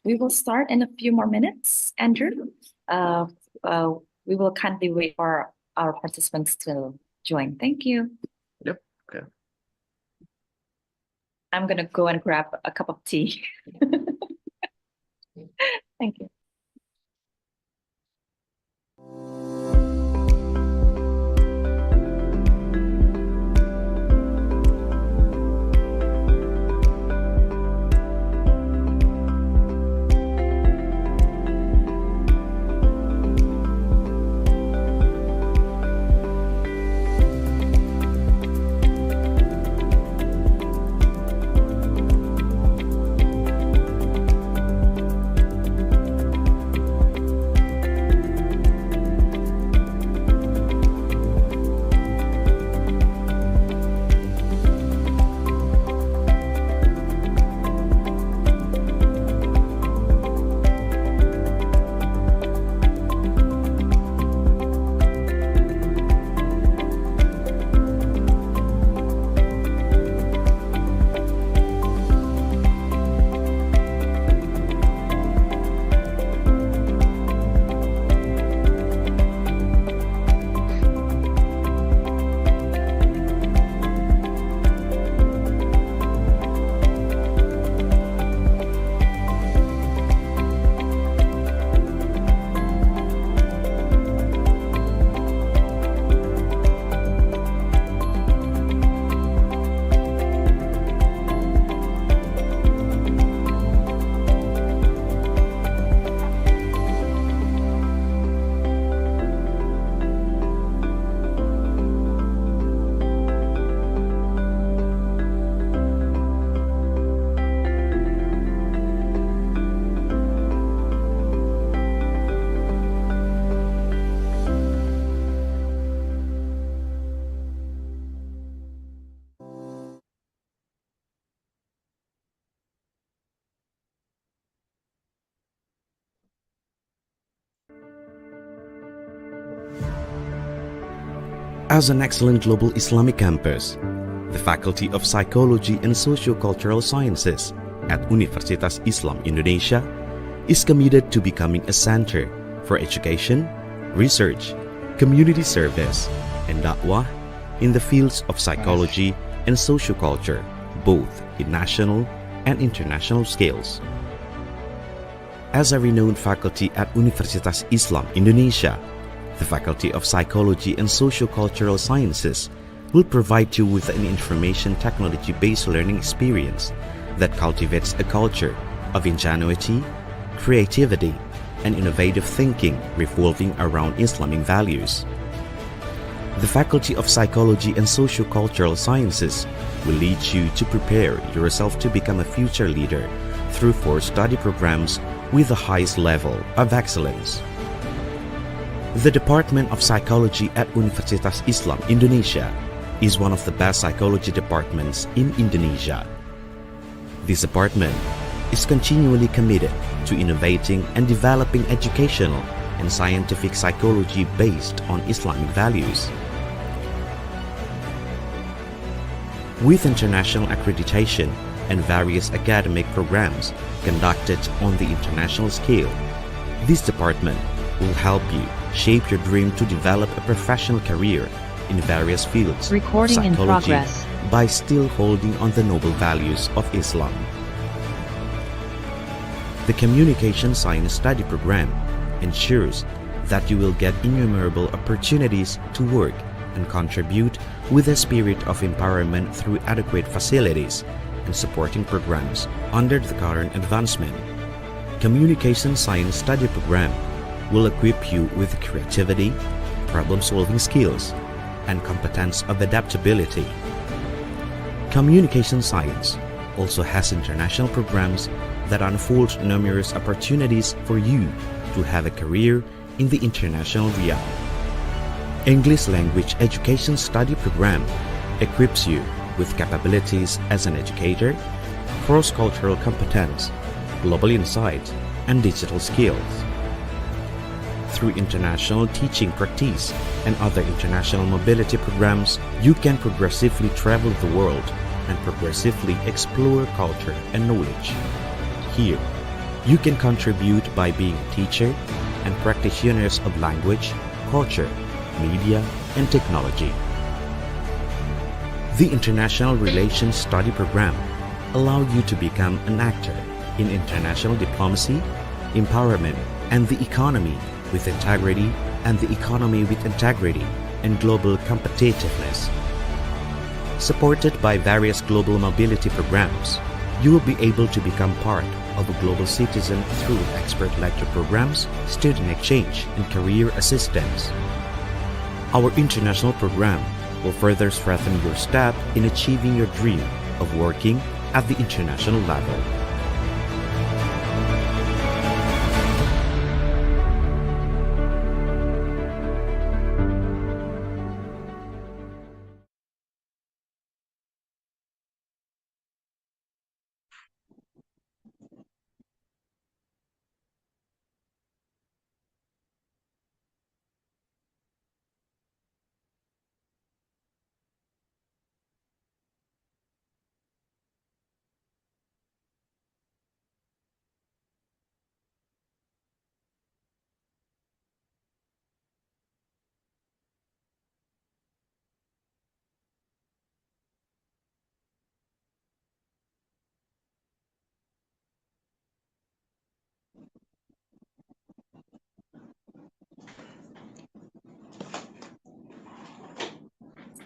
We will start in a few more minutes, Andrew. Uh, we will kindly wait for our participants to join. Thank you. Yep. Okay. I'm going to go and grab a cup of tea. Thank you. As an excellent global Islamic campus, the Faculty of Psychology and Sociocultural Sciences at Universitas Islam Indonesia is committed to becoming a center for education, research, community service, and da'wah in the fields of psychology and socioculture, both in national and international scales. As a renowned faculty at Universitas Islam Indonesia, the Faculty of Psychology and Sociocultural Sciences will provide you with an information technology-based learning experience that cultivates a culture of ingenuity, creativity, and innovative thinking revolving around Islamic values. The Faculty of Psychology and Sociocultural Sciences will lead you to prepare yourself to become a future leader through 4 study programs with the highest level of excellence. The Department of Psychology at Universitas Islam Indonesia is one of the best psychology departments in Indonesia. This department is continually committed to innovating and developing educational and scientific psychology based on Islamic values. With international accreditation and various academic programs conducted on the international scale, this department will help you shape your dream to develop a professional career in various fields of psychology by still holding on the noble values of Islam. The Communication Science Study Program ensures that you will get innumerable opportunities to work and contribute with a spirit of empowerment through adequate facilities and supporting programs under the current advancement. Communication Science Study Program will equip you with creativity, problem-solving skills, and competence of adaptability. Communication Science also has international programs that unfold numerous opportunities for you to have a career in the international realm. English Language Education Study Program equips you with capabilities as an educator, cross-cultural competence, global insight, and digital skills. Through international teaching practice and other international mobility programs, you can progressively travel the world and progressively explore culture and knowledge. Here, You can contribute by being a teacher and practitioners of language, culture, media, and technology. The International Relations Study Program allows you to become an actor in international diplomacy, empowerment, and the economy with integrity and global competitiveness. Supported by various global mobility programs, you will be able to become part of a global citizen through expert lecture programs, student exchange, and career assistance. Our international program will further strengthen your step in achieving your dream of working at the international level.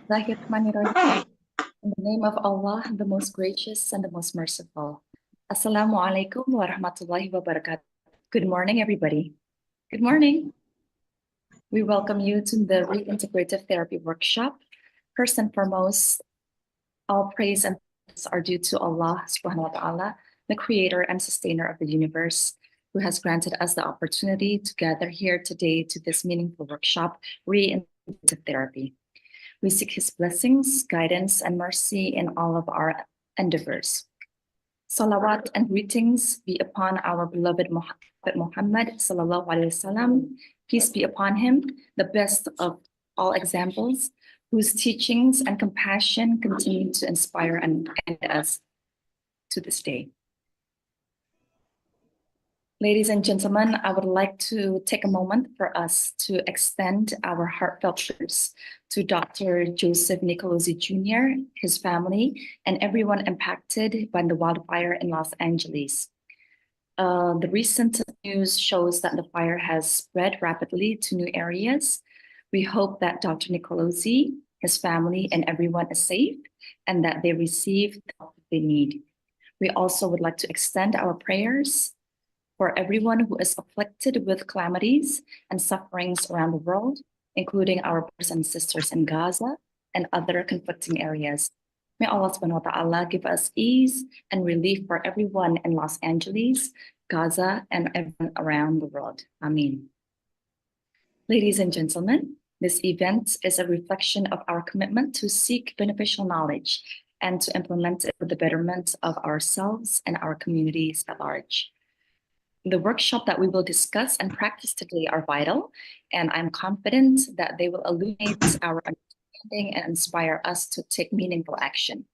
Bismillahirrahmanirrahim. In the name of Allah, the most gracious and the most merciful. Assalamu alaikum wa rahmatullahi wa barakatuh. Good morning, everybody. Good morning. We welcome you to the Reintegrative Therapy workshop. First and foremost, all praise and thanks are due to Allah subhanahu wa ta'ala, the creator and sustainer of the universe, who has granted us the opportunity to gather here today to this meaningful workshop, Reintegrative Therapy. We seek his blessings, guidance, and mercy in all of our endeavors. Salawat and greetings be upon our beloved Muhammad sallallahu alaihi wasallam. Peace be upon him, the best of all examples, whose teachings and compassion continue to inspire and guide us to this day. Ladies and gentlemen, I would like to take a moment for us to extend our heartfelt prayers to Dr. Joseph Nicolosi Jr., his family, and everyone impacted by the wildfire in Los Angeles. The recent news shows that the fire has spread rapidly to new areas. We hope that Dr. Nicolosi, his family, and everyone is safe and that they receive the help they need. We also would like to extend our prayers for everyone who is afflicted with calamities and sufferings around the world, including our brothers and sisters in Gaza and other conflicting areas. May Allah subhanahu wa ta'ala give us ease and relief for everyone in Los Angeles, Gaza, and everyone around the world. Ameen. Ladies and gentlemen, this event is a reflection of our commitment to seek beneficial knowledge and to implement it for the betterment of ourselves and our communities at large. The workshop that we will discuss and practice today are vital, and I'm confident that they will illuminate our understanding and inspire us to take meaningful action.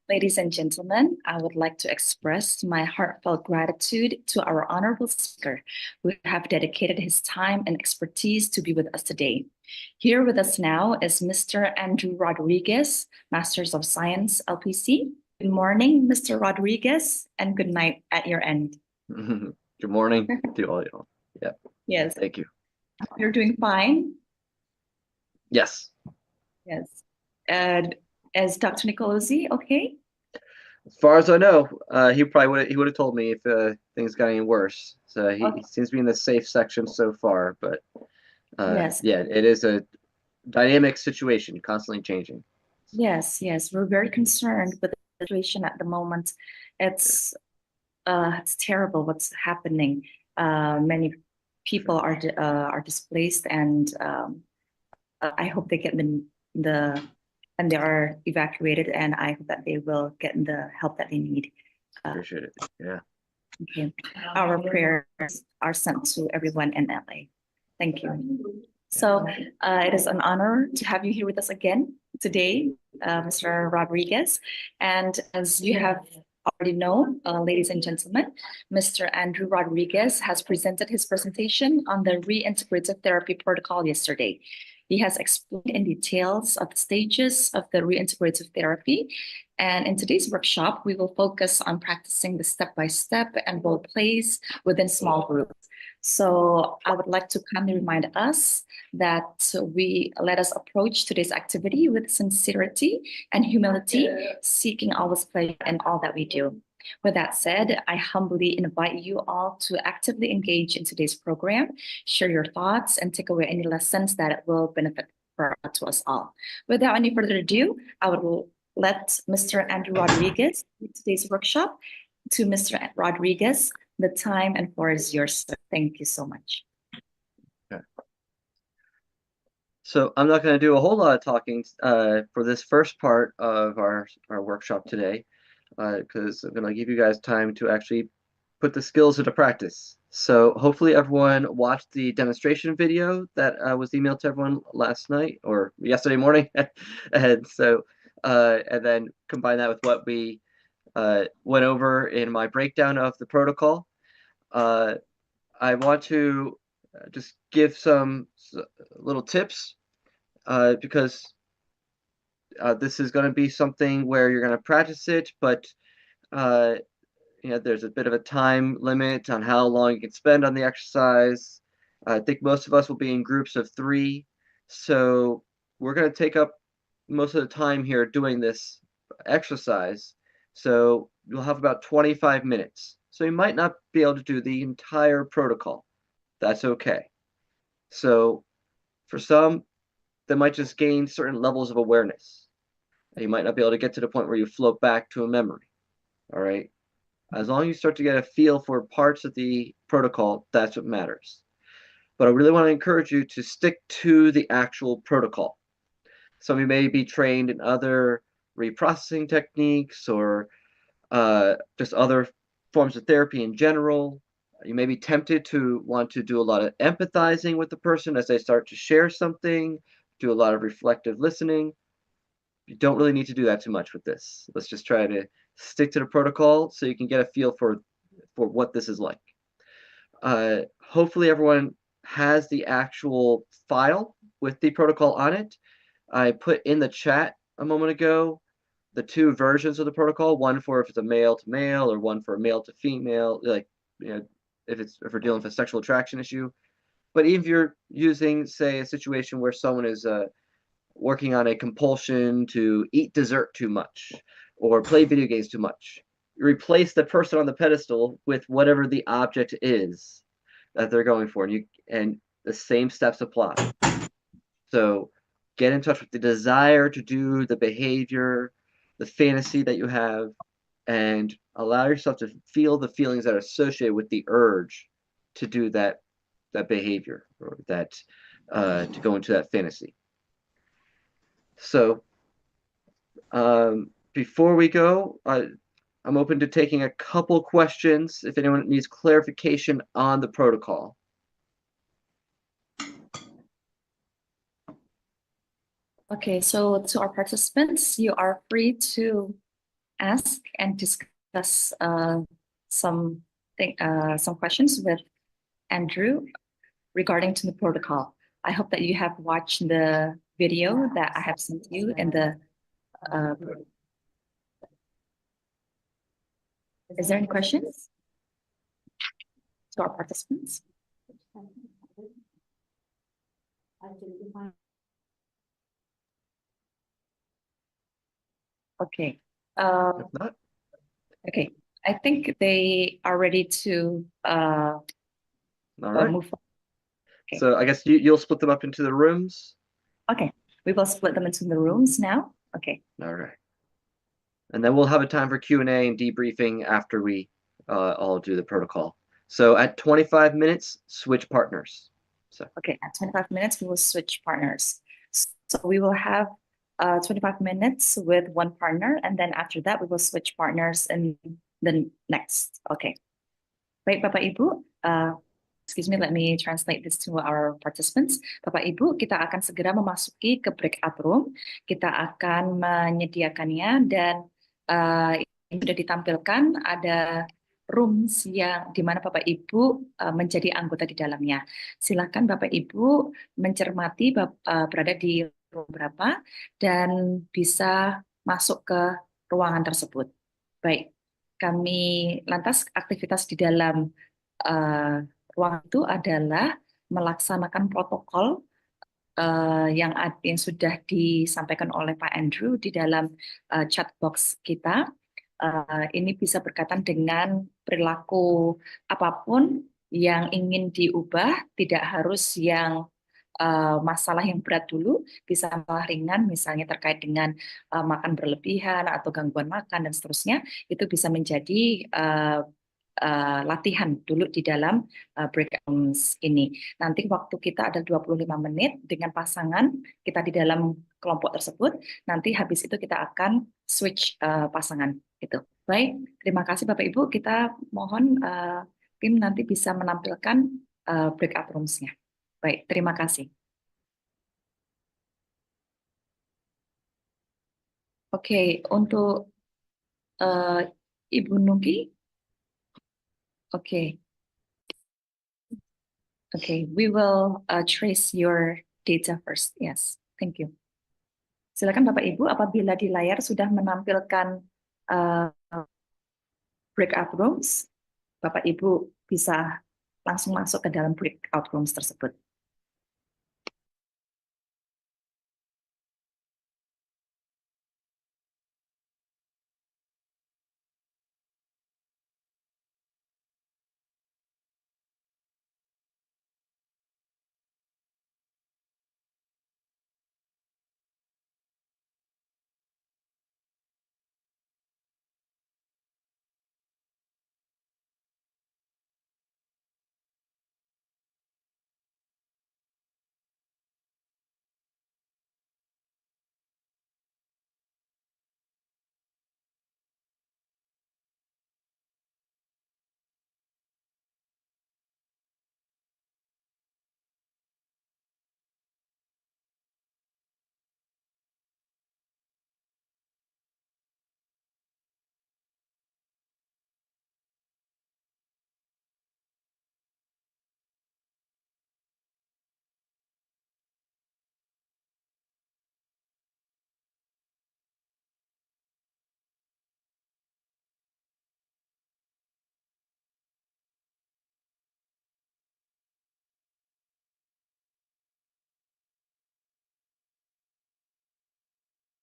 Ladies and gentlemen, I would like to express my heartfelt gratitude to our honorable speaker, who have dedicated his time and expertise to be with us today. Here with us now is Mr. Andrew Rodriguez, Masters of Science, LPC. Good morning, Mr. Rodriguez, and good night at your end. Good morning to all y'all. Yeah. Yes. Thank you. You're doing fine? Yes. Yes. And is Dr. Nicolosi okay? As far as I know, he would have told me if things got any worse. So he seems to be in the safe section so far, but Yes. yeah, it is a dynamic situation, constantly changing. Yes, yes. We're very concerned with the situation at the moment. It's terrible what's happening. Many people are displaced, and I hope they get and they are evacuated, and I hope that they will get the help that they need. Appreciate it. Yeah. Okay. Our prayers are sent to everyone in LA. Thank you. So it is an honor to have you here with us again today, Mr. Rodriguez. And as you have already know, ladies and gentlemen, Mr. Andrew Rodriguez has presented his presentation on the reintegrative therapy protocol yesterday. He has explained in details of the stages of the reintegrative therapy. And in today's workshop, we will focus on practicing the step-by-step and role plays within small groups. So I would like to kindly remind us that let us approach today's activity with sincerity and humility, seeking always pleasure in all that we do. With that said, I humbly invite you all to actively engage in today's program, share your thoughts, and take away any lessons that will benefit to us all. Without any further ado, I would let Mr. Andrew Rodriguez lead today's workshop. To Mr. Rodriguez, the time and floor is yours. Thank you so much. Okay. So I'm not going to do a whole lot of talking for this first part of our workshop today, because I'm going to give you guys time to actually put the skills into practice. So hopefully everyone watched the demonstration video that was emailed to everyone last night or yesterday morning, and so and then combine that with what we went over in my breakdown of the protocol. I want to just give some little tips because this is going to be something where you're going to practice it, but there's a bit of a time limit on how long you can spend on the exercise. I think most of us will be in groups of 3, so we're going to take up most of the time here doing this exercise. So you'll have about 25 minutes. So you might not be able to do the entire protocol. That's okay. So for some, they might just gain certain levels of awareness. And you might not be able to get to the point where you float back to a memory. All right. As long as you start to get a feel for parts of the protocol, that's what matters. But I really want to encourage you to stick to the actual protocol. Some of you may be trained in other reprocessing techniques or just other forms of therapy in general. You may be tempted to want to do a lot of empathizing with the person as they start to share something, do a lot of reflective listening. You don't really need to do that too much with this. Let's just try to stick to the protocol so you can get a feel for what this is like. Hopefully everyone has the actual file with the protocol on it. I put in the chat a moment ago the 2 versions of the protocol, one for if it's a male to male or one for a male to female, like, if we're dealing with a sexual attraction issue. But even if you're using, say, a situation where someone is working on a compulsion to eat dessert too much or play video games too much, you replace the person on the pedestal with whatever the object is that they're going for, and the same steps apply. So get in touch with the desire to do the behavior, the fantasy that you have, and allow yourself to feel the feelings that are associated with the urge to do that behavior or that to go into that fantasy. So before we go, I'm open to taking a couple questions if anyone needs clarification on the protocol. Okay, so to our participants, you are free to ask and discuss some questions with Andrew regarding to the protocol. I hope that you have watched the video that I have sent you in the is there any questions to our participants? Okay. If not, Okay. I think they are ready to all right. move on. Okay. So I guess you'll split them up into the rooms. Okay. We will split them into the rooms now. Okay. All right. And then we'll have a time for Q&A and debriefing after we all do the protocol. So at 25 minutes, switch partners. So Okay, at 25 minutes, we will switch partners. So we will have 25 minutes with one partner, and then after that, we will switch partners in the next. Okay. Baik, Bapak Ibu, excuse me, let me translate this to our participants. Bapak Ibu, kita akan segera memasuki ke breakout room. Kita akan menyediakannya dan sudah ditampilkan ada rooms yang di mana Bapak Ibu menjadi anggota di dalamnya. Silakan Bapak Ibu mencermati berada di room berapa dan bisa masuk ke ruangan tersebut. Baik, kami lantas aktivitas di dalam eh, ruangan itu adalah melaksanakan protokol yang sudah disampaikan oleh Pak Andrew di dalam chat box kita. Ini bisa berkaitan dengan perilaku apapun yang ingin diubah, tidak harus yang masalah yang berat dulu, bisa masalah ringan, misalnya terkait dengan makan berlebihan atau gangguan makan dan seterusnya, itu bisa menjadi latihan dulu di dalam breakouts ini. Nanti waktu kita ada 25 menit dengan pasangan kita di dalam kelompok tersebut, nanti habis itu kita akan switch pasangan gitu. Baik, terima kasih Bapak Ibu. Kita mohon tim nanti bisa menampilkan breakout rooms-nya. Baik, terima kasih. Oke, untuk uh, Ibu Nugi, oke, oke, we will trace your data first. Yes, thank you. Silakan Bapak Ibu, apabila di layar sudah menampilkan uh, breakout rooms, Bapak Ibu bisa langsung masuk ke dalam breakout rooms tersebut.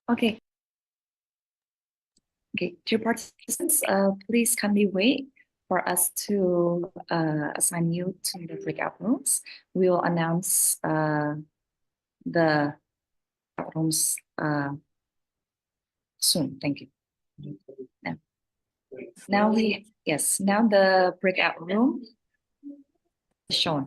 Okay. Okay, dear participants, please kindly wait for us to assign you to the breakout rooms. We will announce the rooms soon. Thank you. Now now the breakout room is shown.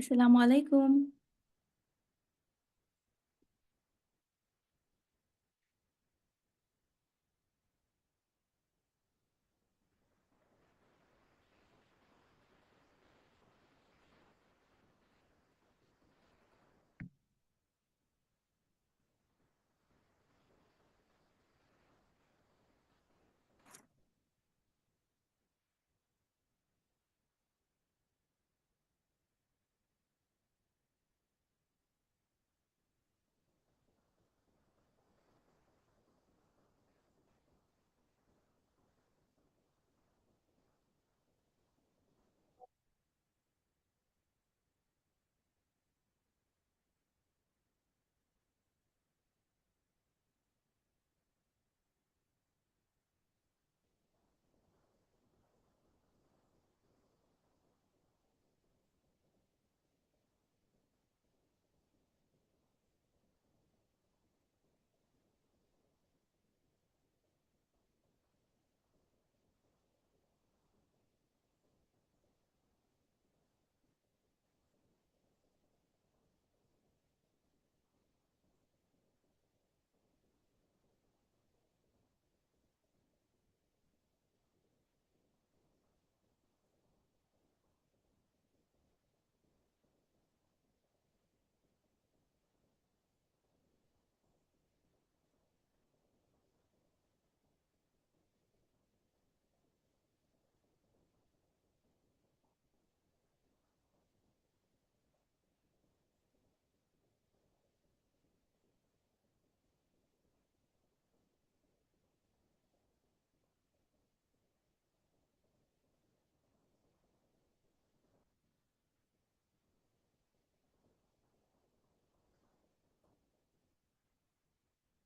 Assalamualaikum.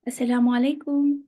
Assalamualaikum.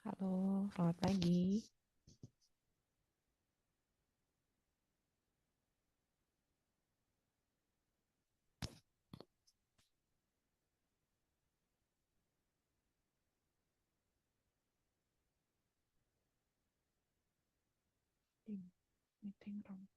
Halo, selamat pagi. Meeting room.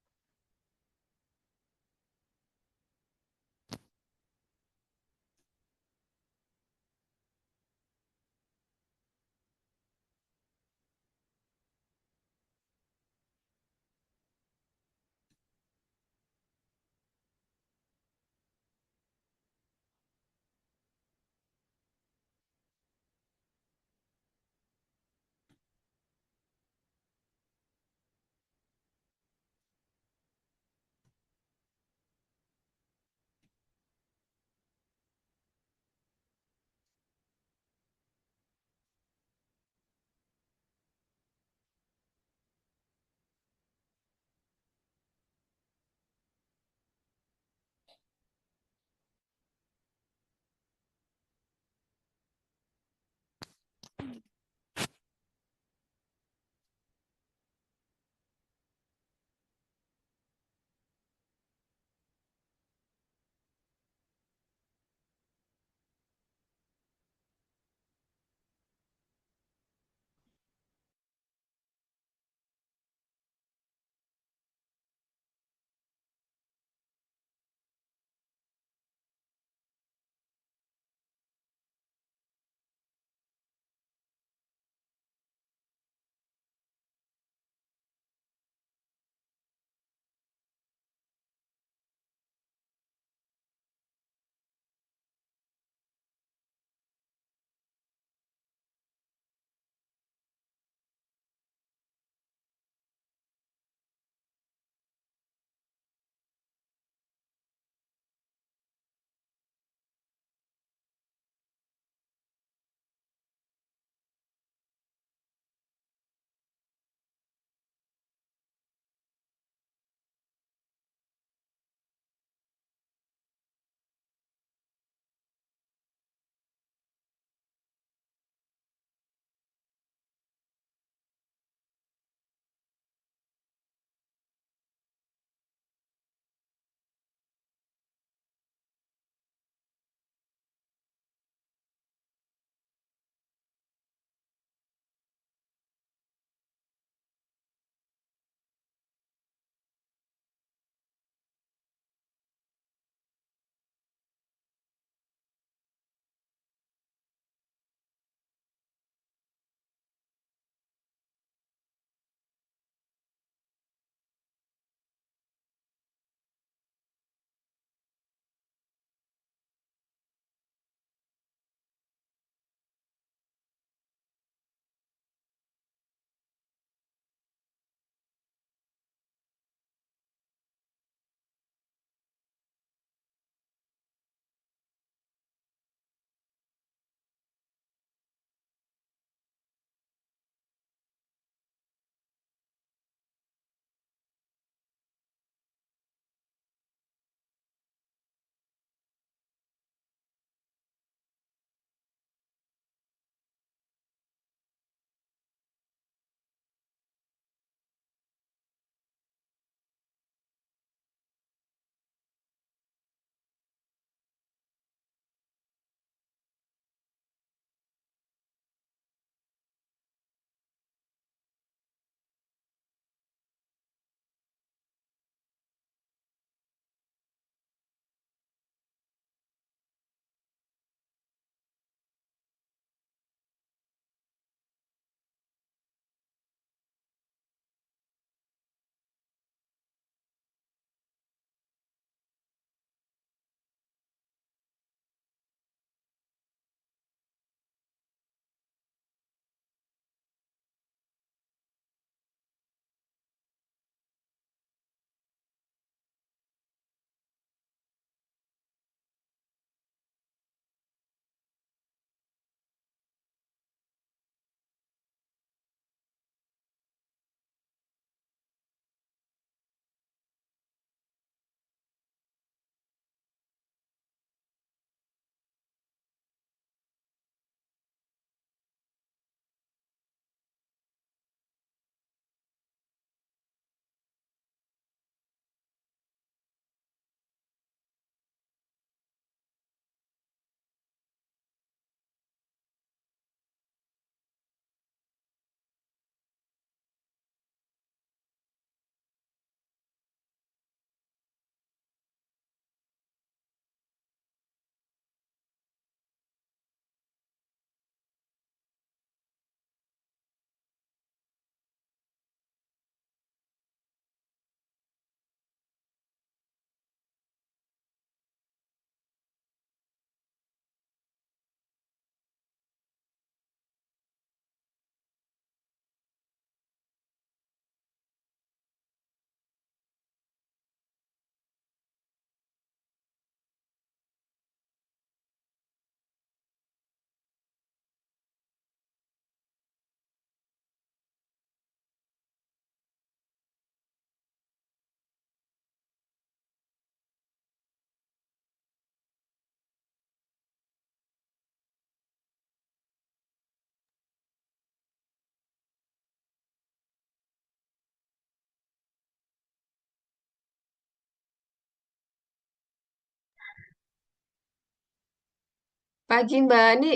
Pagi Mbak, ini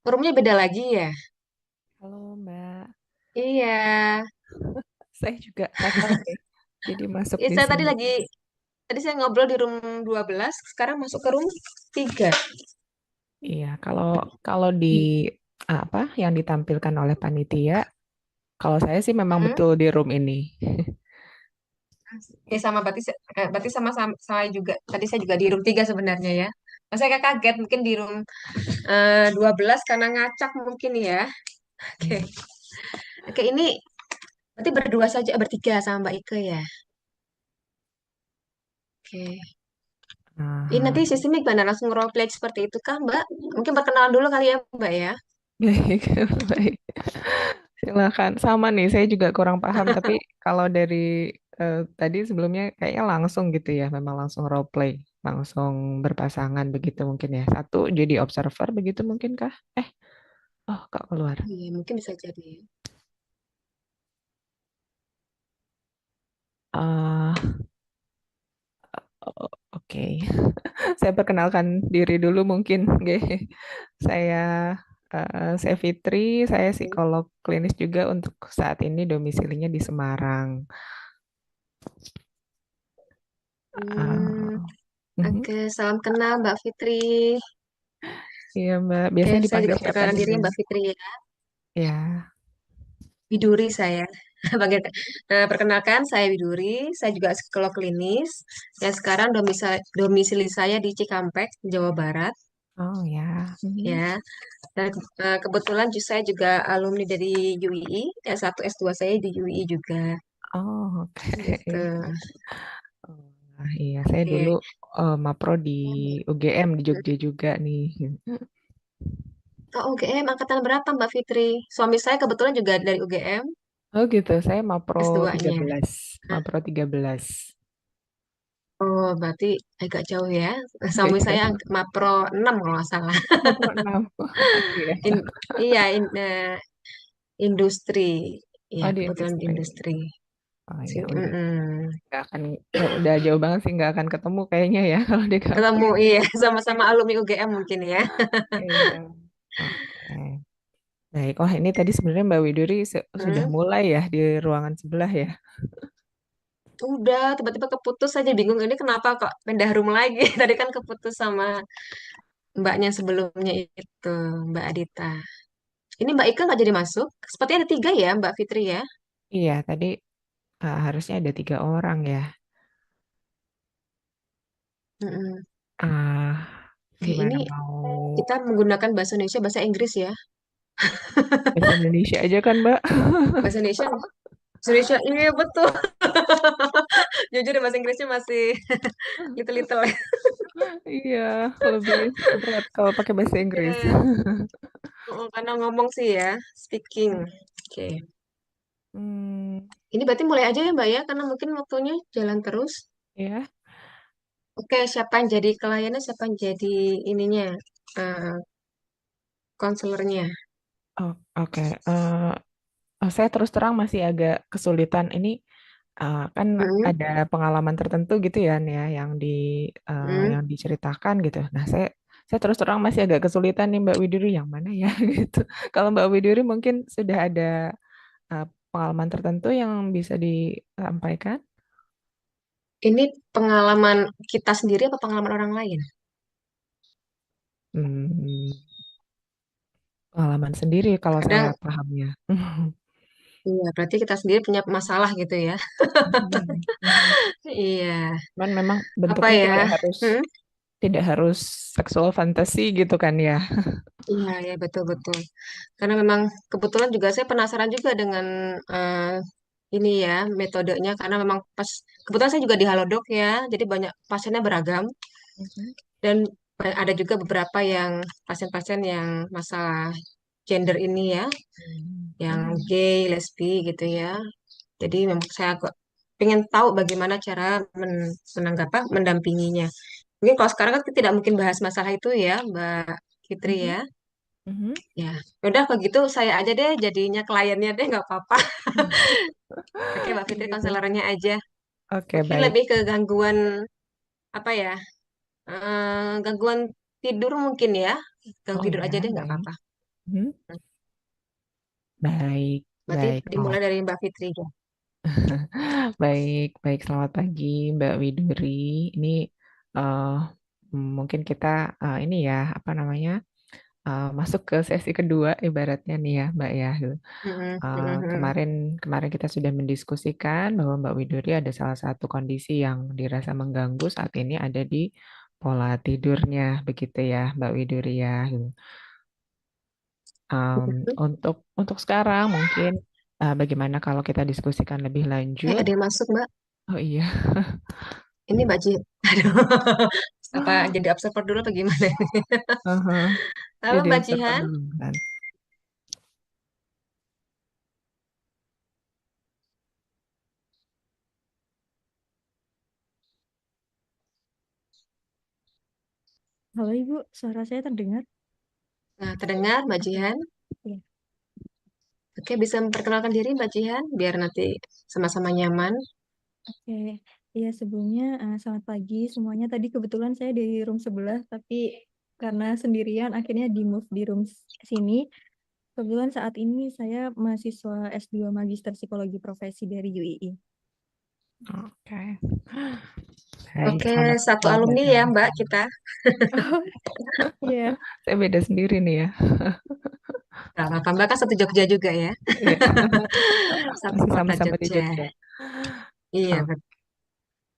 roomnya beda lagi ya? Halo Mbak, Iya. saya juga kaget nih. Jadi masuk Iya, di saya sini. tadi saya ngobrol di room 12, sekarang masuk ke room 3. Iya, kalau kalau di apa yang ditampilkan oleh panitia, kalau saya sih memang Hmm? betul di room ini. Ya sama berarti sama saya juga. Tadi saya juga di room 3 sebenarnya ya. Nah, saya kaget mungkin di room 12 karena ngacak mungkin ya. Oke. Hmm. Oke, ini berarti berdua saja, bertiga sama Mbak Ike ya. Oke. Ini nanti Aha. sistemnya gimana? Langsung role play seperti itu kah, Mbak? Mungkin perkenalan dulu kali ya, Mbak ya. Baik, baik. Silakan. Sama nih, saya juga kurang paham. Tapi kalau dari tadi sebelumnya kayaknya langsung gitu ya, memang langsung role play, langsung berpasangan begitu mungkin ya. Satu jadi observer begitu mungkin kah? Oh, kok keluar. Iya, mungkin bisa jadi. Ah, oke. Saya perkenalkan diri dulu mungkin. Oke. Saya saya Fitri, saya psikolog klinis juga untuk saat ini domisilinya di Semarang. Hmm, Ah, mhm. oke, salam kenal Mbak Fitri. Iya Mbak, Oke, biasanya saya dipanggil juga siapa perkenalkan nih diri Mbak? Mbak Fitri ya. Ya, Widuri saya. Panggil, perkenalkan saya Widuri, saya juga psikolog klinis. Yang sekarang domisili saya di Cikampek, Jawa Barat oh ya. Mhm. ya. Dan kebetulan saya juga alumni dari UII, S1 S2 saya di UII juga Oh gitu. oke. Oh, iya, saya dulu Oke. mapro di UGM di Jogja juga nih. Oh, UGM angkatan berapa Mbak Fitri? Suami saya kebetulan juga dari UGM Oh gitu, saya mapro tiga S2-nya. belas, Mapro 13. Oh, berarti agak jauh ya. Nggak Suami saya jauh. Mapro 6 kalau nggak salah. Mapro 6. Iya. Iya, industri. Iya, Oh di kebetulan di industri. industri. Oh ya, Mm-mm. nggak akan, udah jauh banget sih nggak akan ketemu kayaknya ya kalau di Ketemu, kampus. iya, sama-sama alumni UGM mungkin ya. Iya. Oke. Baik. Wah ini tadi sebenarnya Mbak Widuri sudah Hmm. mulai ya di ruangan sebelah ya. Udah, tiba-tiba keputus saja bingung ini kenapa kok pindah room lagi. Tadi kan keputus sama mbaknya sebelumnya itu, Mbak Adita. Ini Mbak Ika nggak jadi masuk. Sepertinya ada 3 ya, Mbak Fitri ya. Iya tadi harusnya ada 3 orang ya. Mm-mm. Ah, Oke, gimana ini mau kita menggunakan bahasa Indonesia, bahasa Inggris ya. bahasa Indonesia aja kan Mbak? Bahasa Indonesia, iya betul. Jujur bahasa Inggrisnya masih little-little. Iya, lebih berat kalau pakai bahasa Inggris. Ya. Oh, karena ngomong sih ya, speaking. Oke. Hmm, Ini berarti mulai aja ya Mbak ya, karena mungkin waktunya jalan terus. ya. Oke, siapa yang jadi kliennya, siapa yang jadi ininya, eh, konselornya. Oh, oke. Saya terus terang masih agak kesulitan. Ini kan Hmm, ada pengalaman tertentu gitu ya, nih ya, hmm. yang diceritakan gitu. Nah, saya terus terang masih agak kesulitan nih Mbak Widuri yang mana ya gitu. Kalau Mbak Widuri mungkin sudah ada uh, pengalaman tertentu yang bisa disampaikan. Ini pengalaman kita sendiri apa pengalaman orang lain? Hmm, pengalaman sendiri kalau saya Kadang, pahamnya. iya, berarti kita sendiri punya masalah gitu ya. Mhm, mhm. Iya, Cuman memang apa bentuknya ya? Hmm? tidak harus seksual fantasi gitu kan ya. Iya, ya betul-betul. Karena memang kebetulan juga saya penasaran juga dengan ini ya metodenya karena memang pas kebetulan saya juga di Halodoc ya, jadi banyak pasiennya beragam Mhm. dan ada juga beberapa yang pasien-pasien yang masalah gender ini ya, yang Mhm. gay, lesbi gitu ya. Jadi memang saya agak pengen tahu bagaimana cara mendampinginya. Mungkin kalau sekarang kan kita tidak mungkin bahas masalah itu ya, Mbak Fitri Mhm. ya. Mhm. Ya, udah kalau gitu saya aja deh jadinya kliennya deh nggak apa-apa. Oke, Mbak Fitri Iya. konselornya aja. Oke, Mungkin baik. lebih ke gangguan apa ya? Gangguan tidur mungkin ya. Gang Oh tidur ya, aja deh, nggak baik. apa-apa. Hmm, baik, Berarti baik. Oh, dimulai dari Mbak Fitri ya. baik, baik. Selamat pagi, Mbak Widuri. Ini eh, mungkin kita ini ya, apa namanya, masuk ke sesi kedua ibaratnya nih ya, Mbak ya. Mm-mm, Eh, mm-mm. kemarin kemarin kita sudah mendiskusikan bahwa Mbak Widuri ada salah satu kondisi yang dirasa mengganggu saat ini ada di pola tidurnya, begitu ya, Mbak Widuri ya. Untuk sekarang mungkin bagaimana kalau kita diskusikan lebih lanjut? Ada yang masuk Mbak. Oh iya. Ini Mbak Ji. Aduh. Apa jadi observer dulu apa gimana nih? Aha. Halo Jadi Mbak observer Jihan. dulu kan. Halo Ibu, suara saya terdengar? Nah, terdengar Mbak Jihan? Iya. Oke, bisa memperkenalkan diri Mbak Jihan biar nanti sama-sama nyaman. Oke, iya sebelumnya selamat pagi semuanya. Tadi kebetulan saya di room sebelah, tapi karena sendirian akhirnya di move di room sini. Kebetulan saat ini saya mahasiswa S2 Magister Psikologi Profesi dari UII. Oke. Baik, Oke, selamat satu selamat alumni datang. ya Mbak kita. Oh, iya. Saya beda sendiri nih ya. Nah, apa Mbak kan satu Jogja juga ya. Iya, Satu masih kota sama-sama di Jogja. Jogja. Iya, Oh, betul.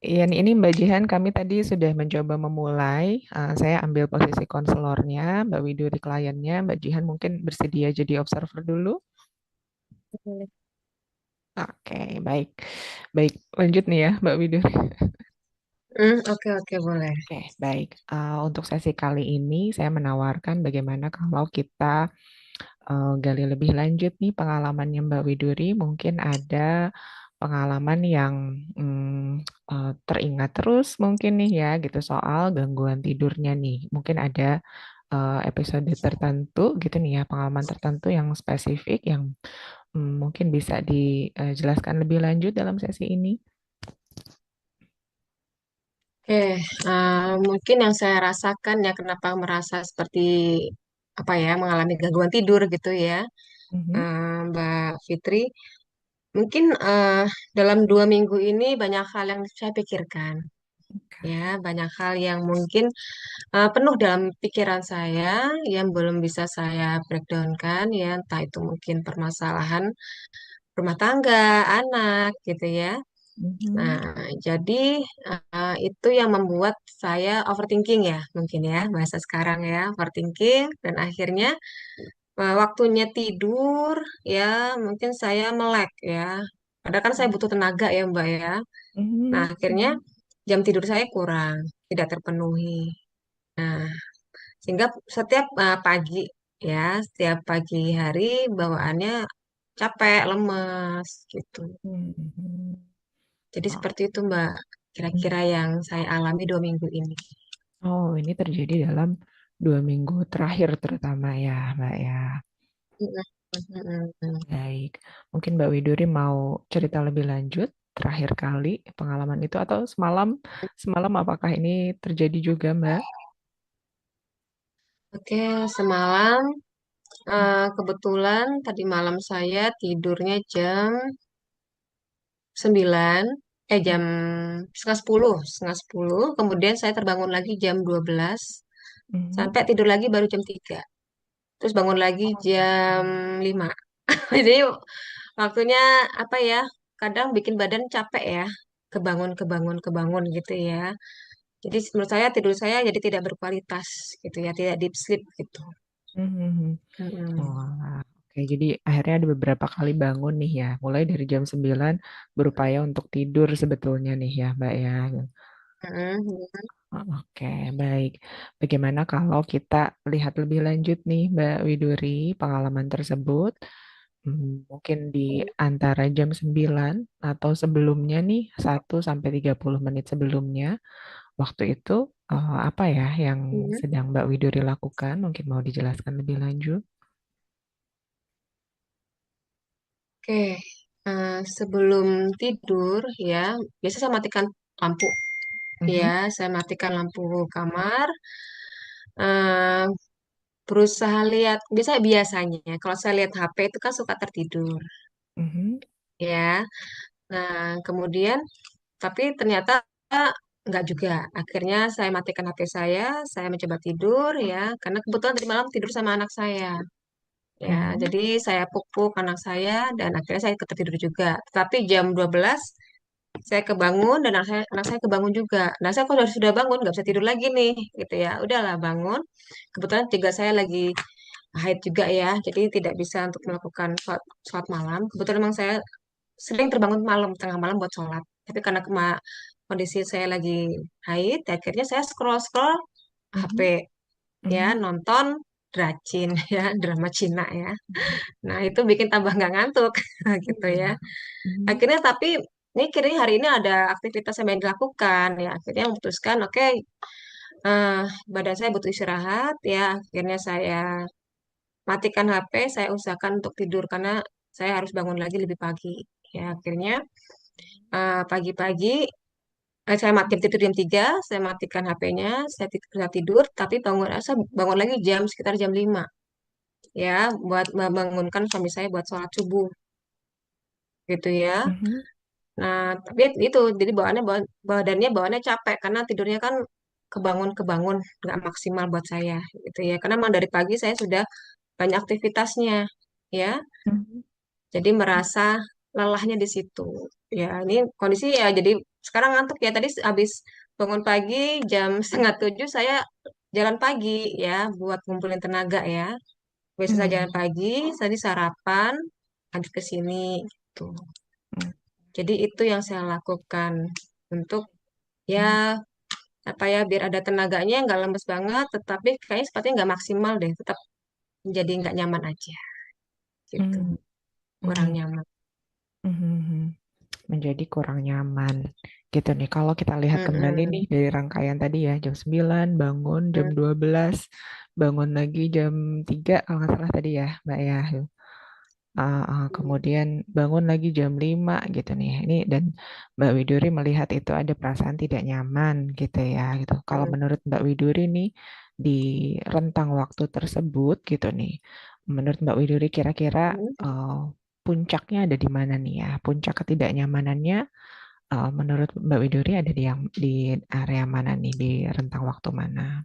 iya nih, ini Mbak Jihan, kami tadi sudah mencoba memulai. Saya ambil posisi konselornya, Mbak Widuri kliennya. Mbak Jihan mungkin bersedia jadi observer dulu. Boleh. Oke, baik. Baik, lanjut nih ya, Mbak Widuri. Oke, oke, boleh. Oke, baik. Untuk sesi kali ini saya menawarkan bagaimana kalau kita gali lebih lanjut nih pengalamannya Mbak Widuri. Mungkin ada pengalaman yang teringat terus mungkin nih ya gitu soal gangguan tidurnya nih. Mungkin ada episode tertentu gitu nih ya, pengalaman tertentu yang spesifik yang mungkin bisa dijelaskan lebih lanjut dalam sesi ini. Oke, mungkin yang saya rasakan ya kenapa merasa seperti apa ya mengalami gangguan tidur gitu ya, Mhm. Mbak Fitri. Mungkin dalam 2 minggu ini banyak hal yang saya pikirkan, ya banyak hal yang mungkin penuh dalam pikiran saya yang belum bisa saya breakdownkan ya, entah itu mungkin permasalahan rumah tangga, anak gitu ya. Nah, Mhm. jadi itu yang membuat saya overthinking ya, mungkin ya, bahasa sekarang ya, overthinking, dan akhirnya waktunya tidur ya, mungkin saya melek ya. Padahal kan saya butuh tenaga ya, Mbak ya. Nah, Mhm. akhirnya jam tidur saya kurang, tidak terpenuhi. Nah, sehingga setiap pagi ya, setiap pagi hari bawaannya capek, lemes gitu. Mhm. Jadi Oh. seperti itu Mbak, kira-kira yang saya alami 2 minggu ini. Oh, ini terjadi dalam 2 minggu terakhir terutama ya, Mbak ya. Mm, mm, mm. Baik, mungkin Mbak Widuri mau cerita lebih lanjut terakhir kali pengalaman itu atau semalam semalam apakah ini terjadi juga, Mbak? Oke, semalam kebetulan tadi malam saya tidurnya jam 9, jam setengah 10, kemudian saya terbangun lagi jam 12, Mhm. sampai tidur lagi baru jam 3, terus bangun lagi jam 5. Jadi waktunya apa ya, kadang bikin badan capek ya, kebangun, kebangun, kebangun gitu ya. Jadi menurut saya tidur saya jadi tidak berkualitas gitu ya, tidak deep sleep gitu. Mhm. Mm-mm. Wah, oke. Jadi akhirnya ada beberapa kali bangun nih ya, mulai dari jam 9 berupaya untuk tidur sebetulnya nih ya, Mbak ya. Mm-mm. Oke, baik. Bagaimana kalau kita lihat lebih lanjut nih, Mbak Widuri, pengalaman tersebut? Mungkin di antara jam 9 atau sebelumnya nih, 1 sampai 30 menit sebelumnya, waktu itu apa ya yang Mm-mm. sedang Mbak Widuri lakukan? Mungkin mau dijelaskan lebih lanjut. Oke, sebelum tidur ya, biasa saya matikan lampu. Ya, Mhm. saya matikan lampu kamar. berusaha lihat, biasanya kalau saya lihat HP itu kan suka tertidur, Mhm. ya. Nah, kemudian tapi ternyata enggak juga. Akhirnya saya matikan HP saya mencoba tidur ya, karena kebetulan tadi malam tidur sama anak saya. Ya, Mhm. jadi saya puk-puk anak saya dan akhirnya saya tertidur juga. Tapi jam 12 saya kebangun dan anak saya kebangun juga. Nah, saya kok sudah bangun, nggak bisa tidur lagi nih, gitu ya. Udahlah bangun. Kebetulan juga saya lagi haid juga ya, jadi tidak bisa untuk melakukan sholat malam. Kebetulan memang saya sering terbangun malam, tengah malam buat sholat. Tapi karena kondisi saya lagi haid, akhirnya saya scroll-scroll HP Mhm. ya, Mhm. nonton Dracin ya, drama Cina ya. Nah, itu bikin tambah nggak ngantuk gitu ya. Mhm. Akhirnya tapi ini kira hari ini ada aktivitas yang ingin dilakukan ya. Akhirnya memutuskan, oke, badan saya butuh istirahat ya. Akhirnya saya matikan HP, saya usahakan untuk tidur karena saya harus bangun lagi lebih pagi. Ya, akhirnya pagi-pagi saya tidur jam 3, saya matikan HP-nya, saya tidur, tapi bangun lagi sekitar jam 5 ya, buat membangunkan suami saya buat sholat subuh gitu ya. Mhm. Nah, tapi itu jadi badannya capek karena tidurnya kan kebangun nggak maksimal buat saya gitu ya. Karena memang dari pagi saya sudah banyak aktivitasnya ya. Mhm. Jadi merasa lelahnya di situ. Ya, ini kondisi ya jadi sekarang ngantuk ya. Tadi habis bangun pagi jam setengah 7 saya jalan pagi ya buat ngumpulin tenaga ya. Biasa saya jalan Mhm. pagi, tadi sarapan, habis ke sini gitu. Jadi itu yang saya lakukan untuk ya Mhm. apa ya biar ada tenaganya nggak lemes banget, tetapi kayaknya sepertinya nggak maksimal deh, tetap jadi nggak nyaman aja gitu, Mhm. kurang Mhm. nyaman. Mhm. Menjadi kurang nyaman gitu nih. Kalau kita lihat kembali nih Mm-mm. dari rangkaian tadi ya, jam 9 bangun, jam Mm, 12 bangun lagi jam 3 kalau nggak salah tadi ya Mbak ya. Kemudian bangun lagi jam 5 gitu nih. Ini dan Mbak Widuri melihat itu ada perasaan tidak nyaman gitu ya gitu. Kalau mm, menurut Mbak Widuri nih di rentang waktu tersebut gitu nih. Menurut Mbak Widuri kira-kira mm. eh, puncaknya ada di mana nih ya? Puncak ketidaknyamanannya menurut Mbak Widuri ada di area mana nih, di rentang waktu mana?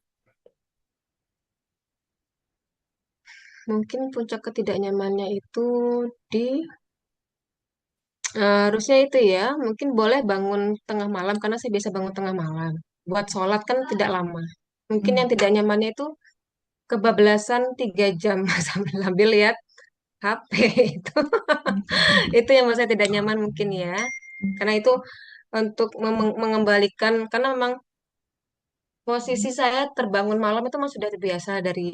Mungkin puncak ketidaknyamannya itu di harusnya itu ya, mungkin boleh bangun tengah malam karena saya biasa bangun tengah malam. Buat sholat kan tidak lama. Mungkin Hmm. yang tidak nyamannya itu kebablasan 3 jam sambil lihat HP itu. Itu yang saya tidak nyaman mungkin ya. Karena itu untuk mengembalikan, karena memang posisi saya terbangun malam itu memang sudah terbiasa dari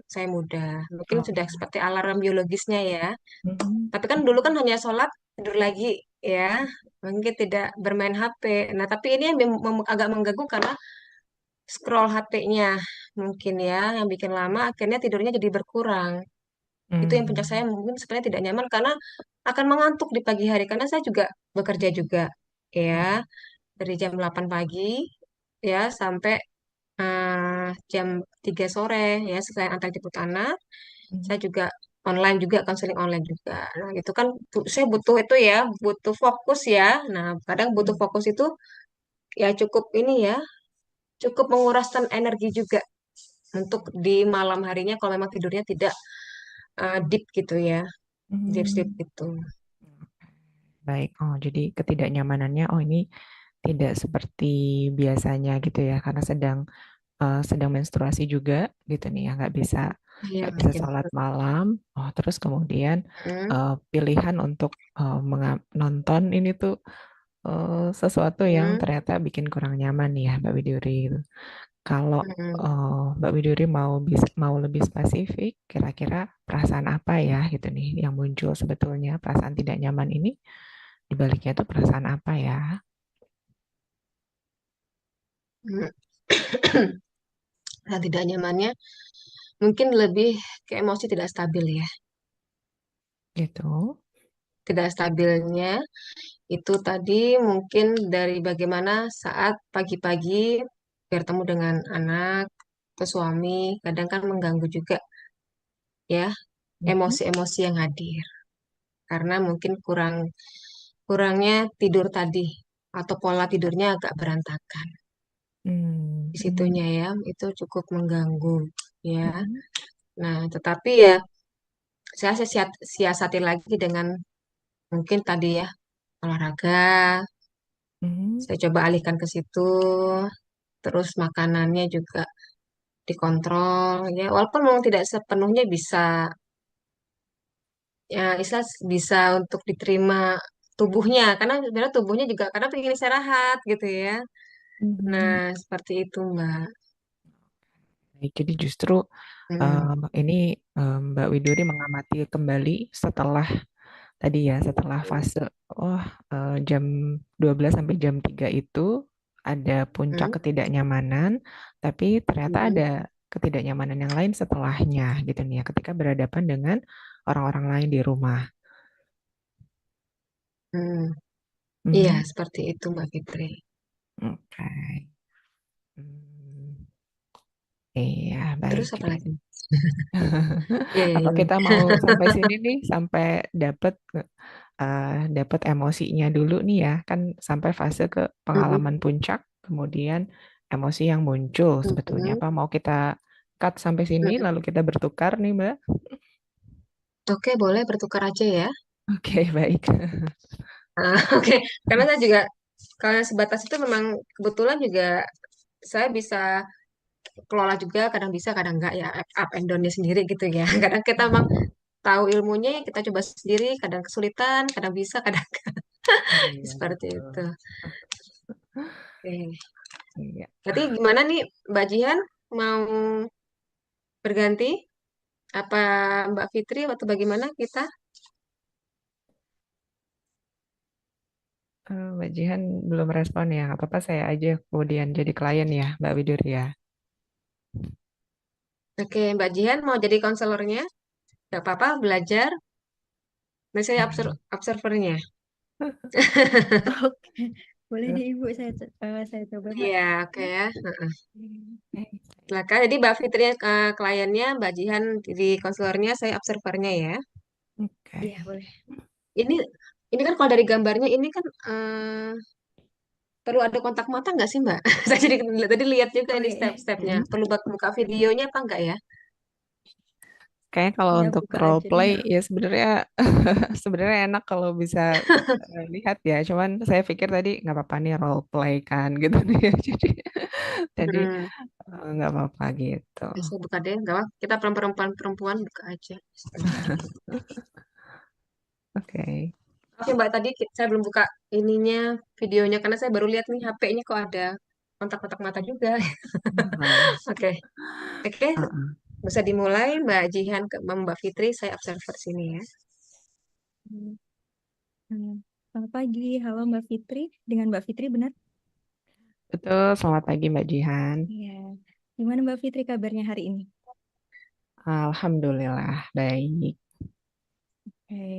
saya muda. Mungkin sudah Oke. seperti alarm biologisnya ya. Mhm. Tapi kan dulu kan hanya sholat, tidur lagi ya. Mungkin tidak bermain HP. Nah, tapi ini yang agak mengganggu karena scroll HP-nya mungkin ya, yang bikin lama akhirnya tidurnya jadi berkurang. Itu yang puncak saya Hmm. mungkin sebenarnya tidak nyaman karena akan mengantuk di pagi hari karena saya juga bekerja juga ya dari jam 8 pagi ya sampai jam 3 sore ya selain antar jemput anak saya Mhm. juga online juga konseling online juga. Nah, itu kan saya butuh itu ya, butuh fokus ya. Nah, kadang butuh fokus itu ya cukup ini ya, cukup menguraskan energi juga untuk di malam harinya kalau memang tidurnya tidak deep gitu ya, deep sleep Hmm. gitu. Baik, oh jadi ketidaknyamanannya, oh ini tidak seperti biasanya gitu ya, karena sedang menstruasi juga gitu nih ya, Iya, nggak bisa mungkin. sholat malam. Oh terus kemudian Hmm, pilihan untuk nonton ini tuh sesuatu yang hmm, ternyata bikin kurang nyaman nih ya Mbak Widuri gitu. Kalau hmm. Mbak Widuri mau lebih spesifik, kira-kira perasaan apa ya gitu nih yang muncul sebetulnya perasaan tidak nyaman ini di baliknya tuh perasaan apa ya? Hmm. Nah, tidak nyamannya mungkin lebih ke emosi tidak stabil ya. Gitu. Tidak stabilnya itu tadi mungkin dari bagaimana saat pagi-pagi bertemu dengan anak atau suami, kadang kan mengganggu juga. ya, Mhm. emosi-emosi yang hadir. Karena mungkin kurangnya tidur tadi atau pola tidurnya agak berantakan. Di Hmm. situnya ya, itu cukup mengganggu ya. Mhm. Nah, tetapi ya saya siasati lagi dengan mungkin tadi ya olahraga, Mhm. saya coba alihkan ke situ, terus makanannya juga dikontrol ya, walaupun memang tidak sepenuhnya bisa ya istilah bisa untuk diterima tubuhnya, karena sebenarnya tubuhnya juga karena pengen istirahat gitu ya. Nah, Mhm. seperti itu, Mbak. Baik, jadi justru Hmm. ini Mbak Widuri mengamati kembali setelah tadi ya, setelah fase oh jam 12 sampai jam 3 itu ada puncak Hmm. ketidaknyamanan, tapi ternyata Hmm. ada ketidaknyamanan yang lain setelahnya gitu nih ya, ketika berhadapan dengan orang-orang lain di rumah. Hmm. Iya, Mhm. seperti itu, Mbak Fitri. Oke. Hmm, iya, Terus baik. apa lagi? Iya, iya, Apa iya. kita mau sampai sini nih, sampai dapat dapat emosinya dulu nih ya, kan sampai fase ke pengalaman Mm-mm. puncak, kemudian emosi yang muncul sebetulnya. Mm-mm. Apa mau kita cut sampai sini, Mm-mm. lalu kita bertukar nih, Mbak? Oke, boleh bertukar aja ya. Oke, baik. Ah, oke, karena saya juga kalau sebatas itu memang kebetulan juga saya bisa kelola juga, kadang bisa, kadang enggak ya, up and down-nya sendiri gitu ya. Kadang kita memang tahu ilmunya, kita coba sendiri, kadang kesulitan, kadang bisa, kadang Iya, seperti betul. itu. Oke. Iya. Berarti gimana nih Mbak Jihan, mau berganti? Apa Mbak Fitri atau bagaimana kita? Mbak Jihan belum respon ya, nggak apa-apa saya aja kemudian jadi klien ya, Mbak Widur ya. Oke, Mbak Jihan mau jadi konselornya? Gak apa-apa, belajar. Nah, saya observernya. Oke, boleh deh Ibu, saya coba Kak. Iya, oke ya. Oke. Silakan. Jadi Mbak Fitri kliennya, Mbak Jihan di konselornya, saya observernya ya. Iya, Oke. boleh. Ini ini kan kalau dari gambarnya ini kan perlu ada kontak mata nggak sih Mbak? Saya jadi tadi lihat juga Oh ini iya, step-stepnya. Mm. Perlu buka videonya apa enggak ya? Kayaknya kalau iya untuk buka role aja deh. play ya sebenarnya sebenarnya enak kalau bisa lihat ya. Cuman saya pikir tadi nggak apa-apa nih role play kan gitu nih. Jadi Hmm. nggak apa-apa gitu. Ya, saya buka deh, nggak apa. Kita perempuan buka aja. Sebentar. Oke. Oke Mbak, tadi saya belum buka ininya videonya karena saya baru lihat nih HP-nya kok ada kontak-kontak mata juga. Nah, Oke, oke, uh-uh. bisa dimulai Mbak Jihan ke Mbak Fitri, saya observer sini ya. Hmm. Hmm. Selamat pagi, halo Mbak Fitri. Dengan Mbak Fitri benar? Betul. Selamat pagi Mbak Jihan. Iya. Gimana Mbak Fitri kabarnya hari ini? Alhamdulillah baik.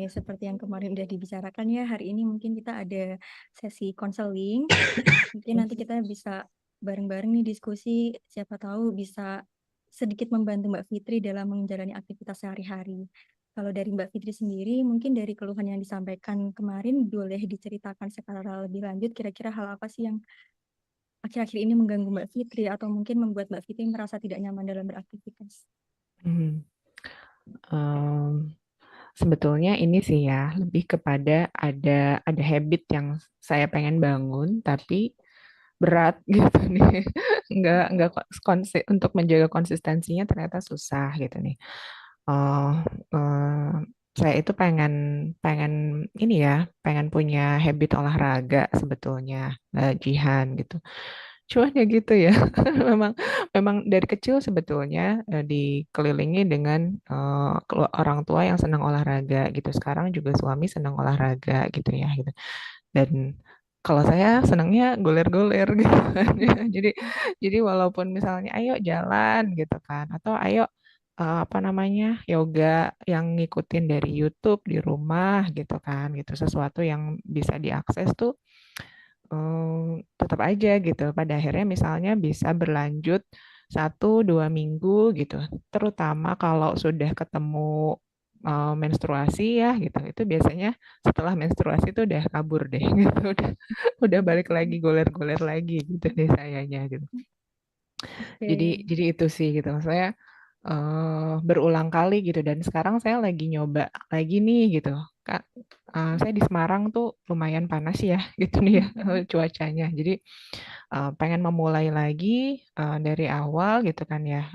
Seperti yang kemarin udah dibicarakan ya, hari ini mungkin kita ada sesi konseling. Mungkin nanti kita bisa bareng-bareng nih diskusi, siapa tahu bisa sedikit membantu Mbak Fitri dalam menjalani aktivitas sehari-hari. Kalau dari Mbak Fitri sendiri, mungkin dari keluhan yang disampaikan kemarin, boleh diceritakan secara lebih lanjut, kira-kira hal apa sih yang akhir-akhir ini mengganggu Mbak Fitri, atau mungkin membuat Mbak Fitri merasa tidak nyaman dalam beraktivitas? Hmm. Em, Sebetulnya ini sih ya lebih kepada ada habit yang saya pengen bangun tapi berat gitu nih. Nggak untuk menjaga konsistensinya ternyata susah gitu nih. Oh, eh, saya itu pengen pengen ini ya, pengen punya habit olahraga sebetulnya, Jihan gitu. Cuman ya gitu ya, memang memang dari kecil sebetulnya dikelilingi dengan orang tua yang senang olahraga gitu. Sekarang juga suami senang olahraga gitu ya gitu. Dan kalau saya senangnya goler-goler gitu kan. Jadi jadi walaupun misalnya ayo jalan gitu kan atau ayo apa namanya yoga yang ngikutin dari YouTube di rumah gitu kan gitu sesuatu yang bisa diakses tuh tetap aja gitu pada akhirnya misalnya bisa berlanjut 1-2 minggu gitu. Terutama kalau sudah ketemu menstruasi ya gitu. Itu biasanya setelah menstruasi itu udah kabur deh gitu. Udah balik lagi goler-goler lagi gitu deh sayanya gitu. Jadi Oke. jadi itu sih gitu. Saya berulang kali gitu dan sekarang saya lagi nyoba lagi nih gitu. Kak, saya di Semarang tuh lumayan panas ya gitu nih ya cuacanya. Jadi pengen memulai lagi dari awal gitu kan ya.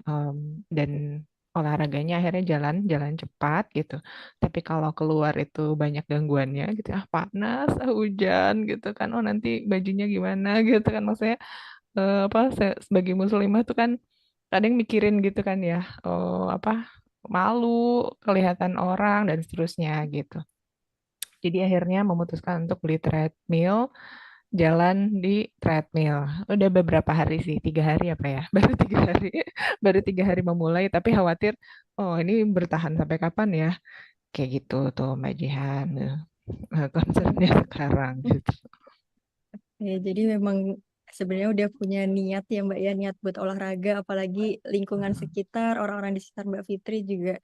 Dan olahraganya akhirnya jalan cepat gitu. Tapi kalau keluar itu banyak gangguannya gitu. Panas, hujan gitu kan. Oh nanti bajunya gimana gitu kan. Maksudnya apa saya sebagai muslimah tuh kan kadang mikirin gitu kan ya. Apa malu kelihatan orang dan seterusnya gitu. Jadi akhirnya memutuskan untuk beli treadmill, jalan di treadmill. Udah beberapa hari sih, 3 hari apa ya? Baru 3 hari, baru 3 hari memulai. Tapi khawatir, oh ini bertahan sampai kapan ya? Kayak gitu tuh Mbak Jihan, concernnya sekarang gitu. Ya, jadi memang sebenarnya udah punya niat ya Mbak ya, niat buat olahraga, apalagi lingkungan sekitar, orang-orang di sekitar Mbak Fitri juga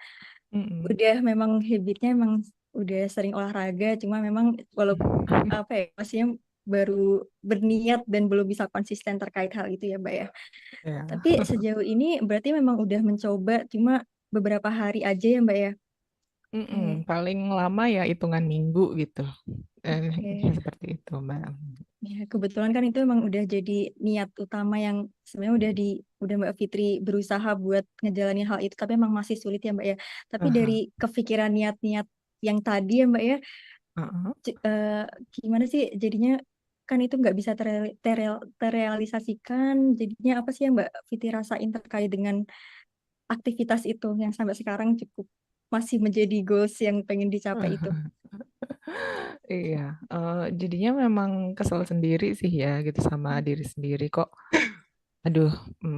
Mm-mm. udah memang habitnya emang udah sering olahraga, cuma memang walaupun apa ya, maksudnya baru berniat dan belum bisa konsisten terkait hal itu ya Mbak ya. Ya. Tapi sejauh ini berarti memang udah mencoba, cuma beberapa hari aja ya Mbak ya. Mm-mm. Oke, Paling lama ya hitungan minggu gitu. Ya oke. seperti itu Mbak. Ya, kebetulan kan itu emang udah jadi niat utama yang sebenarnya udah Mbak Fitri berusaha buat ngejalanin hal itu, tapi emang masih sulit ya Mbak ya. Tapi dari Aha. kepikiran niat-niat yang tadi ya Mbak ya, Aha. gimana sih jadinya kan itu nggak bisa terrealisasikan, jadinya apa sih yang Mbak Fitri rasain terkait dengan aktivitas itu yang sampai sekarang cukup masih menjadi goals yang pengen dicapai itu. Iya, jadinya memang kesel sendiri sih ya gitu sama diri sendiri kok. Aduh,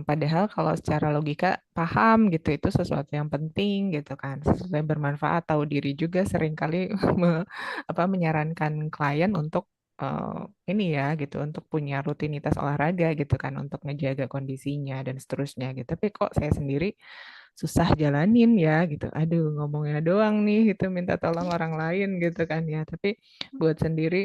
padahal kalau secara logika paham gitu itu sesuatu yang penting gitu kan, sesuatu yang bermanfaat. Tahu diri juga seringkali menyarankan klien untuk eh, ini ya gitu, untuk punya rutinitas olahraga gitu kan, untuk ngejaga kondisinya dan seterusnya gitu. Tapi kok saya sendiri susah jalanin ya gitu. Aduh, ngomongnya doang nih gitu, minta tolong orang lain gitu kan ya. Tapi buat sendiri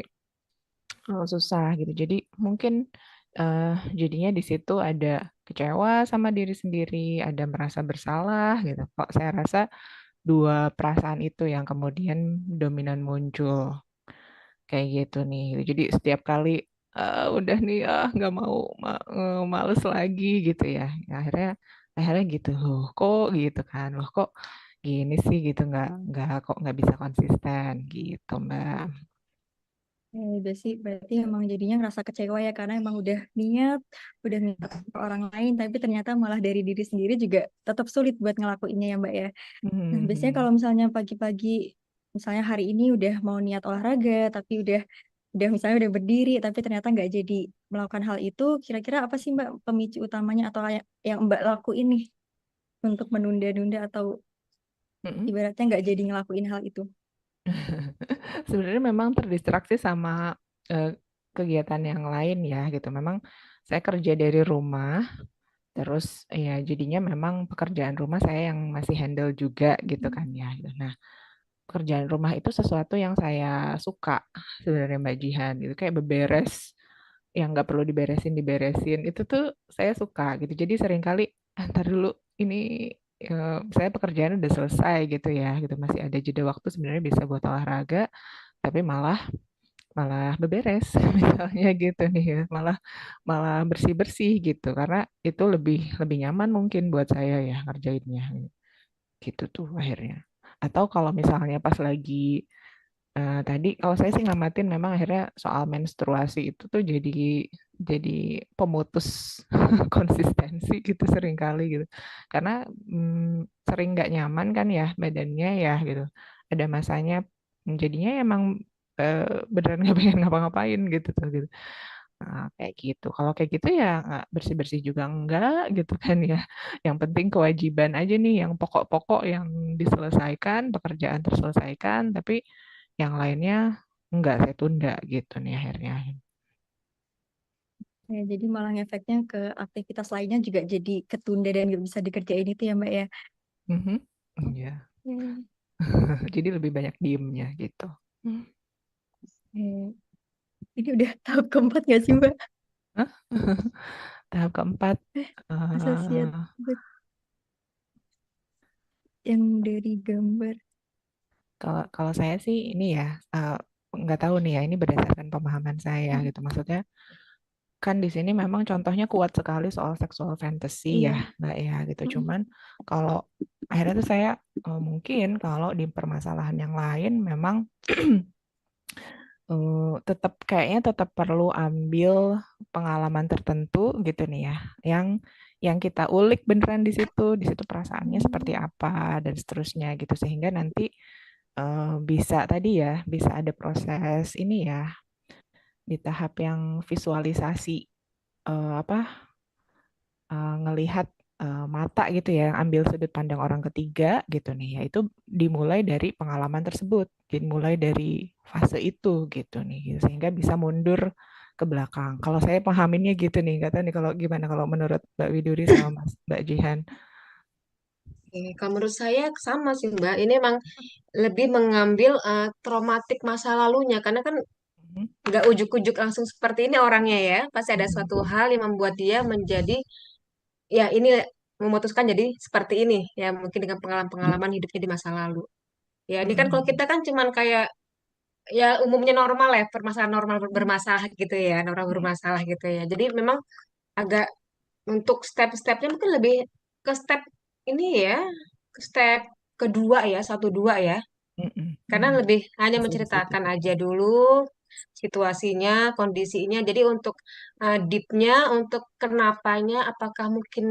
susah gitu. Jadi mungkin eh, jadinya di situ ada kecewa sama diri sendiri, ada merasa bersalah gitu. Kok saya rasa dua perasaan itu yang kemudian dominan muncul kayak gitu nih. Jadi setiap kali udah nih nggak mau males lagi gitu ya. Ya, akhirnya gitu loh. Kok gitu kan? Loh kok gini sih gitu nggak bisa konsisten gitu Mbak. Udah sih, berarti emang jadinya ngerasa kecewa ya karena emang udah niat, udah minta ke orang lain, tapi ternyata malah dari diri sendiri juga tetap sulit buat ngelakuinnya ya Mbak ya. Nah, biasanya Hmm. kalau misalnya pagi-pagi, misalnya hari ini udah mau niat olahraga, tapi udah misalnya udah berdiri, tapi ternyata nggak jadi melakukan hal itu, kira-kira apa sih Mbak pemicu utamanya atau yang Mbak lakuin nih untuk menunda-nunda atau Mm-mm. ibaratnya nggak jadi ngelakuin hal itu? Sebenarnya memang terdistraksi sama eh, kegiatan yang lain ya gitu. Memang saya kerja dari rumah, terus ya jadinya memang pekerjaan rumah saya yang masih handle juga gitu kan ya. Gitu. Nah, pekerjaan rumah itu sesuatu yang saya suka sebenarnya Mbak Jihan gitu. Kayak beberes yang nggak perlu diberesin itu tuh saya suka gitu. Jadi seringkali ntar dulu ini saya pekerjaan udah selesai gitu ya gitu, masih ada jeda waktu sebenarnya bisa buat olahraga tapi malah malah beberes misalnya gitu nih ya, malah malah bersih-bersih gitu karena itu lebih lebih nyaman mungkin buat saya ya ngerjainnya gitu tuh akhirnya. Atau kalau misalnya pas lagi tadi kalau saya sih ngamatin memang akhirnya soal menstruasi itu tuh jadi pemutus konsistensi gitu sering kali gitu. Karena sering nggak nyaman kan ya badannya ya gitu. Ada masanya jadinya emang eh, beneran nggak pengen ngapa-ngapain gitu tuh gitu. Nah, kayak gitu. Kalau kayak gitu ya nggak bersih-bersih juga enggak gitu kan ya. Yang penting kewajiban aja nih, yang pokok-pokok yang diselesaikan, pekerjaan terselesaikan, tapi yang lainnya enggak saya tunda gitu nih akhirnya. Ya, jadi malah ngefeknya ke aktivitas lainnya juga jadi ketunda dan nggak bisa dikerjain itu ya Mbak ya. Mhm. Iya. Oke. Jadi lebih banyak diemnya gitu. Oke. Ini udah tahap keempat nggak sih Mbak? Hah? Tahap keempat, Asosiat eh, yang dari gambar. kalau kalau saya sih ini ya, nggak tahu nih ya, ini berdasarkan pemahaman saya gitu. Maksudnya kan di sini memang contohnya kuat sekali soal seksual fantasy ya, Iya. Mbak ya gitu. Cuman kalau akhirnya tuh saya mungkin kalau di permasalahan yang lain memang tetap kayaknya tetap perlu ambil pengalaman tertentu gitu nih ya, yang kita ulik beneran di situ perasaannya seperti apa dan seterusnya gitu sehingga nanti bisa tadi ya, bisa ada proses ini ya di tahap yang visualisasi apa ngelihat mata gitu ya, ambil sudut pandang orang ketiga gitu nih, ya itu dimulai dari pengalaman tersebut, dimulai dari fase itu gitu nih, gitu. Sehingga bisa mundur ke belakang. Kalau saya pahaminnya gitu nih, nggak tahu nih kalau gimana kalau menurut Mbak Widuri sama Mbak Jihan. Kalau menurut saya sama sih Mbak. Ini emang lebih mengambil traumatik masa lalunya karena kan Mhm, nggak ujuk-ujuk langsung seperti ini orangnya ya. Pasti ada suatu mhm, hal yang membuat dia menjadi ya ini memutuskan jadi seperti ini ya mungkin dengan pengalaman-pengalaman hidupnya di masa lalu. Ya ini kan kalau mhm, kita kan cuman kayak ya umumnya normal ya permasalahan normal bermasalah gitu ya normal bermasalah gitu ya. Jadi memang agak untuk step-stepnya mungkin lebih ke step ini ya ke step kedua ya satu dua ya. mhm, Karena mhm. lebih hanya Bisa di situ menceritakan aja betul. dulu situasinya, kondisinya. Jadi untuk deepnya, untuk kenapanya, apakah mungkin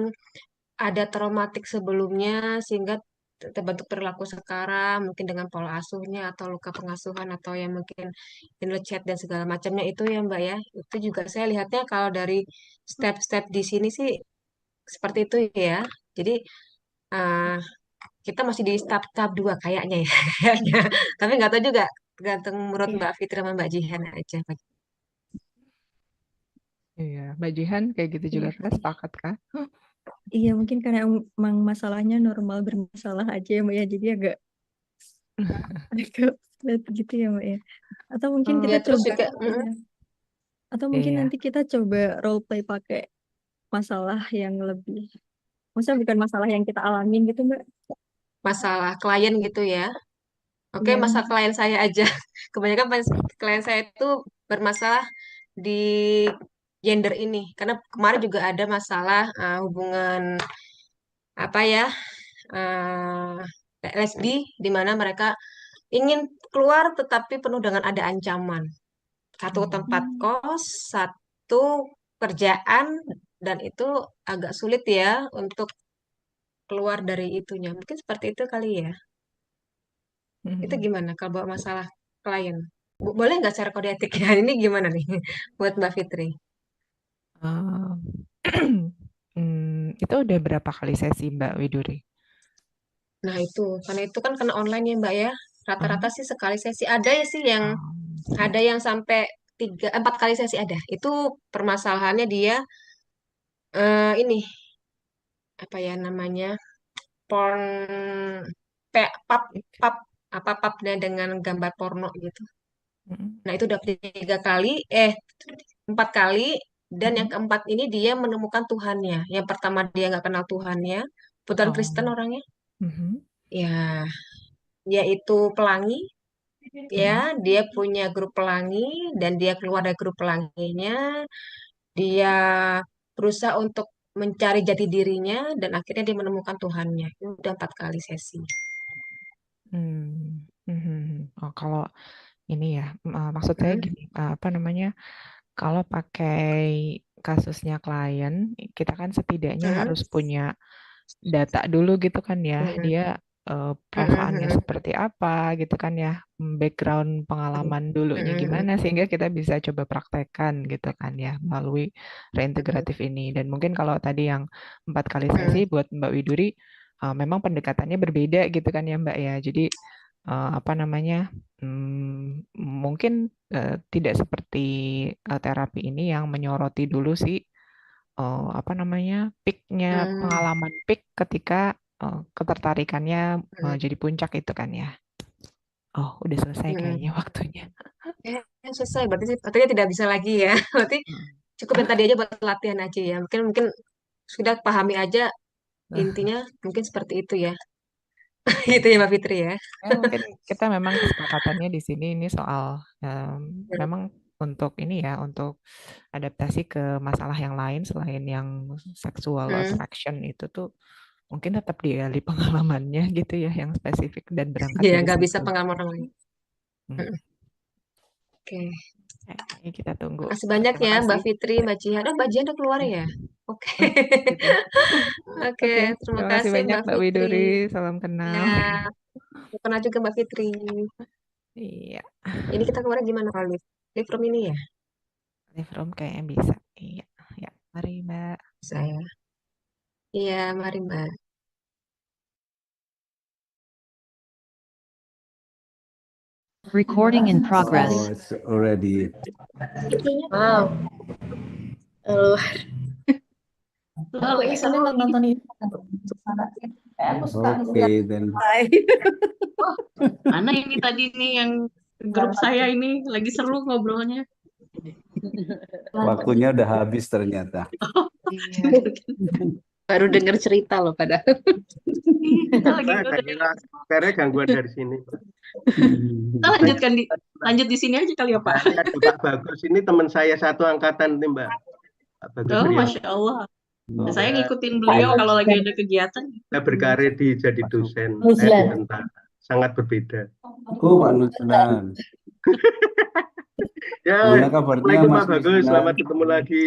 ada traumatik sebelumnya sehingga terbentuk perilaku sekarang, mungkin dengan pola asuhnya atau luka pengasuhan atau yang mungkin chat dan segala macamnya itu ya Mbak ya. Itu juga saya lihatnya kalau dari step-step di sini sih seperti itu ya. Jadi eh, kita masih di tahap 2 kayaknya ya. Kayaknya. Tapi nggak tahu juga. Tergantung menurut Iya. Mbak Fitri sama Mbak Jihan aja. Iya, Mbak Jihan kayak gitu juga Iya. kan, sepakat kan? Iya mungkin karena emang masalahnya normal bermasalah aja ya Mbak ya. Jadi agak agak berat gitu ya Mbak ya. Atau mungkin kita Ya terus coba juga iya. Atau mungkin Iya. nanti kita coba role play pakai masalah yang lebih. Maksudnya bukan masalah yang kita alamin gitu Mbak. masalah klien gitu ya. Oke, Iya. masalah klien saya aja. Kebanyakan klien saya itu bermasalah di gender ini. Karena kemarin juga ada masalah hubungan apa ya, lesbi, di mana mereka ingin keluar tetapi penuh dengan ada ancaman. Satu Hmm. tempat kos, satu kerjaan, dan itu agak sulit ya untuk keluar dari itunya. Mungkin seperti itu kali ya. Itu Mhm. gimana kalau bawa masalah klien? Boleh nggak cara kode etiknya? Ini gimana nih buat Mbak Fitri? Ah. Itu udah berapa kali sesi Mbak Widuri? Nah itu, karena itu kan kena online ya Mbak ya. Rata-rata Aha. sih sekali sesi. Ada ya sih yang Sih. ada yang sampai empat kali sesi ada. Itu permasalahannya dia ini apa ya namanya porn pap pap apa papnya dengan gambar porno gitu. Mhm. Nah itu udah tiga kali, empat kali, dan yang Mhm. keempat ini dia menemukan Tuhannya. Yang pertama dia nggak kenal Tuhannya, kebetulan Oh. Kristen orangnya. Mhm. Ya, dia itu pelangi, ya, Mhm. dia punya grup pelangi dan dia keluar dari grup pelanginya, dia berusaha untuk mencari jati dirinya dan akhirnya dia menemukan Tuhannya. Itu udah empat kali sesi. Hmm. Mhm. Oh, kalau ini ya, maksud saya Hmm, gini, apa namanya? Kalau pakai kasusnya klien, kita kan setidaknya hmm, harus punya data dulu gitu kan ya, hmm, dia hmm, perasaannya hmm, seperti apa gitu kan ya, background hmm, pengalaman dulunya hmm, gimana sehingga kita bisa coba praktekkan gitu kan ya melalui hmm, reintegratif ini. Dan mungkin kalau tadi yang 4 kali sesi hmm, buat Mbak Widuri, memang pendekatannya berbeda gitu kan ya Mbak ya. Jadi apa namanya, mungkin tidak seperti terapi ini yang menyoroti dulu sih apa namanya peaknya, Hmm, pengalaman peak ketika ketertarikannya hmm, jadi puncak itu kan ya. Oh, udah selesai hmm. kayaknya waktunya. Selesai. Berarti artinya tidak bisa lagi ya. Berarti Hmm. cukup yang tadi aja buat latihan aja ya. Mungkin mungkin sudah pahami aja intinya mungkin seperti itu ya. Gitu ya Mbak Fitri ya. Ya, mungkin kita memang kesepakatannya di sini ini soal memang untuk ini ya, untuk adaptasi ke masalah yang lain selain yang sexual Hmm. attraction itu tuh mungkin tetap digali pengalamannya gitu ya, yang spesifik dan berangkat Ya dari nggak bisa situ. pengalaman orang lain. Hmm. Oke. Ini kita tunggu. Makasih banyak Terima ya Mbak kasih. Fitri, Mbak Jihan. Mbak Jihan udah keluar ya? Oke. Gitu. Oke, Oke, terima terima kasih kasih banyak Mbak Mbak Fitri. Widuri. Salam Ya, kenal. kenal juga Mbak Fitri. Iya, Ini kita kemarin gimana kalau live? Live room ini ya? live room kayaknya bisa. Iya, ya. Mari Mbak. Saya. Iya, mari Mbak. Recording in Oh, progress. it's already. Wow, lalu Aku lagi ini nonton itu. Aku suka Okay, then. mana ini tadi nih yang grup saya ini lagi seru ngobrolnya. Waktunya udah habis ternyata. Baru dengar cerita loh padahal. Kita lagi Karena gangguan dari sini. Kita lanjut di sini aja kali ya Pak. Pak Bagus ini teman saya satu angkatan nih Mbak. Pak Bagus Oh, Riau. Masya Allah. Oh. Saya ngikutin beliau kalau lagi ada kegiatan. Saya berkarir jadi dosen. Saya di tentara. Sangat berbeda. Oh, Pak Nuslan. Ya, Gimana kabarnya Assalamualaikum Mas Pak Bagus. Krishna? Selamat ketemu lagi.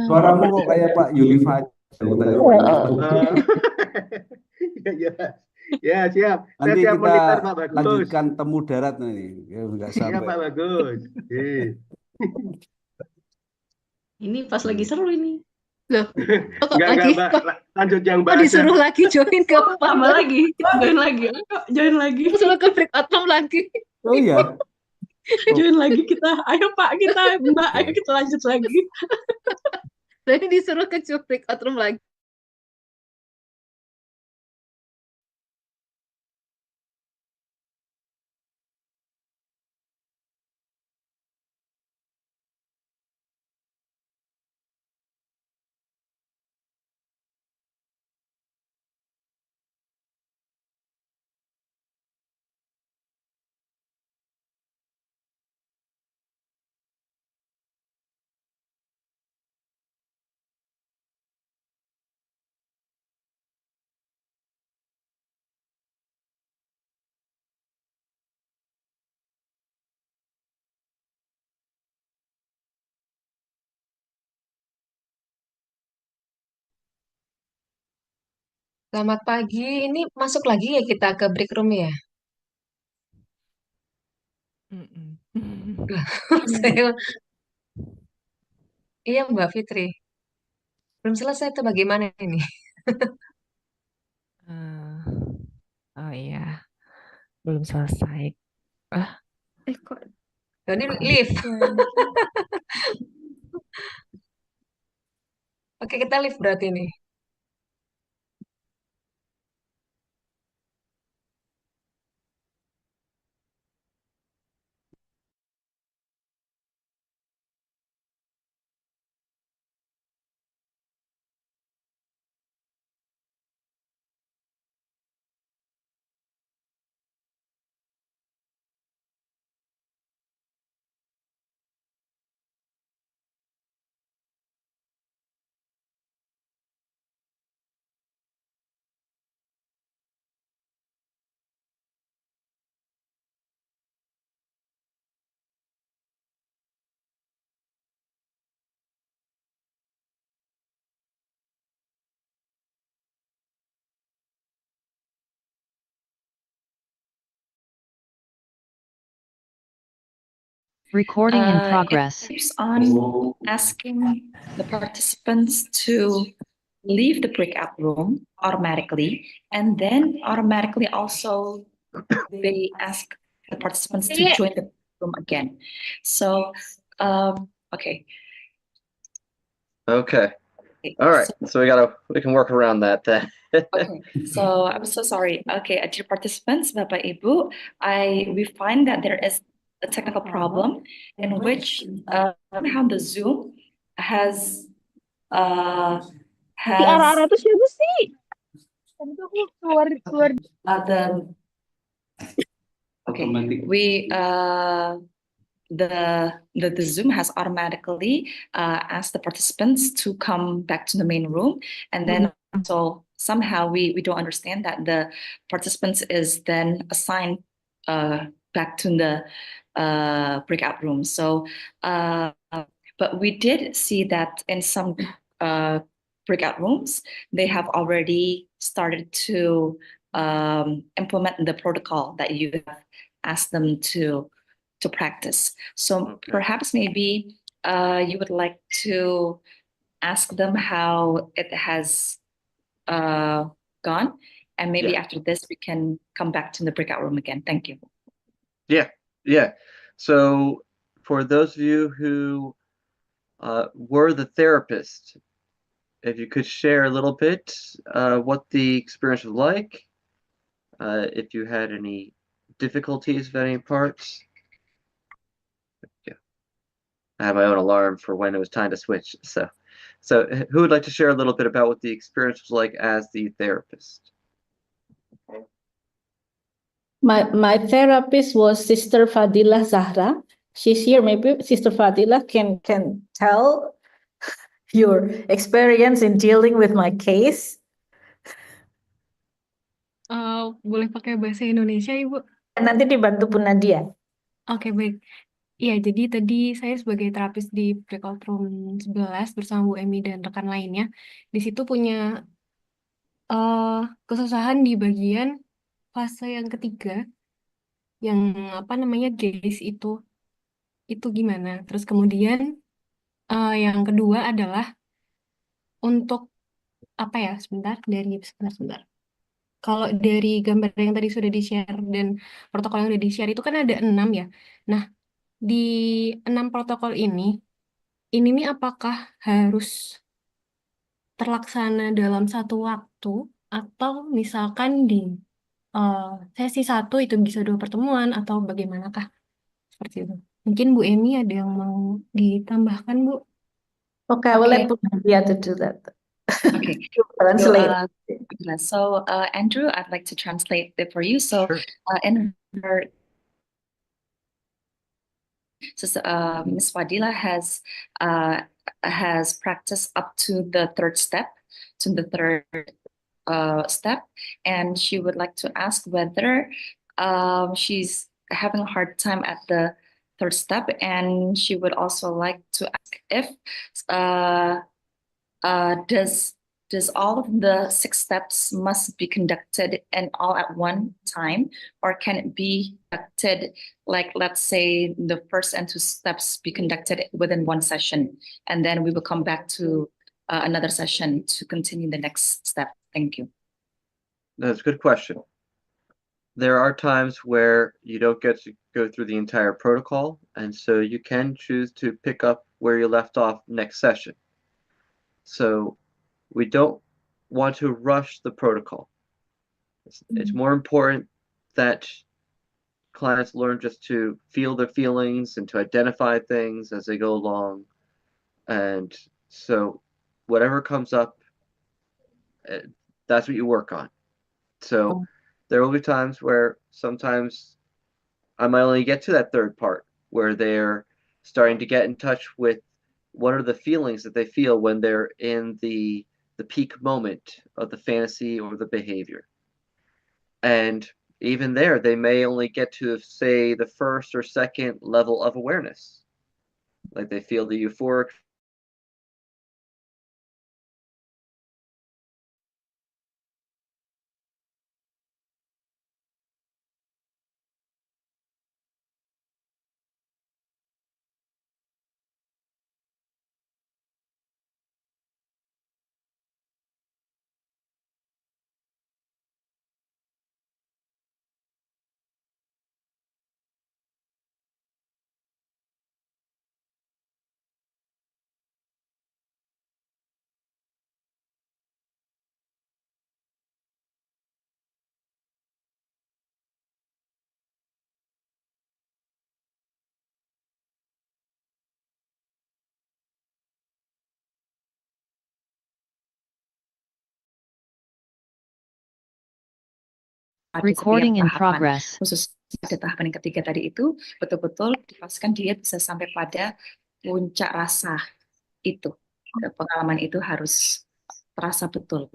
Suaramu kok kayak Pak Yulifa. Ya, ya siap. Nanti Saya siap kita monitor Pak Bagus. lanjutkan temu darat nih. Ya, nggak Iya sampai. Pak Bagus. Ini pas lagi seru ini. Loh, kok Enggak, lagi? Mbak. Lanjut yang Kok Mbak. disuruh lagi join ke Tambah lagi, join lagi. Ayo, join lagi. Suruh ke breakout room lagi. Oh iya. Join lagi kita. Ayo Pak, kita Mbak, ayo kita lanjut lagi. Jadi disuruh ke breakout room lagi. Selamat pagi. Ini masuk lagi ya kita ke break room ya? Saya- Iya Mbak Fitri. Belum selesai tuh bagaimana ini? Oh iya, belum selesai. Kok Ini live. Oke, kita live berarti nih. Recording in It progress. keeps on asking the participants to leave the breakout room automatically, and then automatically also they ask the participants to join the room again. So, okay. Okay. Okay, All right. So we can work around that then. Okay, so I'm so sorry. Okay, dear participants, Bapak Ibu, we find that there is a technical problem in which somehow the Zoom has Nanti arah-arah tuh siapa sih? Tadi tuh aku keluar the okay we the Zoom has automatically asked the participants to come back to the main room, and then so somehow we don't understand that the participants is then assigned back to the breakout room. So but we did see that in some breakout rooms they have already started to implement the protocol that you have asked them to practice. So Okay. perhaps maybe you would like to ask them how it has gone, and maybe Yeah. after this we can come back to the breakout room again. Thank you. Yeah. So for those of you who were the therapist, if you could share a little bit what the experience was like, if you had any difficulties of any parts. Yeah. I have my own alarm for when it was time to switch. So who would like to share a little bit about what the experience was like as the therapist? My therapist was Sister Fadilah Zahra. She's here. Maybe Sister Fadilah can tell your experience in dealing with my case. Boleh pakai bahasa Indonesia, Ibu? Nanti dibantu Bu Nadia. Oke, baik. Iya, jadi tadi saya sebagai terapis di breakout room 11 bersama Bu Emi dan rekan lainnya, di situ punya kesusahan di bagian fase yang ketiga, yang apa namanya gaze itu gimana. Terus kemudian yang kedua adalah untuk apa ya, sebentar. Kalau dari gambar yang tadi sudah di-share dan protokol yang sudah di-share itu kan ada 6 ya. Nah, di 6 protokol ini nih apakah harus terlaksana dalam satu waktu atau misalkan di sesi 1 itu bisa 2 pertemuan atau bagaimanakah? Seperti itu. Mungkin Bu Emi ada yang mau ditambahkan, Bu? Okay, I will let Bu Nadia to do that. Okay. Translate. So Andrew, I'd like to translate it for you. So Sure. In her Ms. Fadila has practiced up to the third step, and she would like to ask whether she's having a hard time at the third step, and she would also like to ask if does all of the 6 steps must be conducted and all at one time, or can it be conducted, like let's say the first and 2 steps be conducted within one session, and then we will come back to another session to continue the next step. Thank you. That's a good question. There are times where you don't get to go through the entire protocol, and so you can choose to pick up where you left off next session. So we don't want to rush the protocol. It's more important that clients learn just to feel their feelings and to identify things as they go along. And so whatever comes up, that's what you work on. So there will be times where sometimes I might only get to that third part where they're starting to get in touch with what are the feelings that they feel when they're in the peak moment of the fantasy or the behavior. And even there, they may only get to, say, the first or second level of awareness. Like they feel the euphoric pada setiap Recording in tahapan, progress. khusus pada tahapan yang ketiga tadi itu betul-betul dipastikan dia bisa sampai pada puncak rasa itu. Pengalaman itu harus terasa betul.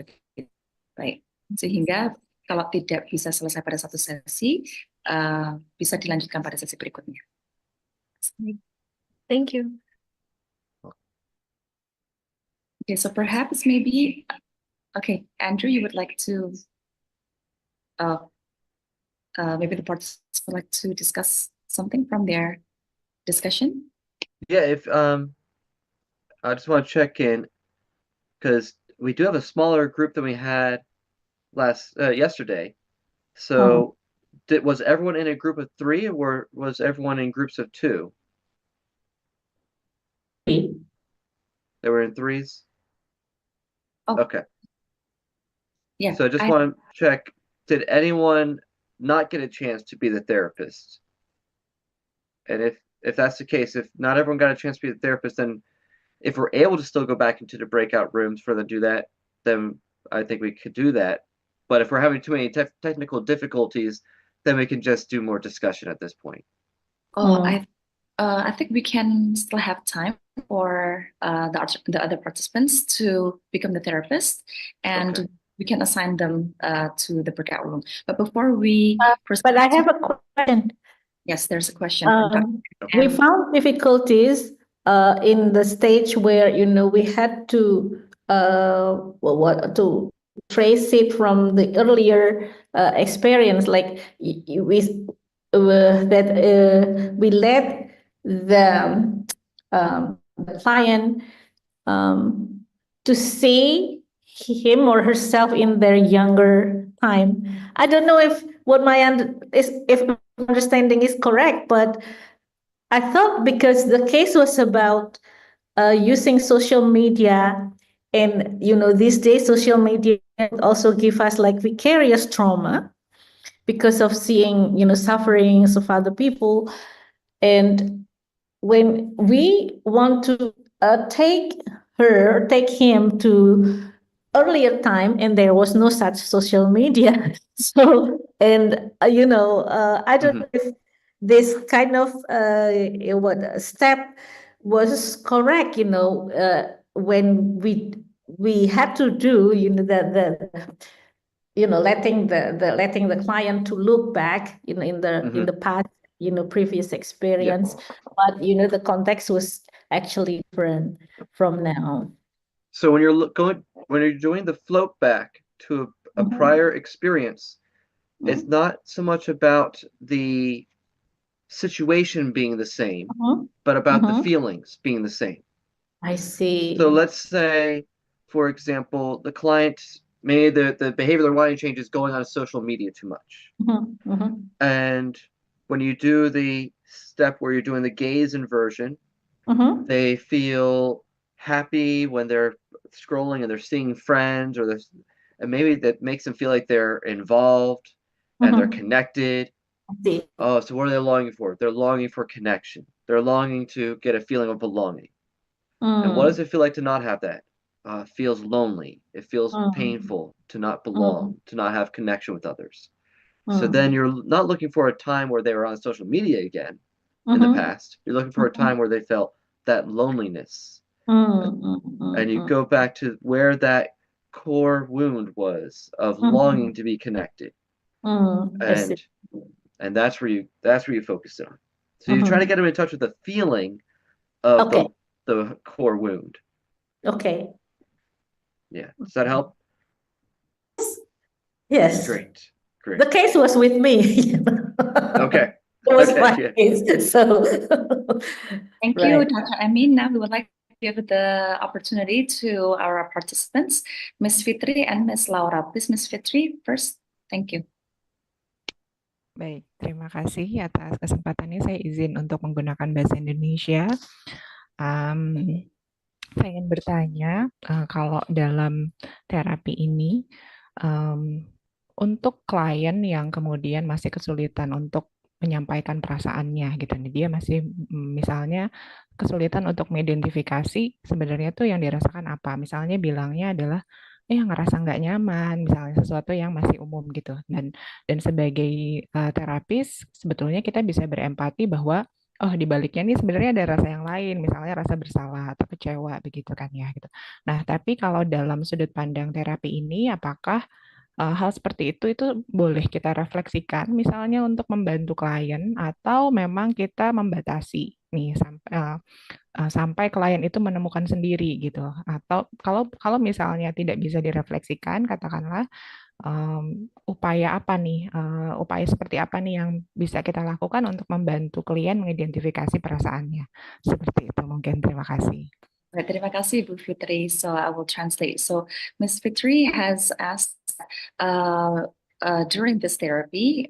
Baik, sehingga kalau tidak bisa selesai pada satu sesi, bisa dilanjutkan pada sesi berikutnya. Thank you. Okay, so perhaps maybe, okay, Andrew, you would like to, maybe the participants would like to discuss something from their discussion. Yeah, if I just want to check in because we do have a smaller group than we had yesterday. So was everyone in a group of 3 or was everyone in groups of 2? They were in 3s? Oh. Okay. Yeah. So I just want to check, did anyone not get a chance to be the therapist? And if that's the case, if not everyone got a chance to be the therapist, then if we're able to still go back into the breakout rooms for them to do that, then I think we could do that. But if we're having too many technical difficulties, then we can just do more discussion at this point. Oh, I think we can still have time for the other participants to become the therapist, and we can assign them to the breakout room. But before we proceed, But I have a question. Yes, there's a question. We found difficulties in the stage where we had to to trace it from the earlier experience, like we let the client to see him or herself in their younger time. I don't know if if understanding is correct, but I thought because the case was about using social media, and these days social media also give us like vicarious trauma because of seeing sufferings of other people. And when we want to take him to earlier time, and there was no such social media, so and I don't know if this kind of step was correct, when we had to do letting the client to look back in the past, previous experience, but the context was actually different from now. So when you're doing the float back to a prior experience, it's not so much about the situation being the same, but about the feelings being the same. I see. So let's say, for example, the client, maybe the behavior they're wanting to change is going on social media too much. And when you do the step where you're doing the gaze inversion, they feel happy when they're scrolling and they're seeing friends, and maybe that makes them feel like they're involved and they're connected. Oh, so what are they longing for? They're longing for connection. They're longing to get a feeling of belonging. And what does it feel like to not have that? It feels lonely. It feels painful to not belong, to not have connection with others. So then you're not looking for a time where they were on social media again in the past. You're looking for a time where they felt that loneliness. And you go back to where that core wound was of longing to be connected. And that's where you focus on. So you try to get them in touch with the feeling of the core wound. Okay. Yeah. Does that help? Yes. Great. The case was with me. Okay. It was my case. So Thank you, Dr. Amin. Now we would like to give the opportunity to our participants, Ms. Fitri and Ms. Laura. Please, Ms. Fitri first. Thank you. Baik, terima kasih atas kesempatannya. Saya izin untuk menggunakan bahasa Indonesia. Saya ingin bertanya, kalau dalam terapi ini, untuk klien yang kemudian masih kesulitan untuk menyampaikan perasaannya, gitu, dia masih misalnya kesulitan untuk mengidentifikasi sebenarnya tuh yang dirasakan apa. Misalnya bilangnya adalah ngerasa nggak nyaman, misalnya sesuatu yang masih umum gitu. Dan sebagai terapis, sebetulnya kita bisa berempati bahwa oh di baliknya nih sebenarnya ada rasa yang lain, misalnya rasa bersalah atau kecewa begitu kan ya gitu. Nah, tapi kalau dalam sudut pandang terapi ini, apakah hal seperti itu boleh kita refleksikan misalnya untuk membantu klien atau memang kita membatasi nih sampai klien itu menemukan sendiri gitu, atau kalau kalau misalnya tidak bisa direfleksikan, katakanlah upaya apa nih upaya seperti apa nih yang bisa kita lakukan untuk membantu klien mengidentifikasi perasaannya, seperti itu mungkin. Terima kasih. Right, terima kasih Bu Fitri. So I will translate. So Ms. Fitri has asked during this therapy,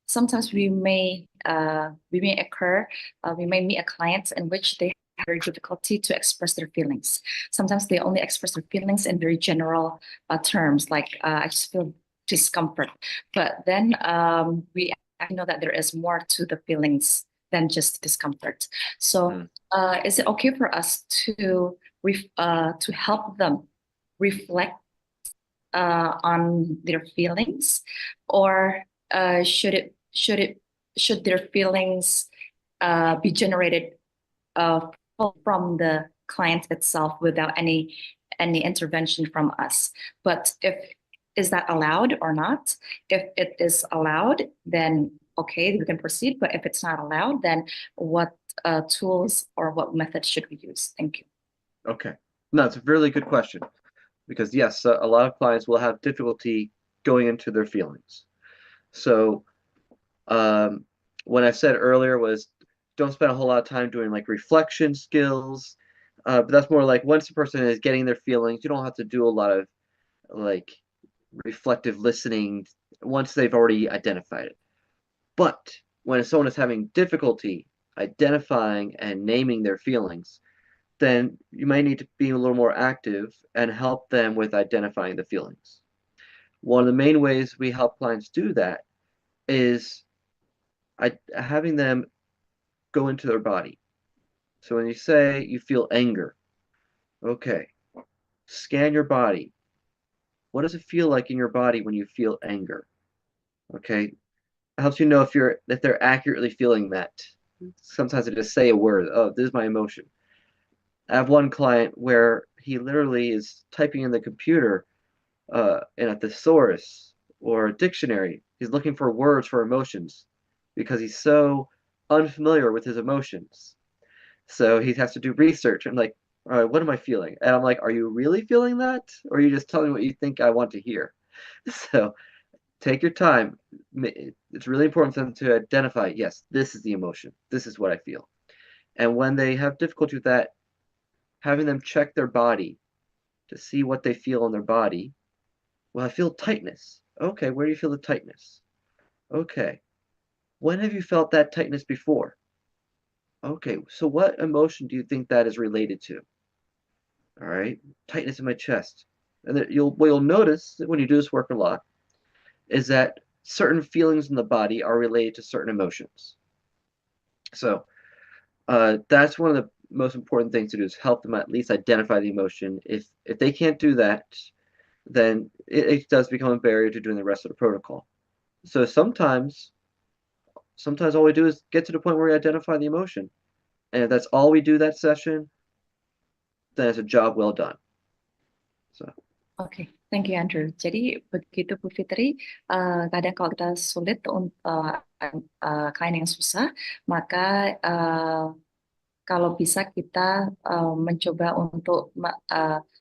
sometimes we may meet a client in which they have very difficulty to express their feelings. Sometimes they only express their feelings in very general terms, like I just feel discomfort. But then we know that there is more to the feelings than just discomfort. So is it okay for us to help them reflect on their feelings, or should their feelings be generated from the client itself without any intervention from us? But is that allowed or not? If it is allowed, then okay, we can proceed. But if it's not allowed, then what tools or what methods should we use? Thank you. Okay. No, it's a really good question, because yes, a lot of clients will have difficulty going into their feelings. So what I said earlier was don't spend a whole lot of time doing like reflection skills, but that's more like once the person is getting their feelings, you don't have to do a lot of like reflective listening once they've already identified it. But when someone is having difficulty identifying and naming their feelings, then you might need to be a little more active and help them with identifying the feelings. One of the main ways we help clients do that is having them go into their body. So when you say you feel anger, okay, scan your body. What does it feel like in your body when you feel anger? Okay, it helps you know if they're accurately feeling that. Sometimes they just say a word, oh, this is my emotion. I have one client where he literally is typing in the computer in a thesaurus or a dictionary. He's looking for words for emotions because he's so unfamiliar with his emotions. So he has to do research. I'm like, all right, what am I feeling? And I'm like, are you really feeling that? Or are you just telling me what you think I want to hear? So take your time. It's really important for them to identify, yes, this is the emotion. This is what I feel. And when they have difficulty with that, having them check their body to see what they feel in their body. Well, I feel tightness. Okay, where do you feel the tightness? Okay. When have you felt that tightness before? Okay, so what emotion do you think that is related to? All right, tightness in my chest. And what you'll notice that when you do this work a lot is that certain feelings in the body are related to certain emotions. So that's one of the most important things to do, is help them at least identify the emotion. If they can't do that, then it does become a barrier to doing the rest of the protocol. So sometimes all we do is get to the point where we identify the emotion. And if that's all we do that session, then it's a job well done. So. Okay, thank you Andrew. Jadi begitu Bu Fitri, kadang kalau kita sulit untuk klien yang susah, maka kalau bisa kita mencoba untuk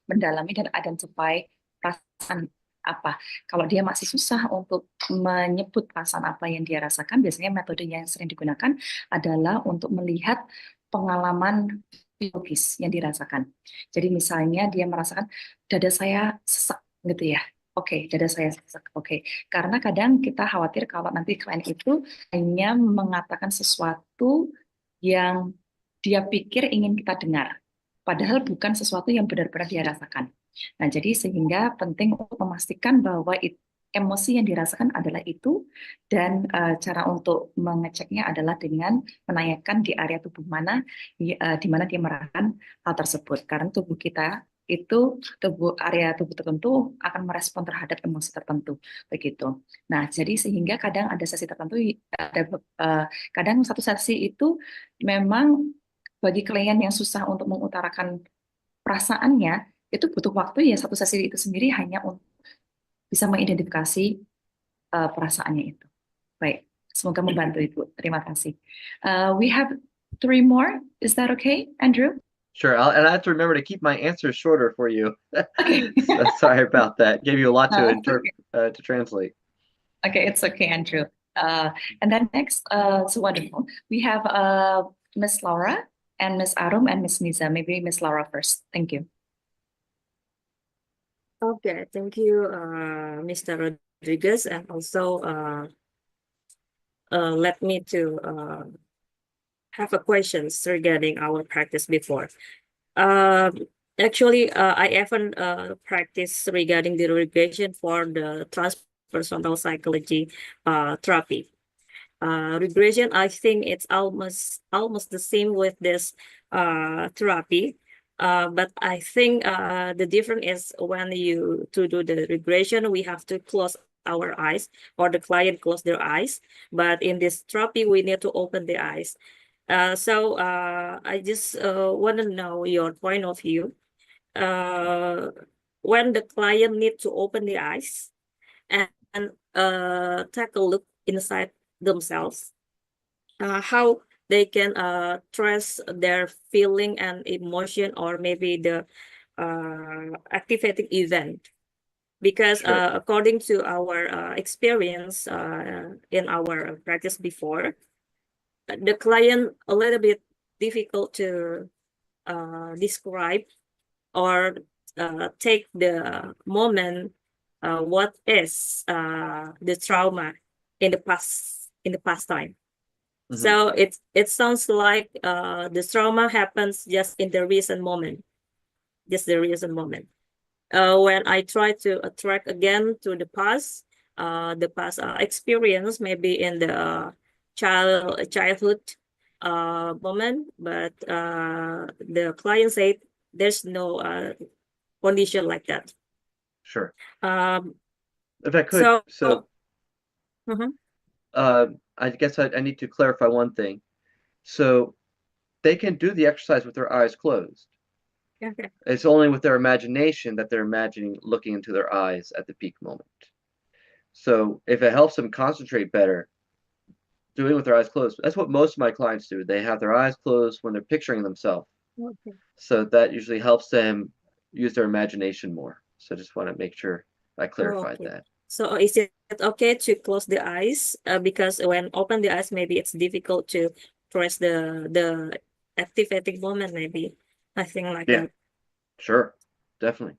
mendalami dan identify perasaan apa. Kalau dia masih susah untuk menyebut perasaan apa yang dia rasakan, biasanya metode yang sering digunakan adalah untuk melihat pengalaman biologis yang dirasakan. Jadi misalnya dia merasakan dada saya sesak gitu ya. Oke, dada saya sesak. Oke, karena kadang kita khawatir kalau nanti klien itu hanya mengatakan sesuatu yang dia pikir ingin kita dengar, padahal bukan sesuatu yang benar-benar dia rasakan. Nah, jadi sehingga penting untuk memastikan bahwa emosi yang dirasakan adalah itu, dan cara untuk mengeceknya adalah dengan menanyakan di area tubuh mana di mana dia merasakan hal tersebut. Karena tubuh kita itu area tubuh tertentu akan merespon terhadap emosi tertentu begitu. Nah, jadi sehingga kadang ada sesi tertentu kadang satu sesi itu memang bagi klien yang susah untuk mengutarakan perasaannya itu butuh waktu ya satu sesi itu sendiri hanya untuk bisa mengidentifikasi perasaannya itu. Baik, semoga membantu Ibu. Terima kasih. We have 3 more. Is that okay, Andrew? Sure, and I have to remember to keep my answers shorter for you. Okay. So sorry about that. Gave you a lot to No, it's okay. to translate. Okay, it's okay, Andrew. And then next, so wonderful. We have Miss Laura and Miss Arum and Miss Niza. Maybe Miss Laura first. Thank you. Okay, thank you, Mr. Rodriguez, and also let me to have a questions regarding our practice before. Actually, I even practice regarding the regression for the transpersonal psychology therapy. Regression, I think it's almost the same with this therapy. But I think the difference is when you to do the regression, we have to close our eyes or the client close their eyes. But in this therapy, we need to open the eyes. So I just want to know your point of view. When the client need to open the eyes and take a look inside themselves, how they can trace their feeling and emotion or maybe the activating event. Because according to our experience in our practice before, the client a little bit difficult to describe or take the moment what is the trauma in the past time. So it sounds like the trauma happens just in the recent moment, when I try to attract again to the past experience, maybe in the childhood moment, but the client said there's no condition like that. Sure. If I could, I guess I need to clarify one thing. So they can do the exercise with their eyes closed. Okay. It's only with their imagination that they're imagining looking into their eyes at the peak moment. So if it helps them concentrate better, doing it with their eyes closed, that's what most of my clients do. They have their eyes closed when they're picturing themselves. Okay. So that usually helps them use their imagination more. So I just want to make sure I clarified that. So is it okay to close the eyes? Because when open the eyes, maybe it's difficult to trace the activating moment, maybe. I think like that. Sure, definitely.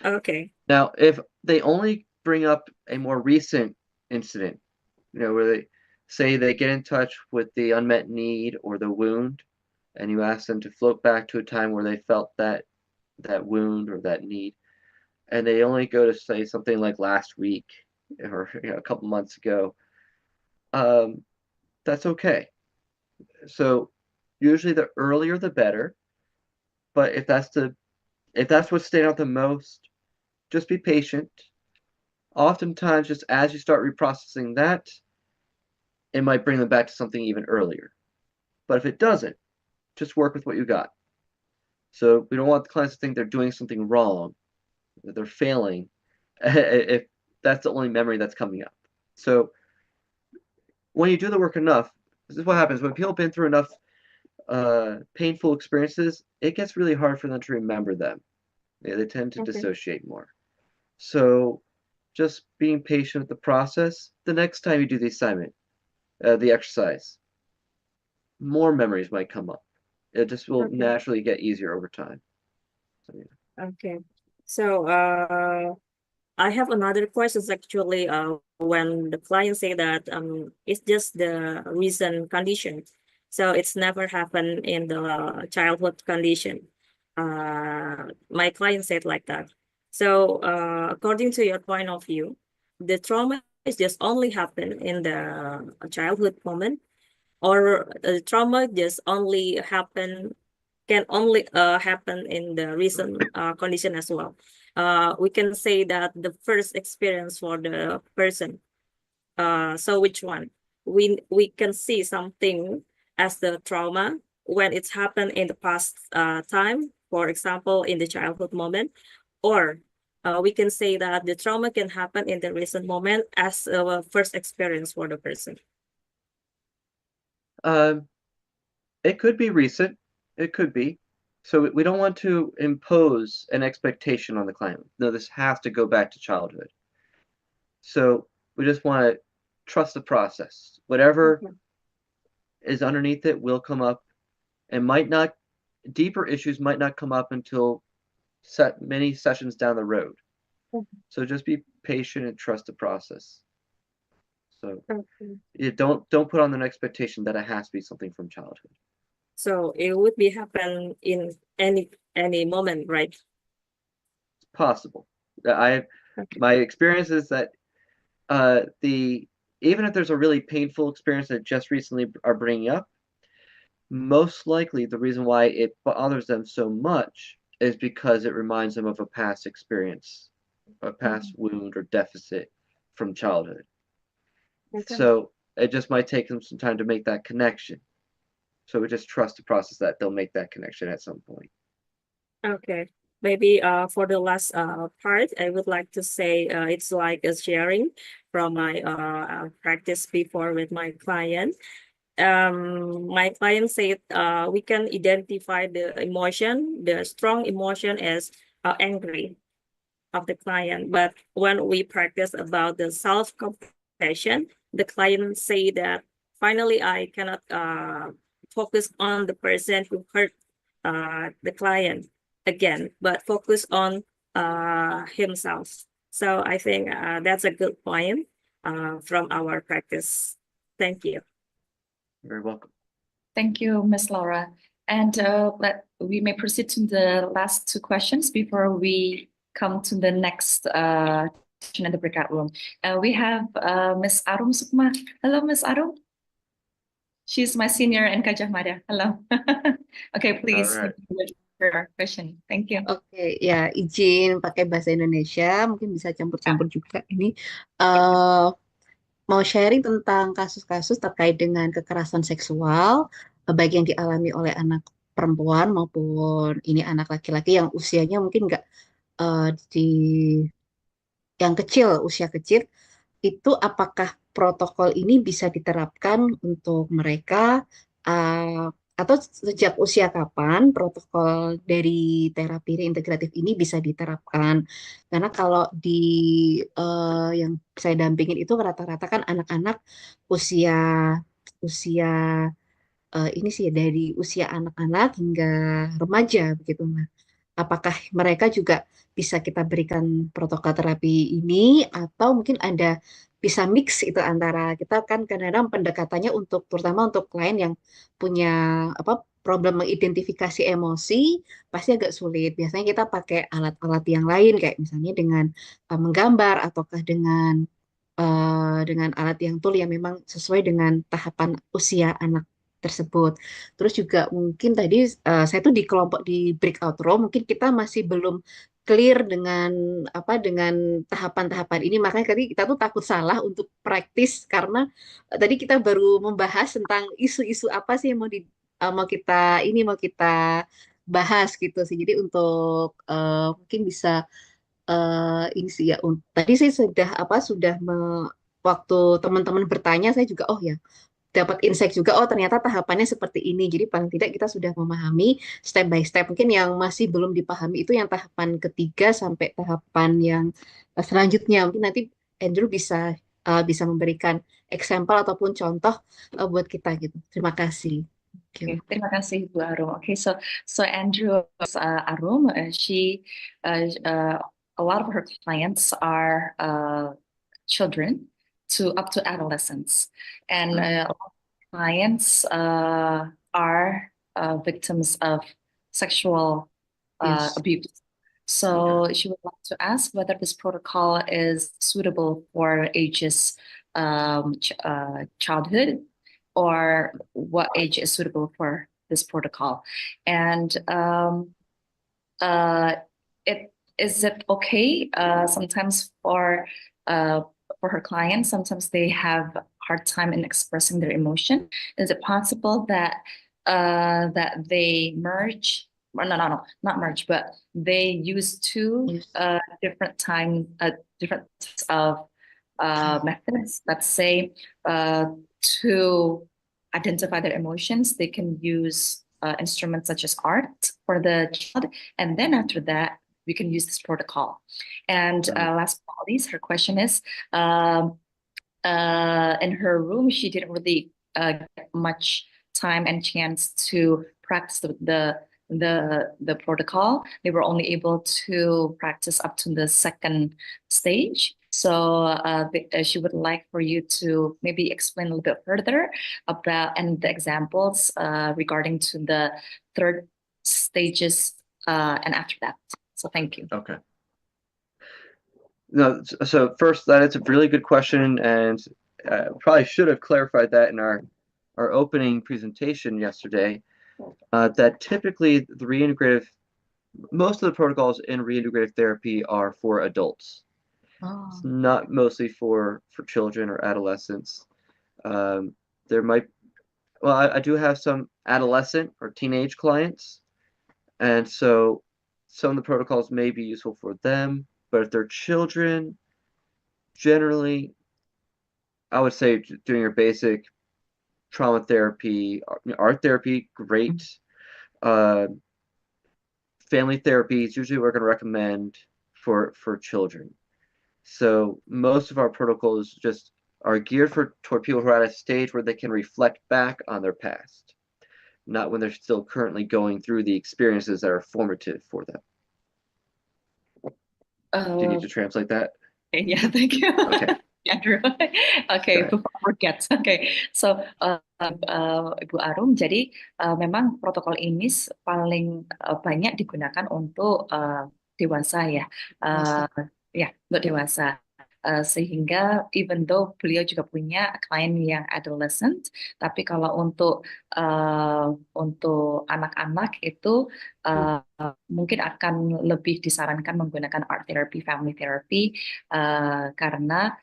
Okay. Now, if they only bring up a more recent incident, where they say they get in touch with the unmet need or the wound, and you ask them to float back to a time where they felt that wound or that need, and they only go to say something like last week or a couple months ago, that's okay. So usually the earlier the better, but if that's what's staying out the most, just be patient. Oftentimes, just as you start reprocessing that, it might bring them back to something even earlier. But if it doesn't, just work with what you got. So we don't want the clients to think they're doing something wrong, that they're failing, if that's the only memory that's coming up. So when you do the work enough, this is what happens. When people have been through enough painful experiences, it gets really hard for them to remember them. They tend to dissociate more. So just being patient with the process, the next time you do the assignment, the exercise, more memories might come up. It just will naturally get easier over time. So, yeah. Okay. So I have another question actually. When the client say that it's just the recent condition, so it's never happened in the childhood condition. My client said like that. So according to your point of view, the trauma is just only happen in the childhood moment, or the trauma just only happen can only happen in the recent condition as well. We can say that the first experience for the person. So which one? We can see something as the trauma when it's happened in the past time, for example, in the childhood moment, or we can say that the trauma can happen in the recent moment as a first experience for the person. It could be recent. It could be. So we don't want to impose an expectation on the client. No, this has to go back to childhood. So we just want to trust the process. Whatever is underneath it will come up, and deeper issues might not come up until many sessions down the road. So just be patient and trust the process. So don't put on an expectation that it has to be something from childhood. So it would be happen in any moment, right? It's possible. My experience is that even if there's a really painful experience that just recently are bringing up, most likely the reason why it bothers them so much is because it reminds them of a past experience, a past wound or deficit from childhood. So it just might take them some time to make that connection. So we just trust the process that they'll make that connection at some point. Okay. Maybe for the last part, I would like to say it's like a sharing from my practice before with my client. My client said we can identify the strong emotion as angry of the client. But when we practice about the self-compassion, the client say that finally I cannot focus on the person who hurt the client again, but focus on himself. So I think that's a good point from our practice. Thank you. You're very welcome. Thank you, Ms. Laura. And we may proceed to the last two questions before we come to the next session in the breakout room. We have Ms. Arum Sukma. Hello, Ms. Arum. She's my senior in Gajah Mada. Hello. Okay, please. All right. Your question. Thank you. Oke, ya izin pakai bahasa Indonesia, mungkin bisa campur-campur juga. Ini mau sharing tentang kasus-kasus terkait dengan kekerasan seksual, baik yang dialami oleh anak perempuan maupun ini anak laki-laki yang usianya mungkin nggak yang kecil, usia kecil. Itu apakah protokol ini bisa diterapkan untuk mereka atau sejak usia kapan protokol dari terapi reintegratif ini bisa diterapkan? Karena kalau di yang saya dampingin itu rata-rata kan anak-anak usia ini sih dari usia anak-anak hingga remaja begitu. Nah, apakah mereka juga bisa kita berikan protokol terapi ini atau mungkin ada bisa mix itu antara kita kan kadang-kadang pendekatannya terutama untuk klien yang punya problem mengidentifikasi emosi pasti agak sulit. Biasanya kita pakai alat-alat yang lain kayak misalnya dengan menggambar ataukah dengan alat yang tool yang memang sesuai dengan tahapan usia anak tersebut. Terus juga mungkin tadi saya tuh di kelompok di breakout room mungkin kita masih belum clear dengan tahapan-tahapan ini, makanya tadi kita tuh takut salah untuk praktis karena tadi kita baru membahas tentang isu-isu apa sih yang mau kita bahas gitu sih. Jadi untuk mungkin bisa ini sih ya. Tadi saya sudah waktu teman-teman bertanya saya juga ya dapat insight juga, ternyata tahapannya seperti ini. Jadi paling tidak kita sudah memahami step by step. Mungkin yang masih belum dipahami itu yang tahapan ketiga sampai tahapan yang selanjutnya. Mungkin nanti Andrew bisa memberikan example ataupun contoh buat kita gitu. Terima kasih. Okay, terima kasih Bu Arum. Okay, so Andrew Arum, a lot of her clients are children up to adolescents, and a lot of clients are victims of sexual abuse. So she would like to ask whether this protocol is suitable for ages childhood, or what age is suitable for this protocol. And is it okay sometimes for her clients, sometimes they have a hard time in expressing their emotion. Is it possible that that they merge, or no, not merge, but they use two different different types of methods? Let's say to identify their emotions, they can use instruments such as art for the child, and then after that, we can use this protocol. And last but not least, her question is, in her room, she didn't really get much time and chance to practice the protocol. They were only able to practice up to the second stage. So she would like for you to maybe explain a little bit further about and the examples regarding to the third stages and after that. So thank you. Okay. No, so first, that is a really good question, and probably should have clarified that in our opening presentation yesterday. That typically the reintegrative, most of the protocols in reintegrative therapy are for adults. It's not mostly for children or adolescents. There might, well, I do have some adolescent or teenage clients, and so some of the protocols may be useful for them. But if they're children, generally, I would say doing your basic trauma therapy, art therapy, great. Family therapy is usually what we're going to recommend for children. So most of our protocols just are geared toward people who are at a stage where they can reflect back on their past, not when they're still currently going through the experiences that are formative for them. Do you need to translate that? Yeah, thank you. Okay. Andrew. Okay, before I forget. Okay, so Ibu Arum, jadi memang protokol ini paling banyak digunakan untuk dewasa ya, ya untuk dewasa. Sehingga even though beliau juga punya klien yang adolescent, tapi kalau untuk anak-anak itu mungkin akan lebih disarankan menggunakan art therapy, family therapy, karena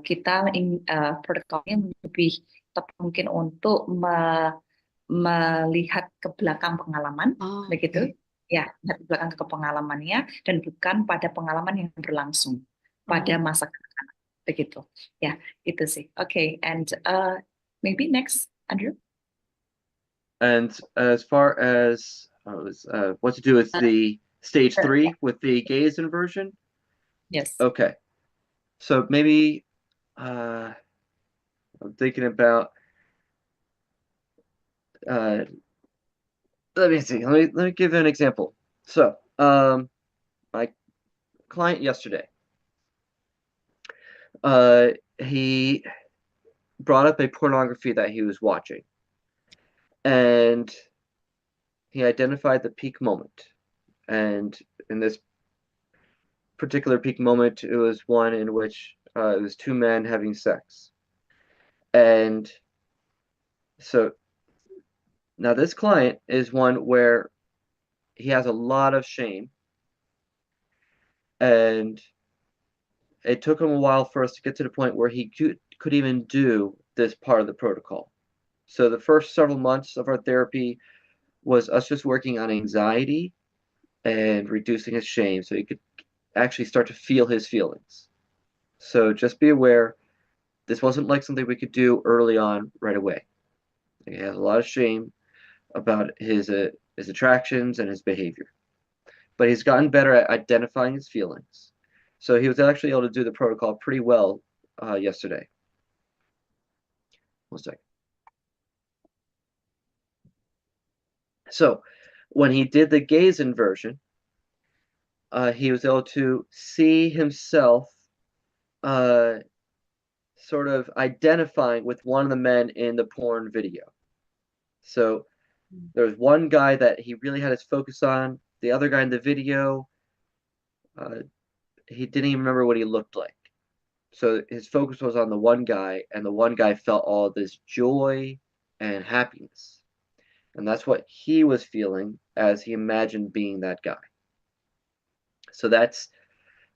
kita protokolnya lebih tepat mungkin untuk melihat ke belakang pengalaman, begitu. Ya, melihat ke belakang ke pengalamannya dan bukan pada pengalaman yang berlangsung pada masa kanak-kanak, begitu. Ya, itu sih. Okay, and maybe next, Andrew. And as far as what to do with the stage 3 with the gaze inversion? Yes. Okay. So maybe I'm thinking about let me see. Let me give an example. So my client yesterday, he brought up a pornography that he was watching, and he identified the peak moment. And in this particular peak moment, it was one in which it was two men having sex. And so now this client is one where he has a lot of shame, and it took him a while for us to get to the point where he could even do this part of the protocol. So the first several months of our therapy was us just working on anxiety and reducing his shame so he could actually start to feel his feelings. So just be aware, this wasn't like something we could do early on right away. He has a lot of shame about his attractions and his behavior. But he's gotten better at identifying his feelings. So he was actually able to do the protocol pretty well yesterday. One second. So when he did the gaze inversion, he was able to see himself sort of identifying with one of the men in the porn video. So there was one guy that he really had his focus on. The other guy in the video, he didn't even remember what he looked like. So his focus was on the one guy, and the one guy felt all this joy and happiness. And that's what he was feeling as he imagined being that guy. So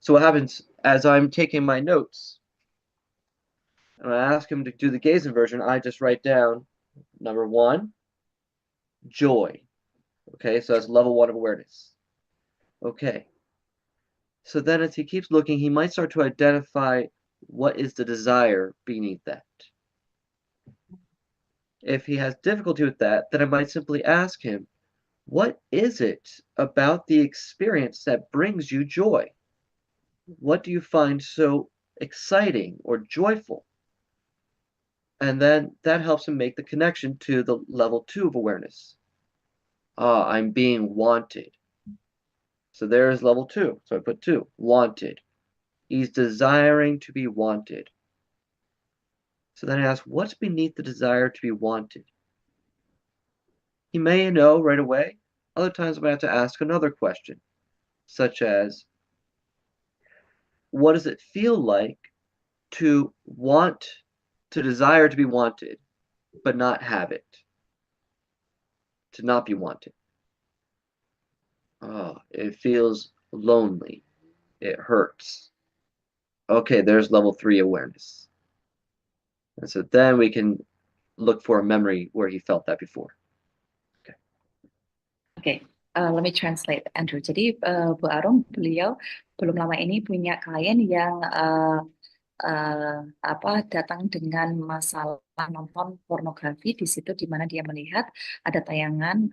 what happens as I'm taking my notes, and I ask him to do the gaze inversion, I just write down number 1, joy. Okay, so that's level 1 of awareness. Okay. So then as he keeps looking, he might start to identify what is the desire beneath that. If he has difficulty with that, then I might simply ask him, what is it about the experience that brings you joy? What do you find so exciting or joyful? And then that helps him make the connection to the level 2 of awareness. I'm being wanted. So there's level 2. So I put 2, wanted. He's desiring to be wanted. So then I ask, what's beneath the desire to be wanted? He may know right away. Other times I might have to ask another question, such as, what does it feel like to desire to be wanted, but not have it? To not be wanted. Oh, it feels lonely. It hurts. Okay, there's level 3 awareness. And so then we can look for a memory where he felt that before. Okay, let me translate Andrew. Jadi Bu Arum, beliau belum lama ini punya klien yang datang dengan masalah nonton pornografi di situ di mana dia melihat ada tayangan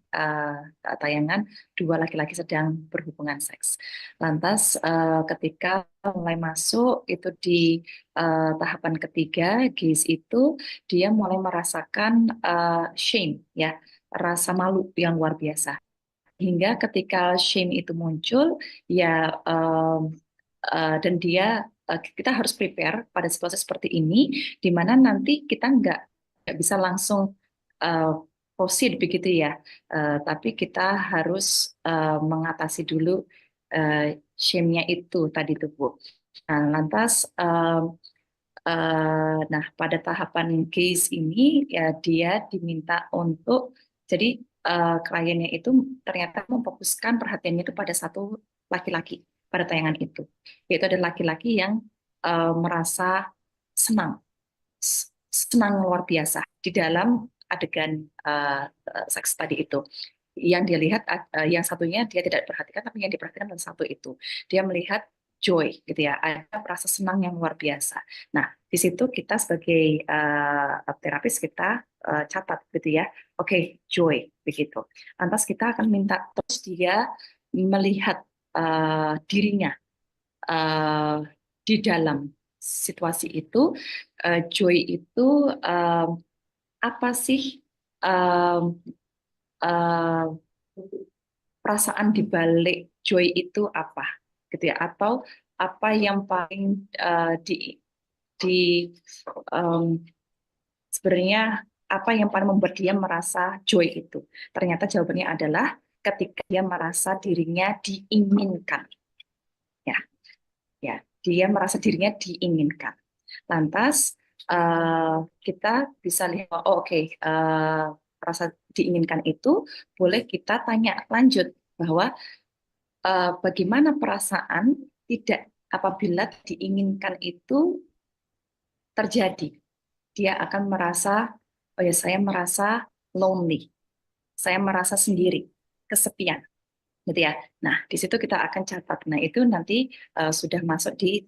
dua laki-laki sedang berhubungan seks. Lantas ketika mulai masuk itu di tahapan ketiga gaze itu dia mulai merasakan shame ya, rasa malu yang luar biasa. Hingga ketika shame itu muncul, ya dan kita harus prepare pada situasi seperti ini, di mana nanti kita nggak bisa langsung proceed begitu ya, tapi kita harus mengatasi dulu shame-nya itu tadi tuh Bu. Nah, lantas nah pada tahapan case ini ya dia diminta untuk jadi kliennya itu ternyata memfokuskan perhatiannya itu pada satu laki-laki pada tayangan itu, yaitu ada laki-laki yang merasa senang luar biasa di dalam adegan seks tadi itu. Yang dia lihat, yang satunya dia tidak perhatikan, tapi yang diperhatikan adalah satu itu. Dia melihat joy, gitu ya, ada rasa senang yang luar biasa. Nah, di situ kita sebagai terapis kita catat, gitu ya. Oke, joy, begitu. Lantas kita akan minta terus dia melihat dirinya di dalam situasi itu. Joy itu apa sih perasaan di balik joy itu apa, gitu ya? Atau apa yang paling sebenarnya apa yang paling membuat dia merasa joy itu? Ternyata jawabannya adalah ketika dia merasa dirinya diinginkan, ya, dia merasa dirinya diinginkan. Lantas kita bisa lihat, oke, rasa diinginkan itu boleh kita tanya lanjut bahwa bagaimana perasaan tidak apabila diinginkan itu terjadi. Dia akan merasa, oh ya, saya merasa lonely, saya merasa sendiri, kesepian, gitu ya. Nah, di situ kita akan catat. Nah, itu nanti sudah masuk di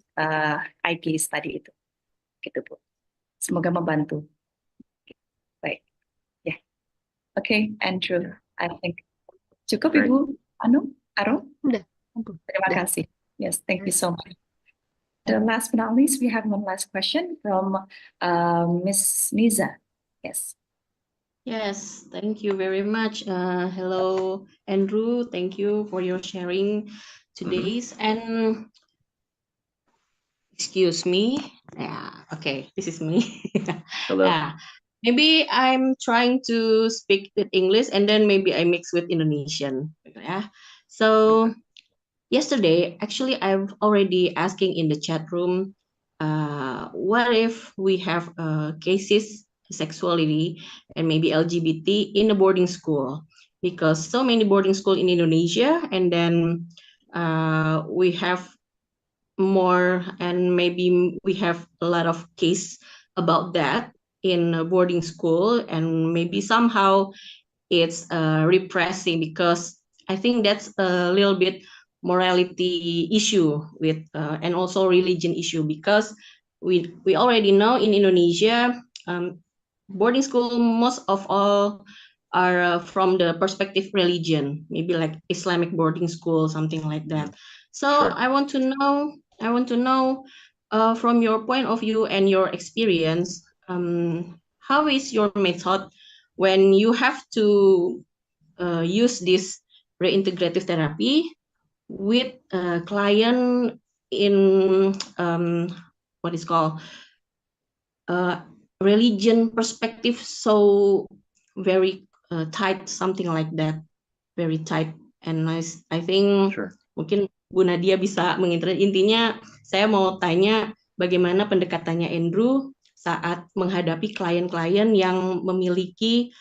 IGs tadi itu, gitu Bu. Semoga membantu. Baik, ya. Oke, Andrew, I think cukup Ibu Arum. Udah. Terima kasih. Yes, thank you so much. The last but not least, we have one last question from Miss Niza. Yes. Yes, thank you very much. Hello, Andrew. Thank you for your sharing today's. And excuse me. Yeah, okay, this is me. Hello. Maybe I'm trying to speak with English and then maybe I mix with Indonesian. Yeah. So yesterday, actually, I've already asking in the chat room, what if we have cases sexuality and maybe LGBT in a boarding school, because so many boarding school in Indonesia, and then we have more, and maybe we have a lot of case about that in a boarding school, and maybe somehow it's repressing, because I think that's a little bit morality issue with and also religion issue, because we already know in Indonesia, boarding school most of all are from the perspective religion, maybe like Islamic boarding school, something like that. So Sure. I want to know from your point of view and your experience, how is your method when you have to use this reintegrative therapy with a client in what is called religion perspective, so very tight, something like that, very tight and nice. I think Sure. mungkin Bu Nadia bisa menginterview. Intinya saya mau tanya bagaimana pendekatannya Andrew saat menghadapi klien-klien yang memiliki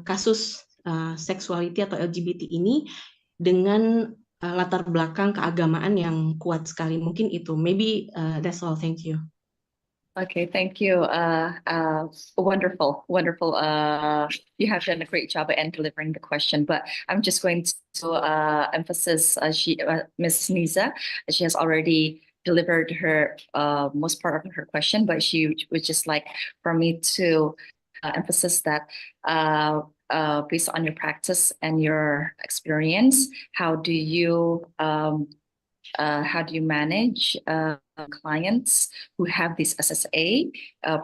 kasus sexuality atau LGBT ini dengan latar belakang keagamaan yang kuat sekali. Mungkin itu. Maybe that's all. Thank you. Okay, thank you. Wonderful, wonderful. You have done a great job in delivering the question, but I'm just going to emphasize Ms. Niza. She has already delivered her most part of her question, but she would just like for me to emphasize that based on your practice and your experience, how do you manage clients who have these SSA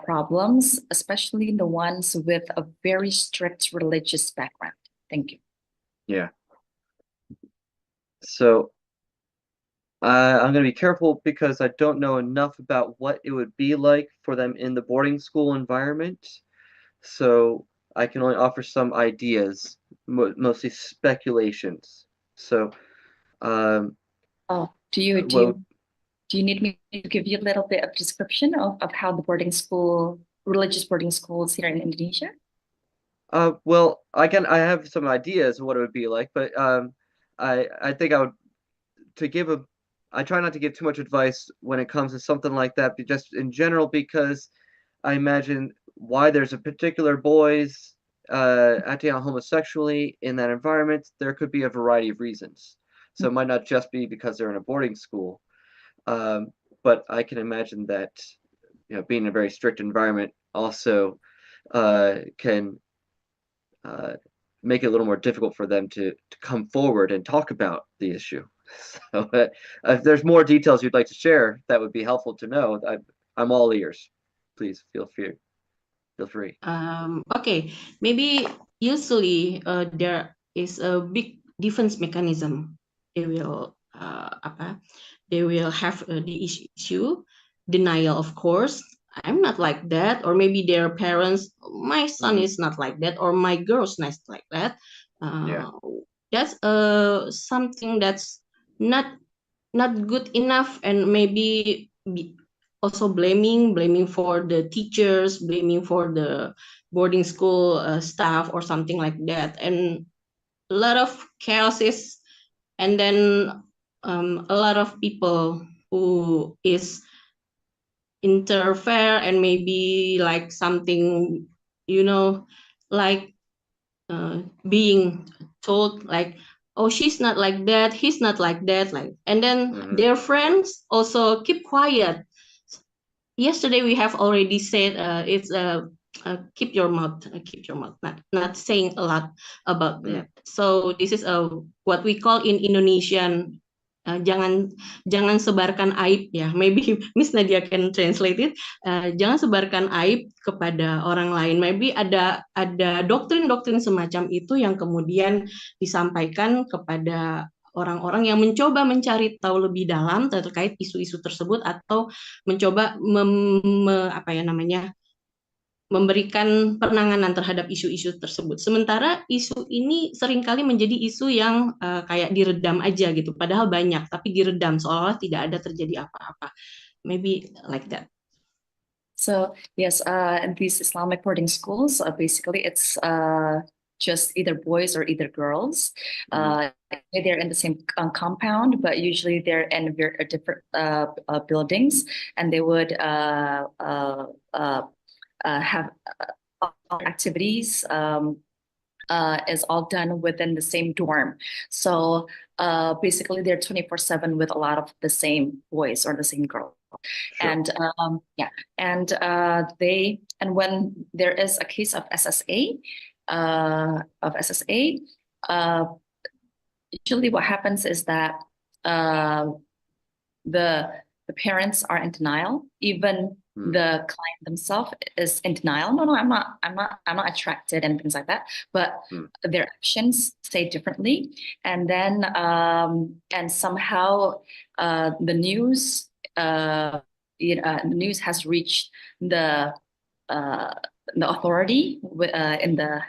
problems, especially the ones with a very strict religious background? Thank you. Yeah. So I'm going to be careful because I don't know enough about what it would be like for them in the boarding school environment. So I can only offer some ideas, mostly speculations. So, do you need me to give you a little bit of description of how the religious boarding schools here in Indonesia? Well, I have some ideas of what it would be like, but I think I try not to give too much advice when it comes to something like that, but just in general, because I imagine why there's a particular boys acting out homosexually in that environment, there could be a variety of reasons. So it might not just be because they're in a boarding school. But I can imagine that, being in a very strict environment also can make it a little more difficult for them to come forward and talk about the issue. So if there's more details you'd like to share, that would be helpful to know. I'm all ears. Please feel free. Okay, maybe usually there is a big defense mechanism. They will have the issue, denial, of course. I'm not like that, or maybe their parents, my son is not like that, or my girl's not like that. That's something that's not good enough, and maybe also blaming for the teachers, blaming for the boarding school staff or something like that, and a lot of chaoses, and then a lot of people who is interfere, and maybe like something, like being told like, oh, she's not like that, he's not like that, like, and then their friends also keep quiet. Yesterday we have already said it's keep your mouth, not saying a lot about that. So this is what we call in Indonesian, jangan sebarkan aib, ya. Maybe Miss Nadia can translate it. Jangan sebarkan aib kepada orang lain. Maybe ada doktrin-doktrin semacam itu yang kemudian disampaikan kepada orang-orang yang mencoba mencari tahu lebih dalam terkait isu-isu tersebut, atau mencoba memberikan penanganan terhadap isu-isu tersebut. Sementara isu ini seringkali menjadi isu yang kayak diredam aja gitu, padahal banyak, tapi diredam seolah-olah tidak ada terjadi apa-apa. Maybe like that. So yes, in these Islamic boarding schools, basically it's just either boys or either girls. They're in the same compound, but usually they're in very different buildings, and they would have activities. Is all done within the same dorm. So basically they're 24/7 with a lot of the same boys or the same girls. Sure. And yeah, and when there is a case of SSA, usually what happens is that the parents are in denial. Even the client themselves is in denial. No, I'm not attracted and things like that. But their actions say differently. And then and somehow the news has reached the authority in the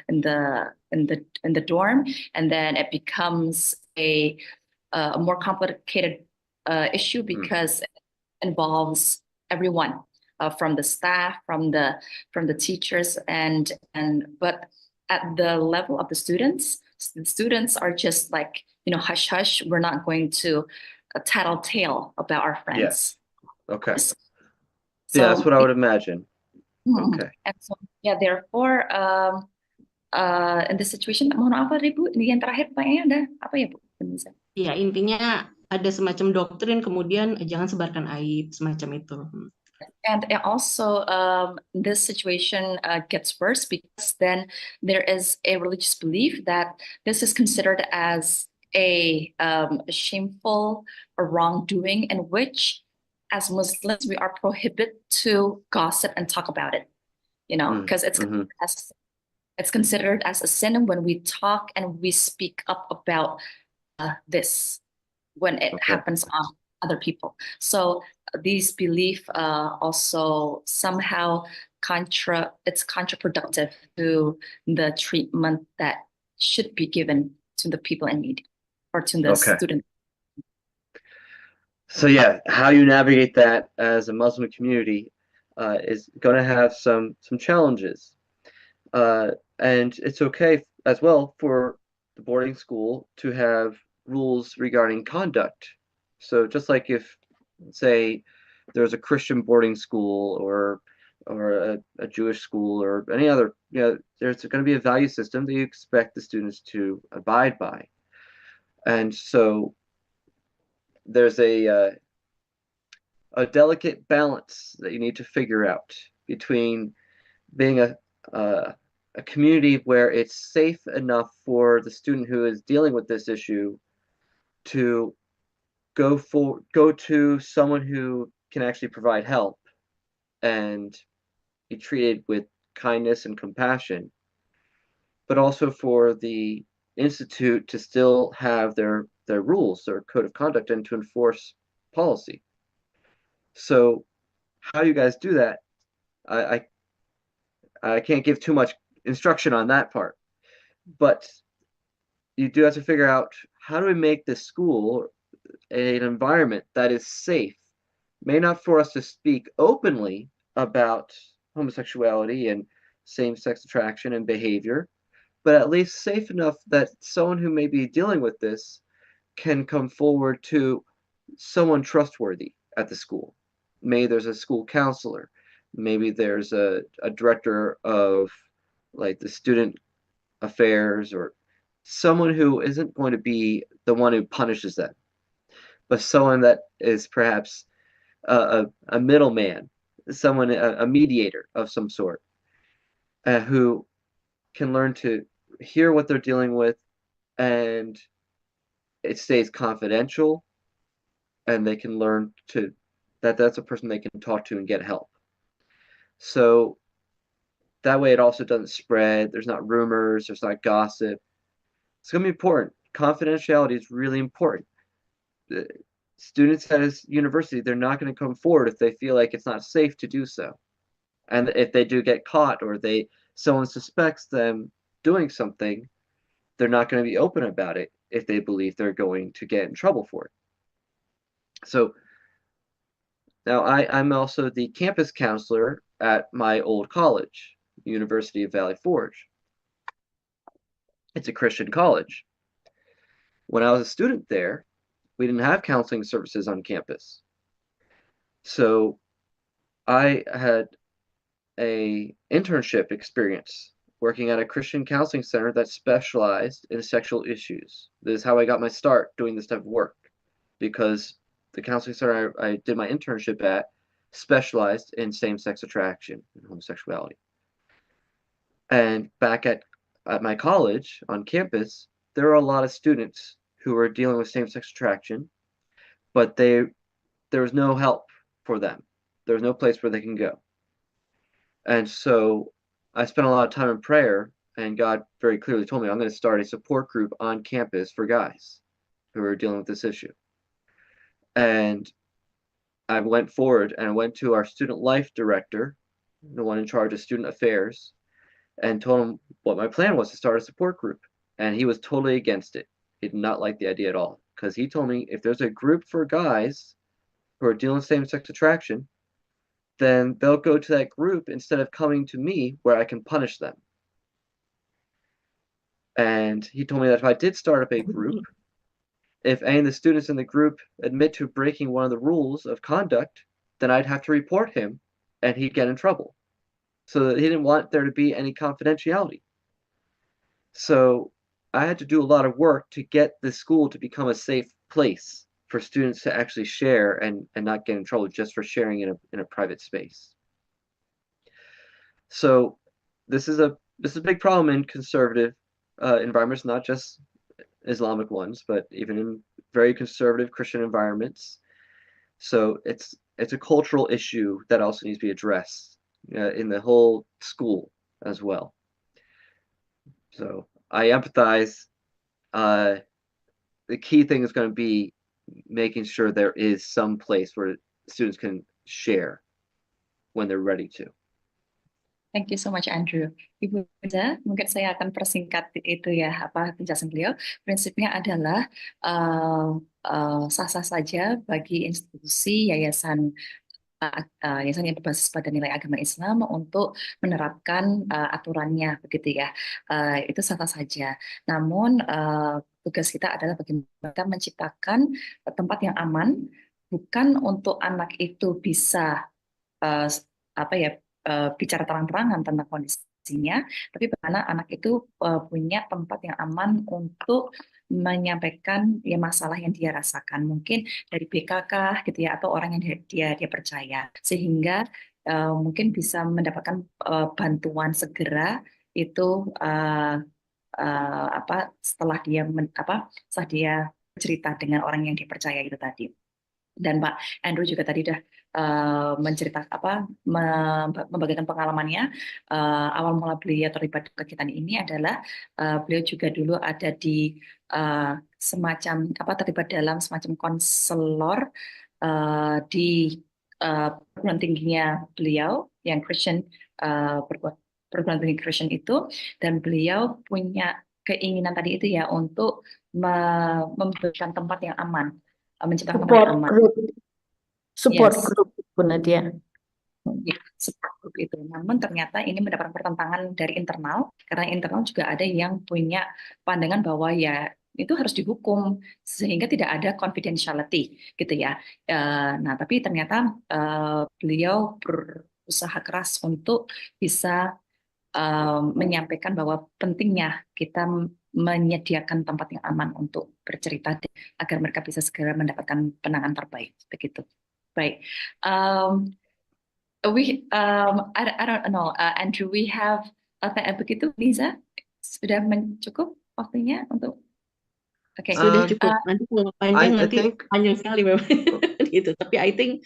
dorm, and then it becomes a more complicated issue because it involves everyone, from the staff, from the teachers, but at the level of the students are just like, hush hush, we're not going to tattletale about our friends. Okay. So, Yeah, that's what I would imagine. Okay. And so, yeah, therefore, in this situation, mohon maaf Ibu, ini yang terakhir pertanyaannya ada apa ya Bu? Ya, intinya ada semacam doktrin, kemudian jangan sebarkan aib, semacam itu. And also, this situation gets worse because then there is a religious belief that this is considered as a shameful or wrongdoing, in which, as Muslims, we are prohibited to gossip and talk about it. Because it's considered as a sin when we talk and we speak up about this when it happens on other people. So these belief also somehow it's counterproductive to the treatment that should be given to the people in need or to the student. So yeah, how you navigate that as a Muslim community is going to have some challenges, and it's okay as well for the boarding school to have rules regarding conduct. So just like if, say, there's a Christian boarding school or a Jewish school or any other, there's going to be a value system that you expect the students to abide by. And so there's a delicate balance that you need to figure out between being a community where it's safe enough for the student who is dealing with this issue to go to someone who can actually provide help and be treated with kindness and compassion, but also for the institute to still have their rules, their code of conduct, and to enforce policy. So how you guys do that, I can't give too much instruction on that part, but you do have to figure out, how do we make this school an environment that is safe, may not for us to speak openly about homosexuality and same-sex attraction and behavior, but at least safe enough that someone who may be dealing with this can come forward to someone trustworthy at the school. Maybe there's a school counselor, maybe there's a director of like the student affairs, or someone who isn't going to be the one who punishes them, but someone that is perhaps a middleman, someone, a mediator of some sort, who can learn to hear what they're dealing with, and it stays confidential, and they can learn to that's a person they can talk to and get help. So that way it also doesn't spread. There's not rumors, there's not gossip. It's going to be important. Confidentiality is really important. The students at a university, they're not going to come forward if they feel like it's not safe to do so. And if they do get caught, or someone suspects them doing something, they're not going to be open about it if they believe they're going to get in trouble for it. So now I'm also the campus counselor at my old college, University of Valley Forge. It's a Christian college. When I was a student there, we didn't have counseling services on campus. So I had a internship experience working at a Christian counseling center that specialized in sexual issues. This is how I got my start doing this type of work, because the counseling center I did my internship at specialized in same-sex attraction and homosexuality. And back at my college on campus, there are a lot of students who are dealing with same-sex attraction, but there was no help for them. There was no place where they can go. And so I spent a lot of time in prayer, and God very clearly told me I'm going to start a support group on campus for guys who are dealing with this issue. And I went forward and went to our student life director, the one in charge of student affairs, and told him what my plan was to start a support group. And he was totally against it. He did not like the idea at all, because he told me if there's a group for guys who are dealing with same-sex attraction, then they'll go to that group instead of coming to me where I can punish them. And he told me that if I did start up a group, if any of the students in the group admit to breaking one of the rules of conduct, then I'd have to report him and he'd get in trouble. So that he didn't want there to be any confidentiality. So I had to do a lot of work to get the school to become a safe place for students to actually share and not get in trouble just for sharing in a private space. So this is a big problem in conservative environments, not just Islamic ones, but even in very conservative Christian environments. So it's a cultural issue that also needs to be addressed in the whole school as well. So I empathize. The key thing is going to be making sure there is some place where students can share when they're ready to. Thank you so much, Andrew. Ibu Reza, mungkin saya akan persingkat itu ya, penjelasan beliau. Prinsipnya adalah sah-sah saja bagi institusi yayasan yang berbasis pada nilai agama Islam untuk menerapkan aturannya, begitu ya. Itu sah-sah saja. Namun tugas kita adalah bagaimana menciptakan tempat yang aman, bukan untuk anak itu bisa bicara terang-terangan tentang kondisinya, tapi bagaimana anak itu punya tempat yang aman untuk menyampaikan ya masalah yang dia rasakan, mungkin dari BKK gitu ya, atau orang yang dia percaya, sehingga mungkin bisa mendapatkan bantuan segera itu setelah dia cerita dengan orang yang dipercaya itu tadi. Dan Pak Andrew juga tadi sudah membagikan pengalamannya. Awal mula beliau terlibat kegiatan ini adalah beliau juga dulu ada di terlibat dalam semacam konselor di perguruan tingginya beliau yang Christian, perguruan tinggi Christian itu, dan beliau punya keinginan tadi itu ya untuk memberikan tempat yang aman, menciptakan tempat yang aman. Support group, Wanadya. Ya, support group itu. Namun ternyata ini mendapat pertentangan dari internal, karena internal juga ada yang punya pandangan bahwa ya itu harus dihukum sehingga tidak ada confidentiality gitu ya. Nah, tapi ternyata beliau berusaha keras untuk bisa menyampaikan bahwa pentingnya kita menyediakan tempat yang aman untuk bercerita agar mereka bisa segera mendapatkan penanganan terbaik, begitu. Baik, I don't know, Andrew, we have begitu, Liza, sudah cukup waktunya untuk? Oke, Sudah cukup. Nanti kalau panjang nanti panjang sekali memang gitu. Tapi I think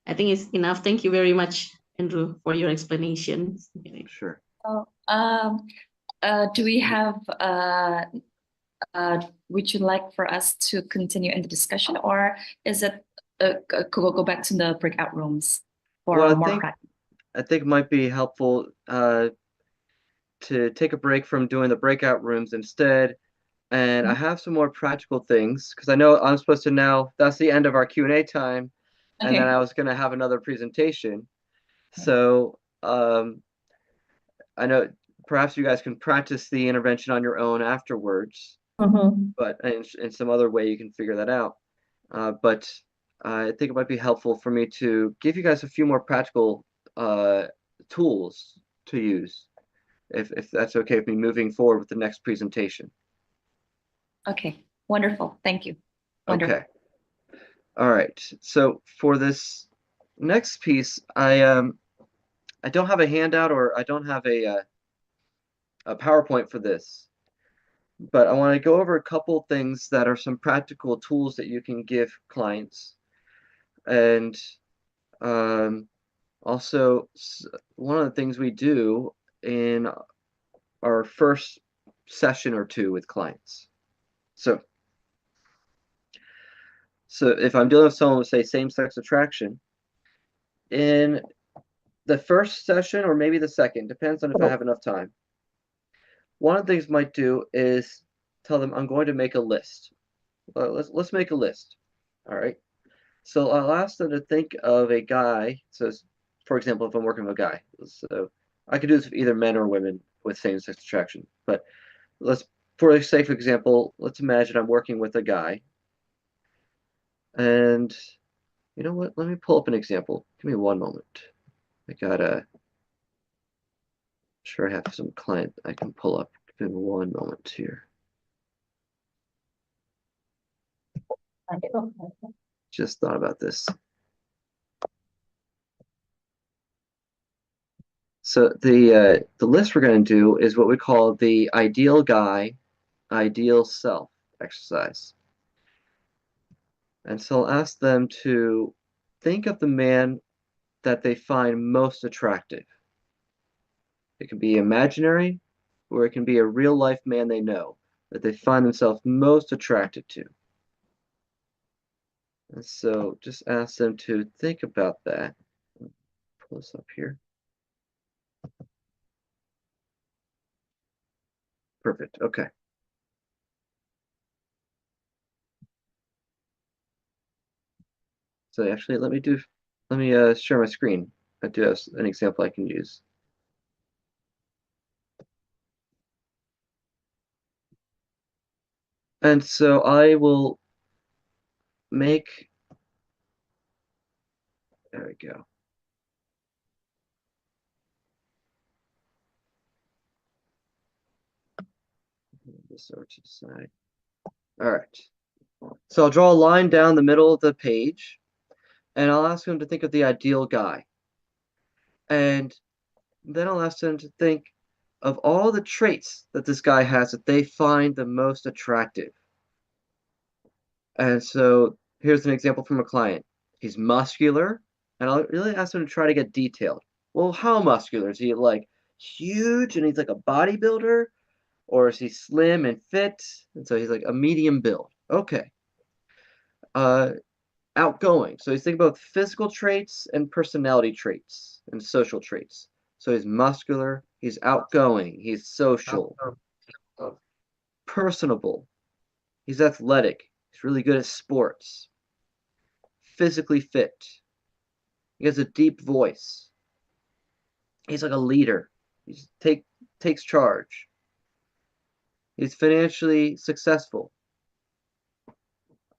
it's enough. Thank you very much, Andrew, for your explanation. Sure. So, do we have? Would you like for us to continue in the discussion, or is it go back to the breakout rooms for more practice? I think it might be helpful to take a break from doing the breakout rooms instead. And I have some more practical things, because I know I'm supposed to now, that's the end of our Q&A time. and then Okay. I was going to have another presentation. So I know perhaps you guys can practice the intervention on your own afterwards, but in some other way you can figure that out. But I think it might be helpful for me to give you guys a few more practical tools to use, if that's okay with me moving forward with the next presentation. Okay, wonderful. Thank you. Wonderful. Okay. All right. So for this next piece, I don't have a handout, or I don't have a PowerPoint for this, but I want to go over a couple things that are some practical tools that you can give clients. And also, one of the things we do in our first session or two with clients. So if I'm dealing with someone with, say, same-sex attraction, in the first session, or maybe the second, depends on if I have enough time, one of the things I might do is tell them I'm going to make a list. Let's make a list. All right. So I'll ask them to think of a guy. So, for example, if I'm working with a guy, so I could do this with either men or women with same-sex attraction. But for the sake of example, let's imagine I'm working with a guy. And you know what? Let me pull up an example. Give me one moment. I gotta. Sure, I have some client I can pull up. Give me one moment here. Just thought about this. So the list we're going to do is what we call the ideal guy, ideal self exercise. And so I'll ask them to think of the man that they find most attractive. It can be imaginary, or it can be a real life man they know that they find themselves most attracted to. And so just ask them to think about that. Pull this up here. Perfect. Okay. So actually, let me share my screen. I do have an example I can use. And so I will make, there we go. This over to the side. All right. So I'll draw a line down the middle of the page, and I'll ask them to think of the ideal guy. And then I'll ask them to think of all the traits that this guy has that they find the most attractive. And so here's an example from a client. He's muscular, and I'll really ask him to try to get detailed. Well, how muscular? Is he like huge and he's like a bodybuilder? Or is he slim and fit? And so he's like a medium build. Okay. Outgoing. So he's thinking about physical traits and personality traits and social traits. So he's muscular, he's outgoing, he's social, personable, he's athletic, he's really good at sports, physically fit, he has a deep voice, he's like a leader, he takes charge, he's financially successful.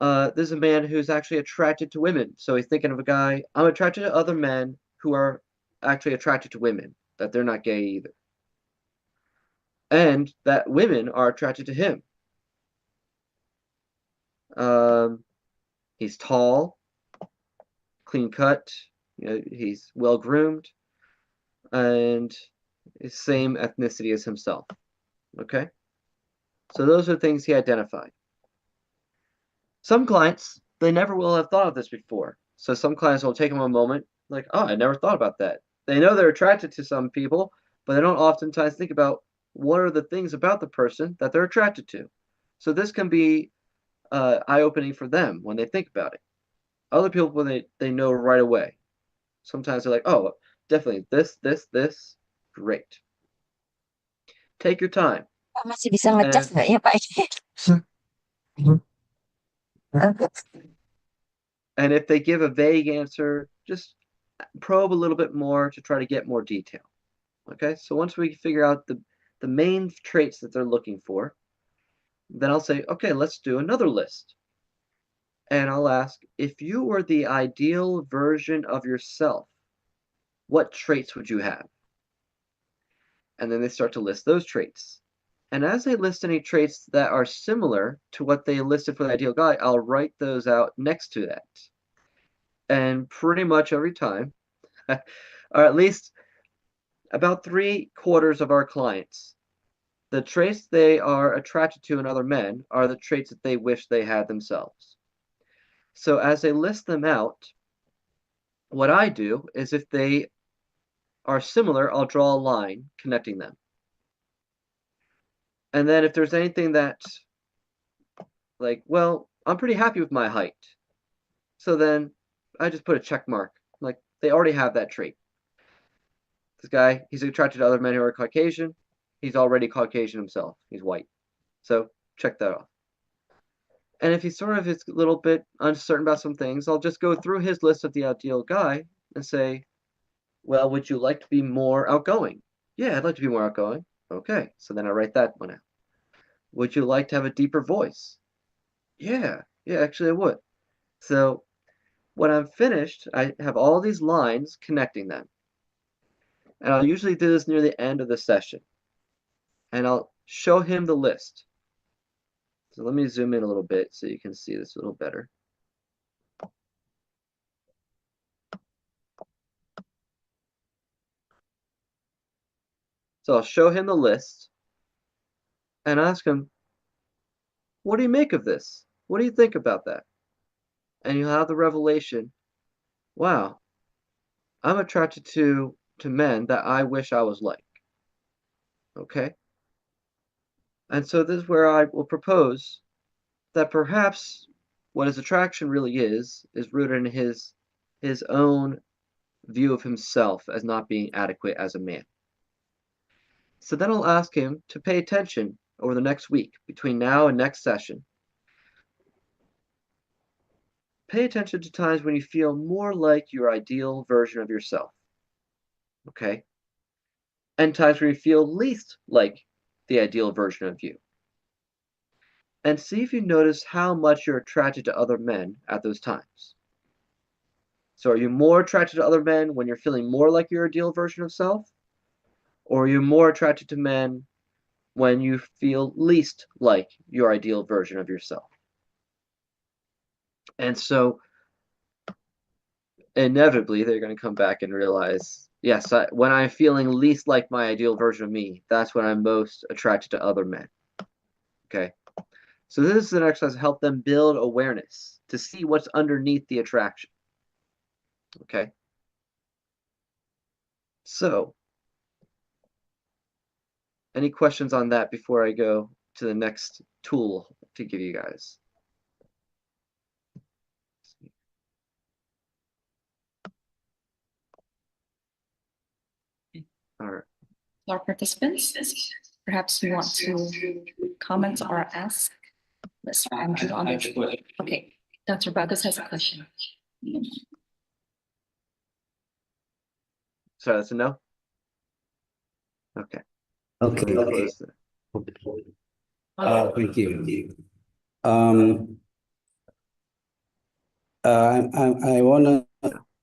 This is a man who's actually attracted to women. So he's thinking of a guy, I'm attracted to other men who are actually attracted to women, that they're not gay either. And that women are attracted to him. He's tall, clean cut, he's well groomed, and is same ethnicity as himself. Okay? So those are things he identified. Some clients, they never will have thought of this before. So some clients will take them a moment, like, oh, I never thought about that. They know they're attracted to some people, but they don't oftentimes think about what are the things about the person that they're attracted to. So this can be eye-opening for them when they think about it. Other people, they know right away. Sometimes they're like, oh, definitely this, great. Take your time. Masih bisa ngecas nggak ya Pak? And if they give a vague answer, just probe a little bit more to try to get more detail. Okay, so once we figure out the main traits that they're looking for, then I'll say, okay, let's do another list. And I'll ask, if you were the ideal version of yourself, what traits would you have? And then they start to list those traits. And as they list any traits that are similar to what they listed for the ideal guy, I'll write those out next to that. And pretty much every time, or at least about 3/4 of our clients, the traits they are attracted to in other men are the traits that they wish they had themselves. So as they list them out, what I do is if they are similar, I'll draw a line connecting them. And then if there's anything that, like, well, I'm pretty happy with my height, so then I just put a check mark. Like, they already have that trait. This guy, he's attracted to other men who are Caucasian. He's already Caucasian himself. He's white. So check that off. And if he sort of is a little bit uncertain about some things, I'll just go through his list of the ideal guy and say, well, would you like to be more outgoing? Yeah, I'd like to be more outgoing. Okay, so then I write that one out. Would you like to have a deeper voice? Yeah, actually I would. So when I'm finished, I have all these lines connecting them. And I'll usually do this near the end of the session. And I'll show him the list. So let me zoom in a little bit so you can see this a little better. So I'll show him the list and ask him, what do you make of this? What do you think about that? And you'll have the revelation, wow, I'm attracted to men that I wish I was like. Okay? And so this is where I will propose that perhaps what his attraction really is rooted in his own view of himself as not being adequate as a man. So then I'll ask him to pay attention over the next week, between now and next session. Pay attention to times when you feel more like your ideal version of yourself. Okay? And times when you feel least like the ideal version of you. And see if you notice how much you're attracted to other men at those times. So are you more attracted to other men when you're feeling more like your ideal version of self? Or are you more attracted to men when you feel least like your ideal version of yourself? And so inevitably they're going to come back and realize, yes, when I'm feeling least like my ideal version of me, that's when I'm most attracted to other men. Okay? So this is an exercise to help them build awareness, to see what's underneath the attraction. Okay? So, any questions on that before I go to the next tool to give you guys? All right. Our participants, perhaps you want to comment or ask Mr. Andrew on the. Okay, Dr. Bagus has a question. Sorry, that's a no? Okay. Okay. Close Thank you. I wanna,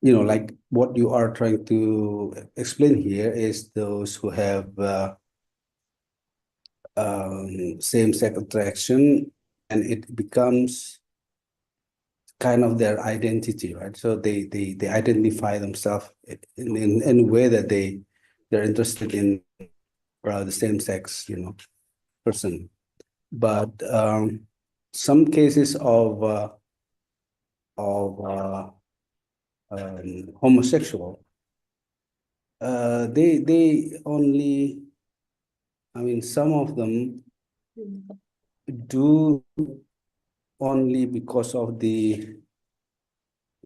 like what you are trying to explain here is those who have same-sex attraction, and it becomes kind of their identity, right? So they identify themselves in a way that they're interested in the same sex, person. But some cases of homosexual, they only, some of them do only because of the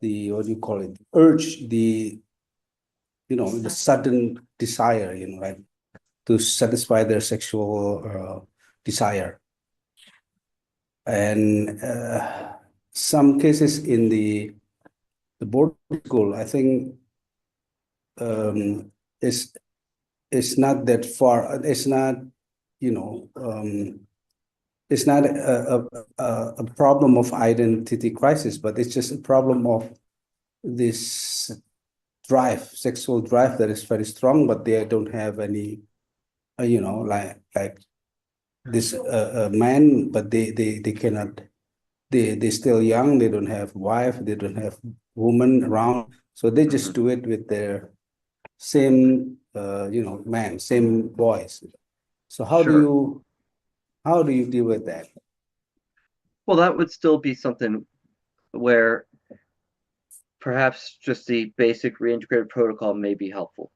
what do you call it, urge, the sudden desire, right, to satisfy their sexual desire. And some cases in the the boarding school, I think, it's not that far. It's not, you know, it's not a problem of identity crisis, but it's just a problem of this drive, sexual drive that is very strong, but they don't have any, you know, like this man, but they cannot. They're still young. They don't have wife. They don't have woman around. So they just do it with their same, you know, man, same boys. So how do you deal with that? Well, that would still be something where perhaps just the basic reintegrative protocol may be helpful.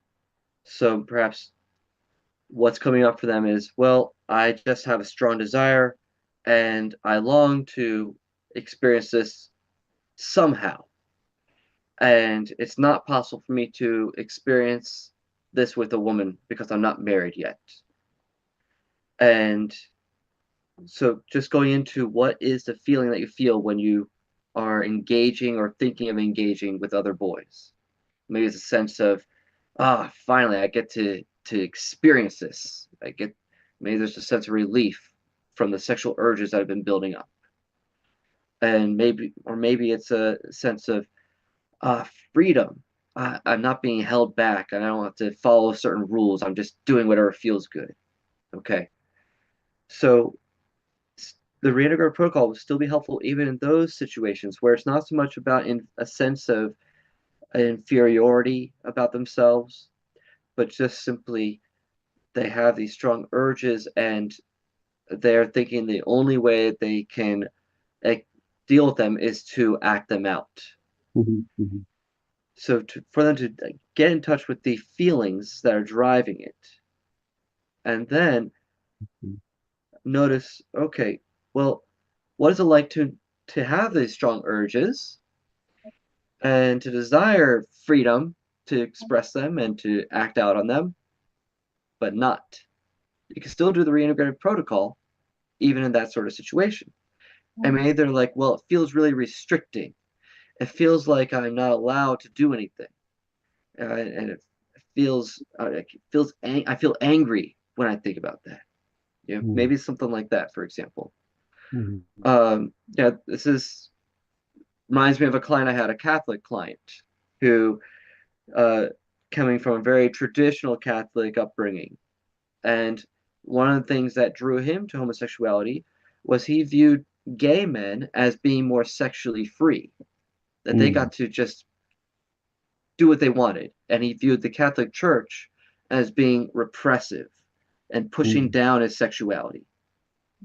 So perhaps what's coming up for them is, well, I just have a strong desire and I long to experience this somehow. And it's not possible for me to experience this with a woman because I'm not married yet. And so just going into what is the feeling that you feel when you are engaging or thinking of engaging with other boys. Maybe it's a sense of, finally I get to experience this. Maybe there's a sense of relief from the sexual urges that have been building up. And maybe it's a sense of freedom. I'm not being held back and I don't have to follow certain rules. I'm just doing whatever feels good. Okay. So the reintegrative protocol will still be helpful even in those situations where it's not so much about a sense of inferiority about themselves, but just simply they have these strong urges and they're thinking the only way they can deal with them is to act them out. So for them to get in touch with the feelings that are driving it, and then notice, okay, well, what is it like to have these strong urges and to desire freedom to express them and to act out on them, but not. You can still do the reintegrative protocol even in that sort of situation. And maybe they're like, well, it feels really restricting. It feels like I'm not allowed to do anything. And it feels, I feel angry when I think about that. You know, maybe something like that, for example. This reminds me of a client I had, a Catholic client who, coming from a very traditional Catholic upbringing, and one of the things that drew him to homosexuality was he viewed gay men as being more sexually free, that they got to just do what they wanted, and he viewed the Catholic Church as being repressive and pushing down his sexuality.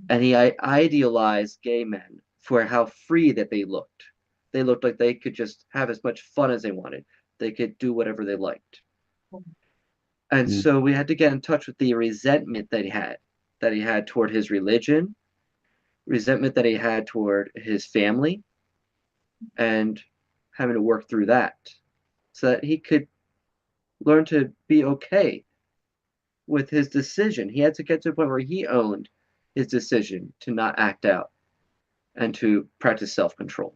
And he idealized gay men for how free that they looked. They looked like they could just have as much fun as they wanted. They could do whatever they liked. And so we had to get in touch with the resentment that he had toward his religion, resentment that he had toward his family, and having to work through that so that he could learn to be okay with his decision. He had to get to a point where he owned his decision to not act out and to practice self-control.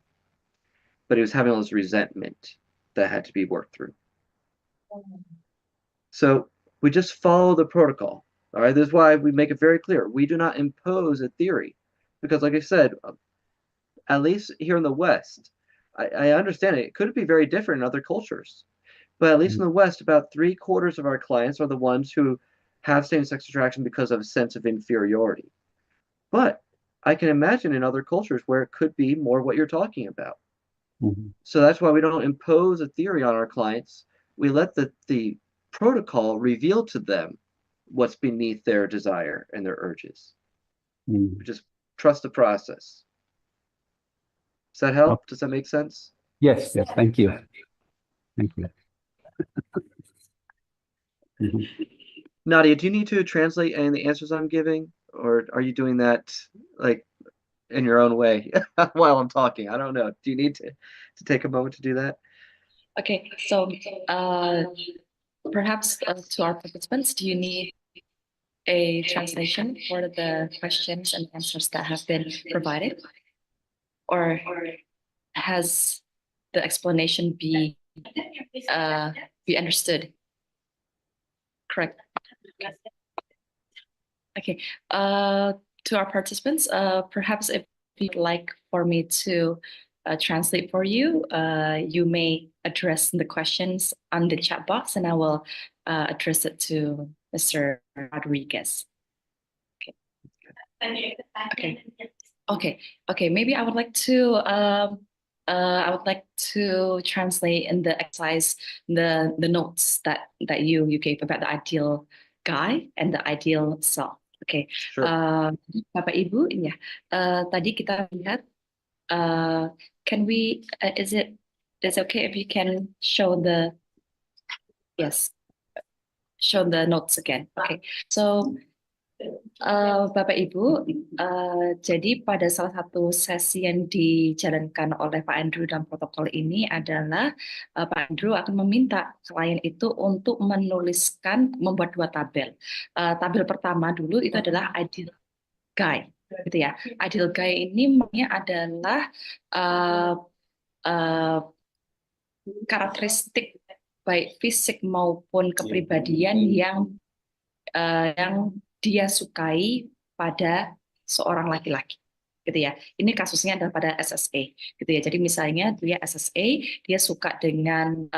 But he was having all this resentment that had to be worked through. So we just follow the protocol. All right, this is why we make it very clear. We do not impose a theory because, like I said, at least here in the West, I understand it. It could be very different in other cultures. But at least in the West, about 3/4 of our clients are the ones who have same-sex attraction because of a sense of inferiority. But I can imagine in other cultures where it could be more what you're talking about. So that's why we don't impose a theory on our clients. We let the protocol reveal to them what's beneath their desire and their urges. We just trust the process. Does that help? Does that make sense? Yes, thank you. Thank you. Nadia, do you need to translate any of the answers I'm giving? Or are you doing that like in your own way while I'm talking? I don't know. Do you need to take a moment to do that? Okay, so perhaps to our participants, do you need a translation for the questions and answers that have been provided? Or has the explanation be understood. Correct. Okay. To our participants, perhaps if you'd like for me to translate for you, you may address the questions on the chat box, and I will address it to Mr. Rodriguez. Okay. Okay. Maybe I would like to translate in the exercise the notes that you gave about the ideal guy and the ideal self. Oke, Sure. Bapak Ibu, ya. Tadi kita lihat, can we, is it okay if you can show the, yes, show the notes again. Okay, so Bapak Ibu, jadi pada salah satu sesi yang dijalankan oleh Pak Andrew dalam protokol ini adalah Pak Andrew akan meminta klien itu untuk membuat 2 tabel. Tabel pertama dulu itu adalah ideal guy, gitu ya. Ideal guy ini maknanya adalah karakteristik baik fisik maupun kepribadian yang dia sukai pada seorang laki-laki, gitu ya. Ini kasusnya adalah pada S.Psi, gitu ya. Jadi misalnya dia S.Psi, dia suka dengan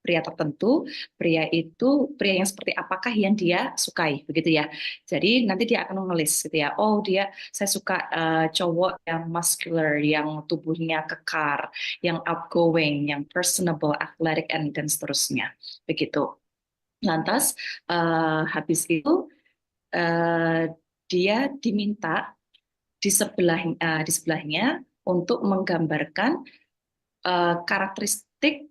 pria tertentu, pria yang seperti apakah yang dia sukai, begitu ya. Jadi nanti dia akan menulis, gitu ya. Oh, saya suka cowok yang muscular, yang tubuhnya kekar, yang outgoing, yang personable, athletic, dan seterusnya, begitu. Lantas habis itu dia diminta di sebelahnya untuk menggambarkan karakteristik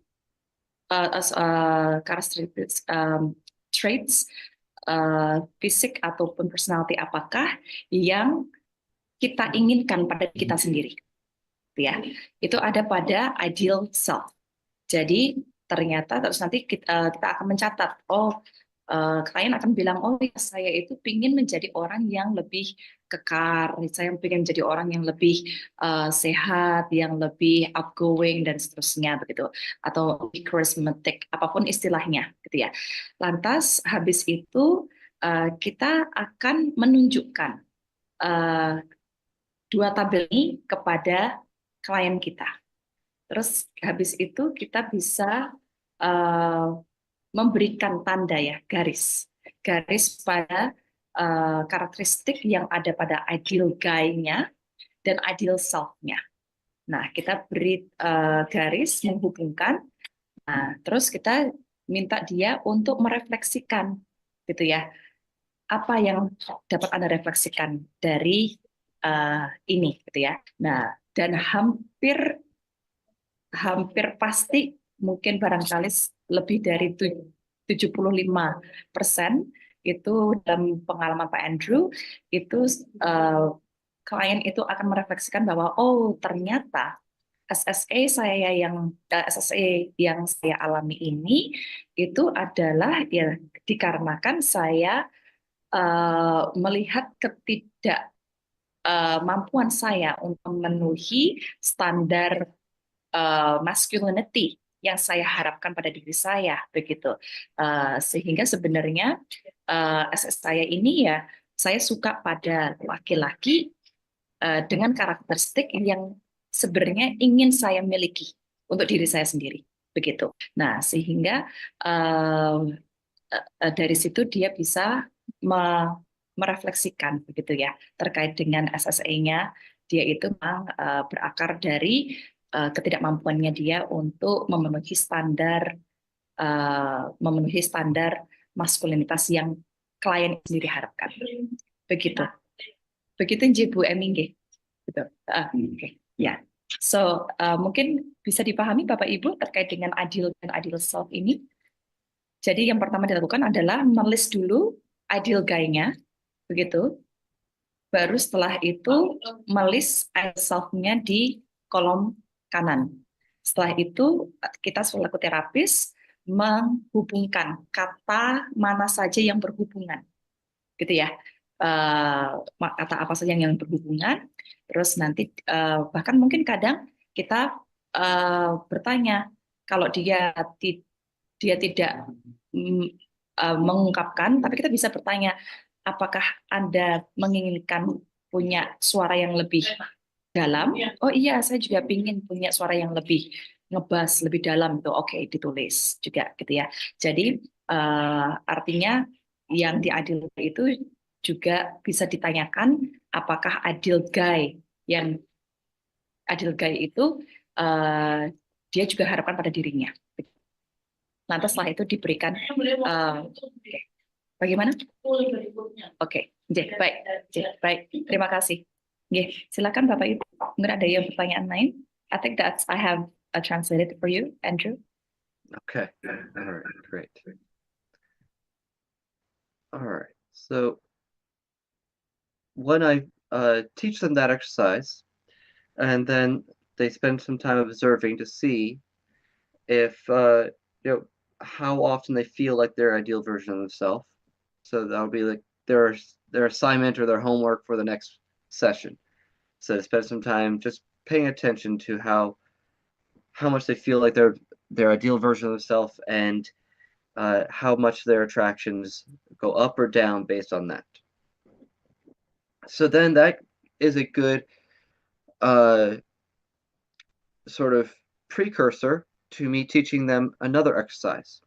traits fisik ataupun personality apakah yang kita inginkan pada kita sendiri, ya. Itu ada pada ideal self. Jadi ternyata terus nanti kita akan mencatat, klien akan bilang, oh ya, saya itu ingin menjadi orang yang lebih kekar, saya ingin menjadi orang yang lebih sehat, yang lebih outgoing dan seterusnya, begitu, atau charismatic, apapun istilahnya, gitu ya. Lantas habis itu kita akan menunjukkan 2 tabel ini kepada klien kita. Terus habis itu kita bisa memberikan tanda, ya, garis pada karakteristik yang ada pada ideal guy-nya dan ideal self-nya. Nah, kita beri garis menghubungkan. Nah, terus kita minta dia untuk merefleksikan, gitu ya. Apa yang dapat Anda refleksikan dari ini, gitu ya. Nah, dan hampir pasti, mungkin barangkali lebih dari 75% itu dalam pengalaman Pak Andrew, itu klien itu akan merefleksikan bahwa, oh ternyata S.Psi yang saya alami ini itu adalah ya dikarenakan saya melihat ketidakmampuan saya untuk memenuhi standar masculinity yang saya harapkan pada diri saya, begitu. Sehingga sebenarnya SS saya ini, ya, saya suka pada laki-laki dengan karakteristik yang sebenarnya ingin saya miliki untuk diri saya sendiri, begitu. Nah, sehingga dari situ dia bisa merefleksikan, begitu ya, terkait dengan SSA-nya. Dia itu memang berakar dari ketidakmampuannya dia untuk memenuhi standar maskulinitas yang klien sendiri harapkan, begitu Bu Eming, gitu. Okay. Ya, so mungkin bisa dipahami Bapak Ibu terkait dengan ideal dan ideal self ini. Jadi yang pertama dilakukan adalah menulis dulu ideal guy-nya, begitu. Baru setelah itu menulis ideal self-nya di kolom kanan. Setelah itu kita selaku terapis menghubungkan kata mana saja yang berhubungan, gitu ya, kata apa saja yang berhubungan. Terus nanti bahkan mungkin kadang kita bertanya kalau dia tidak mengungkapkan, tapi kita bisa bertanya, apakah Anda menginginkan punya suara yang lebih dalam? Oh iya, saya juga ingin punya suara yang lebih ngebas, lebih dalam itu. Oke, ditulis juga gitu ya. Jadi artinya yang diadil itu juga bisa ditanyakan apakah yang adil guy itu dia juga harapkan pada dirinya. Lantas setelah itu diberikan bagaimana? Oke, baik, baik. Terima kasih. Silakan Bapak Ibu. Mungkin ada yang pertanyaan lain? I think that I have translated for you, Andrew. Okay. All right. Great. All right. So when I teach them that exercise, and then they spend some time observing to see if how often they feel like their ideal version of themselves. So that'll be like their assignment or their homework for the next session. So spend some time just paying attention to how much they feel like their ideal version of themselves, and how much their attractions go up or down based on that. So then that is a good sort of precursor to me teaching them another exercise.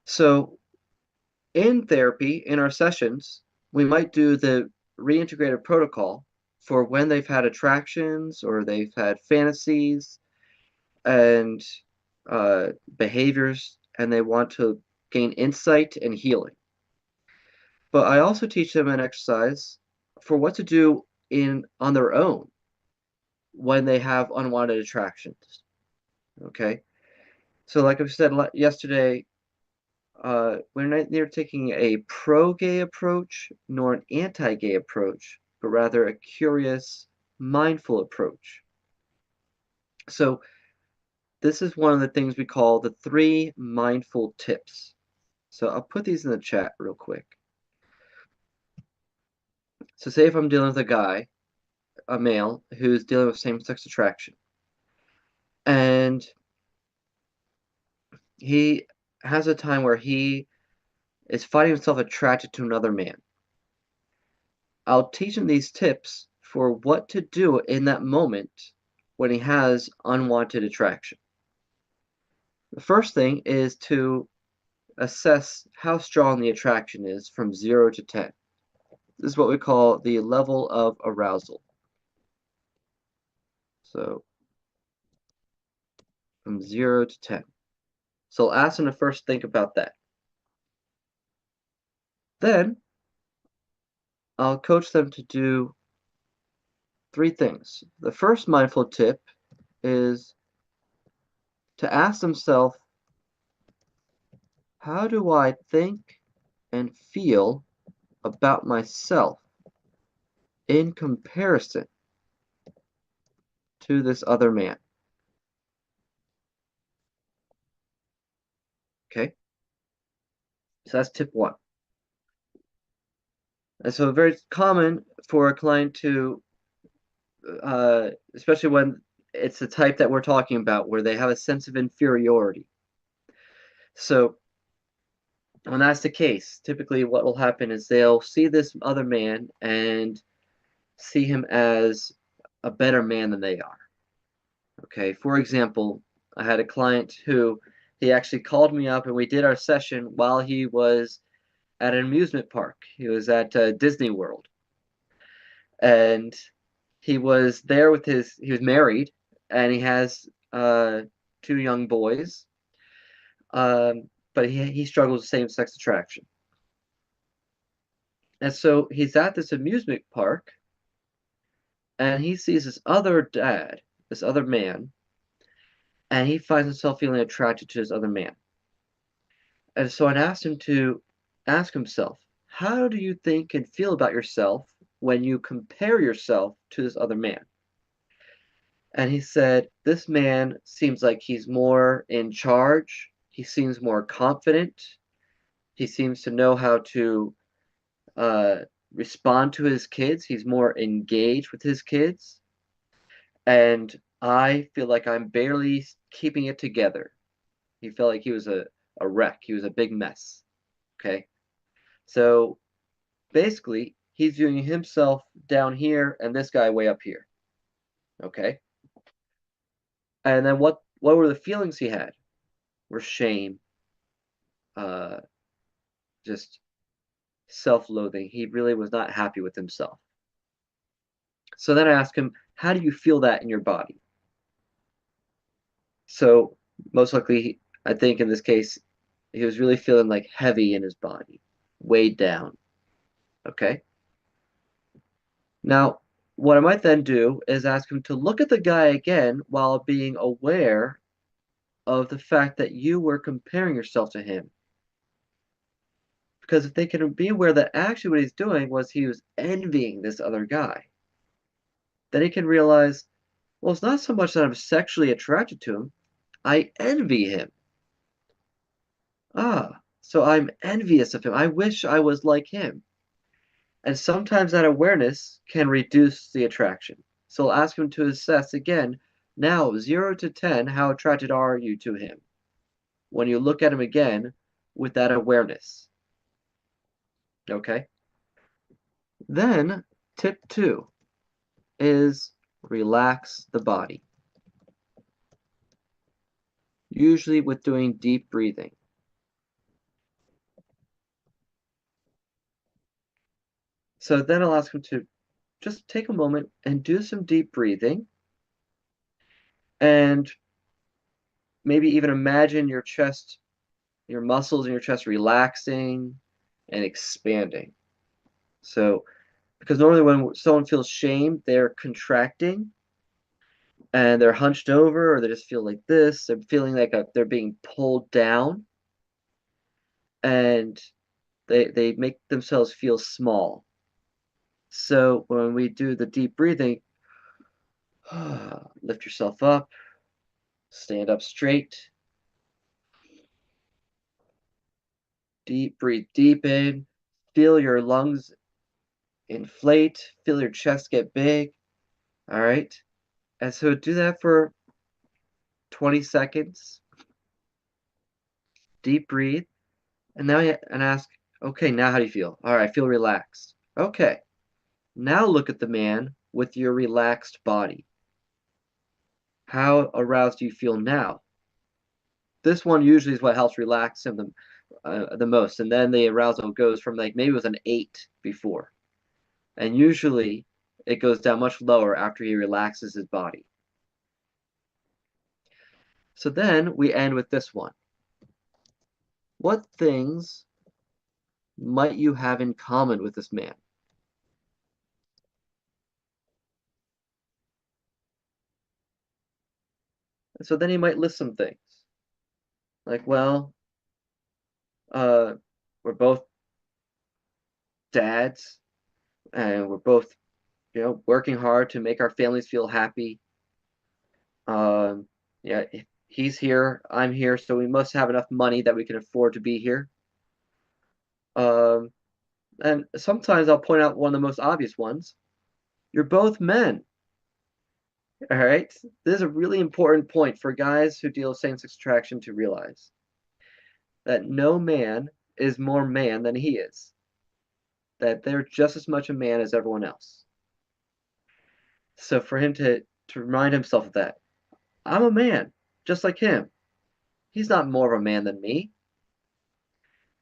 So in therapy, in our sessions, we might do the reintegrative protocol for when they've had attractions or they've had fantasies and behaviors, and they want to gain insight and healing. But I also teach them an exercise for what to do on their own when they have unwanted attractions. Okay, so like I said yesterday, we're neither taking a pro-gay approach nor an anti-gay approach, but rather a curious, mindful approach. So this is one of the things we call the 3 mindful tips. So I'll put these in the chat real quick. So say if I'm dealing with a male, who's dealing with same-sex attraction, and he has a time where he is finding himself attracted to another man. I'll teach him these tips for what to do in that moment when he has unwanted attraction. The first thing is to assess how strong the attraction is from 0 to 10. This is what we call the level of arousal. So from 0 to 10. So I'll ask them to first think about that. Then I'll coach them to do 3 things. The first mindful tip is to ask themselves, how do I think and feel about myself in comparison to this other man? Okay, so that's tip 1. And so very common for a client to, especially when it's the type that we're talking about, where they have a sense of inferiority. So when that's the case, typically what will happen is they'll see this other man and see him as a better man than they are. Okay, for example, I had a client who he actually called me up and we did our session while he was at an amusement park. He was at Disney World. And he was there with he was married, and he has 2 young boys. But he struggles with same-sex attraction. And so he's at this amusement park, and he sees this other man, and he finds himself feeling attracted to this other man. And so I asked him to ask himself, how do you think and feel about yourself when you compare yourself to this other man? And he said, this man seems like he's more in charge. He seems more confident. He seems to know how to respond to his kids. He's more engaged with his kids. And I feel like I'm barely keeping it together. He felt like he was a wreck. He was a big mess. Okay. So basically, he's viewing himself down here and this guy way up here. Okay. And then what were the feelings he had? Were shame, just self-loathing. He really was not happy with himself. So then I asked him, how do you feel that in your body? So most likely, I think in this case, he was really feeling like heavy in his body, weighed down. Okay. Now, what I might then do is ask him to look at the guy again while being aware of the fact that you were comparing yourself to him. Because if they can be aware that actually what he's doing was he was envying this other guy, then he can realize, well, it's not so much that I'm sexually attracted to him, I envy him. Ah, so I'm envious of him. I wish I was like him. And sometimes that awareness can reduce the attraction. So I'll ask him to assess again, now 0 to 10, how attracted are you to him? When you look at him again with that awareness. Okay? Then, tip 2 is relax the body. Usually with doing deep breathing. So then I'll ask him to just take a moment and do some deep breathing. And maybe even imagine your chest, your muscles in your chest relaxing and expanding. So, because normally when someone feels shame, they're contracting and they're hunched over, or they just feel like this. They're feeling like they're being pulled down, and they make themselves feel small. So when we do the deep breathing, lift yourself up, stand up straight, breathe deep in, feel your lungs inflate, feel your chest get big. All right. And so do that for 20 seconds. Deep breathe. And now and ask, okay, now how do you feel? All right, I feel relaxed. Okay. Now look at the man with your relaxed body. How aroused do you feel now? This one usually is what helps relax him the most. And then the arousal goes from like maybe it was an 8 before. And usually it goes down much lower after he relaxes his body. So then we end with this one. What things might you have in common with this man? And so then he might list some things. Like, well, we're both dads, and we're both, working hard to make our families feel happy. Yeah, he's here, I'm here, so we must have enough money that we can afford to be here. And sometimes I'll point out one of the most obvious ones. You're both men. All right. This is a really important point for guys who deal with same-sex attraction to realize that no man is more man than he is. That they're just as much a man as everyone else. So for him to remind himself of that, I'm a man, just like him. He's not more of a man than me.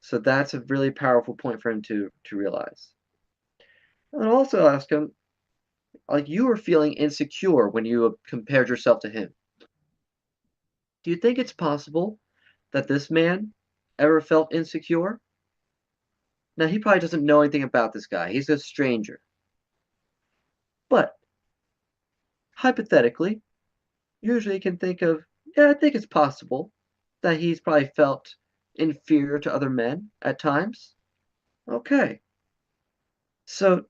So that's a really powerful point for him to realize. And I'll also ask him, like, you were feeling insecure when you compared yourself to him. Do you think it's possible that this man ever felt insecure? Now, he probably doesn't know anything about this guy. He's a stranger. But hypothetically, usually you can think of, yeah, I think it's possible that he's probably felt inferior to other men at times. Okay. So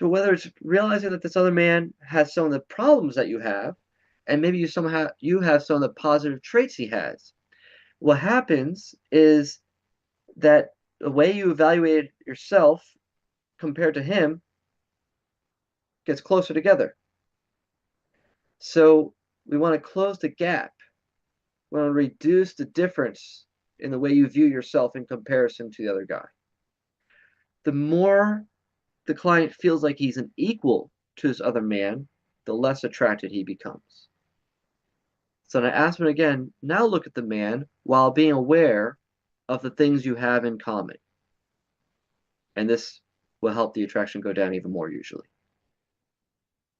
whether it's realizing that this other man has some of the problems that you have, and maybe you have some of the positive traits he has, what happens is that the way you evaluated yourself compared to him gets closer together. So we want to close the gap. We want to reduce the difference in the way you view yourself in comparison to the other guy. The more the client feels like he's an equal to this other man, the less attracted he becomes. So I asked him again, now look at the man while being aware of the things you have in common. And this will help the attraction go down even more usually.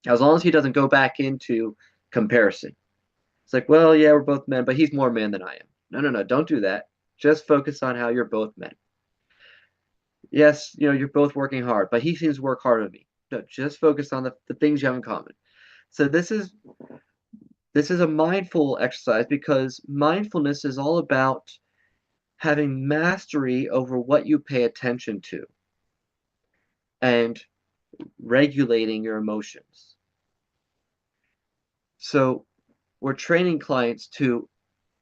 As long as he doesn't go back into comparison. It's like, well, yeah, we're both men, but he's more man than I am. No, don't do that. Just focus on how you're both men. Yes, you're both working hard, but he seems to work harder than me. No, just focus on the things you have in common. So this is a mindful exercise, because mindfulness is all about having mastery over what you pay attention to and regulating your emotions. So we're training clients to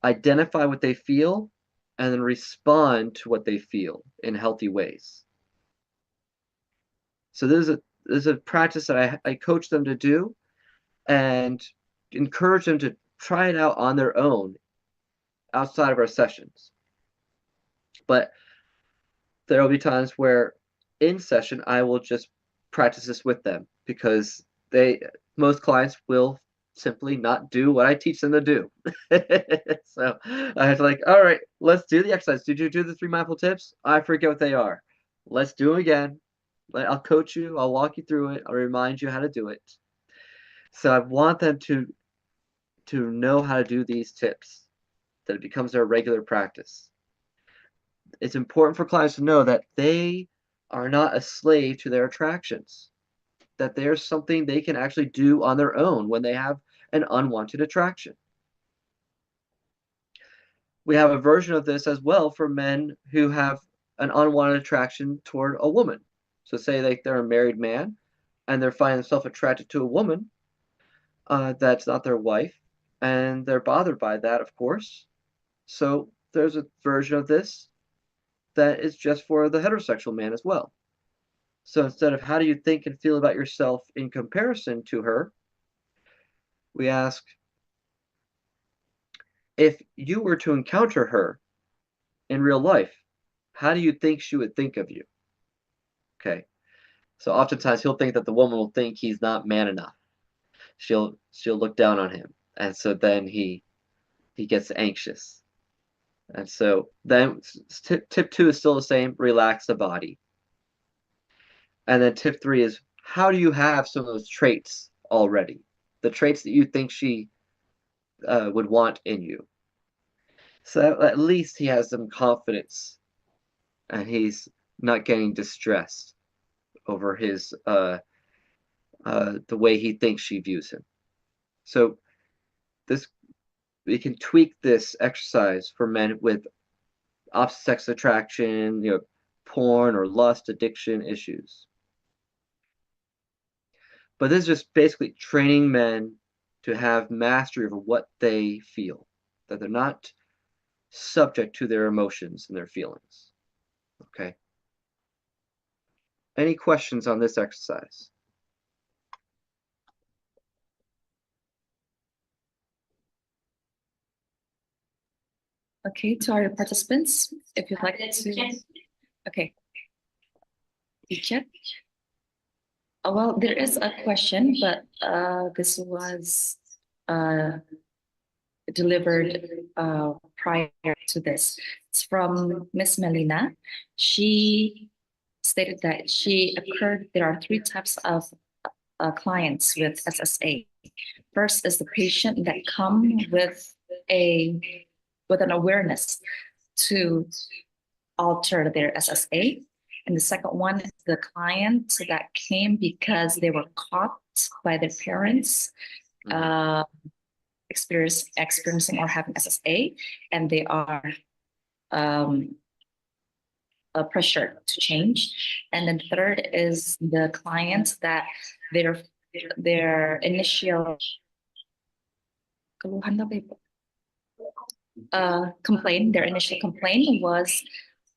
identify what they feel and then respond to what they feel in healthy ways. So there's a practice that I coach them to do and encourage them to try it out on their own outside of our sessions. But there will be times where in session I will just practice this with them, because most clients will simply not do what I teach them to do. So I have to all right, let's do the exercise. Did you do the 3 mindful tips? I forget what they are. Let's do them again. I'll coach you. I'll walk you through it. I'll remind you how to do it. So I want them to know how to do these tips, that it becomes their regular practice. It's important for clients to know that they are not a slave to their attractions, that there's something they can actually do on their own when they have an unwanted attraction. We have a version of this as well for men who have an unwanted attraction toward a woman. So say they're a married man and they're finding themselves attracted to a woman that's not their wife, and they're bothered by that, of course. So there's a version of this that is just for the heterosexual man as well. So instead of how do you think and feel about yourself in comparison to her, we ask, if you were to encounter her in real life, how do you think she would think of you? Okay. So oftentimes he'll think that the woman will think he's not man enough. She'll look down on him. And so then he gets anxious. And so then tip 2 is still the same, relax the body. And then tip 3 is, how do you have some of those traits already? The traits that you think she would want in you. So at least he has some confidence and he's not getting distressed over his the way he thinks she views him. So we can tweak this exercise for men with opposite sex attraction, porn or lust, addiction issues. But this is just basically training men to have mastery over what they feel, that they're not subject to their emotions and their feelings. Okay. Any questions on this exercise? Okay, to our participants, if you'd like to. Okay. Teacher. Well, there is a question, but this was delivered prior to this. It's from Miss Melina. She stated that there are 3 types of clients with SSA. First is the patient that come with an awareness to alter their SSA. And the second one is the client that came because they were caught by their parents experiencing or having SSA, and they are pressured to change. And then the third is the clients that their initial complaint was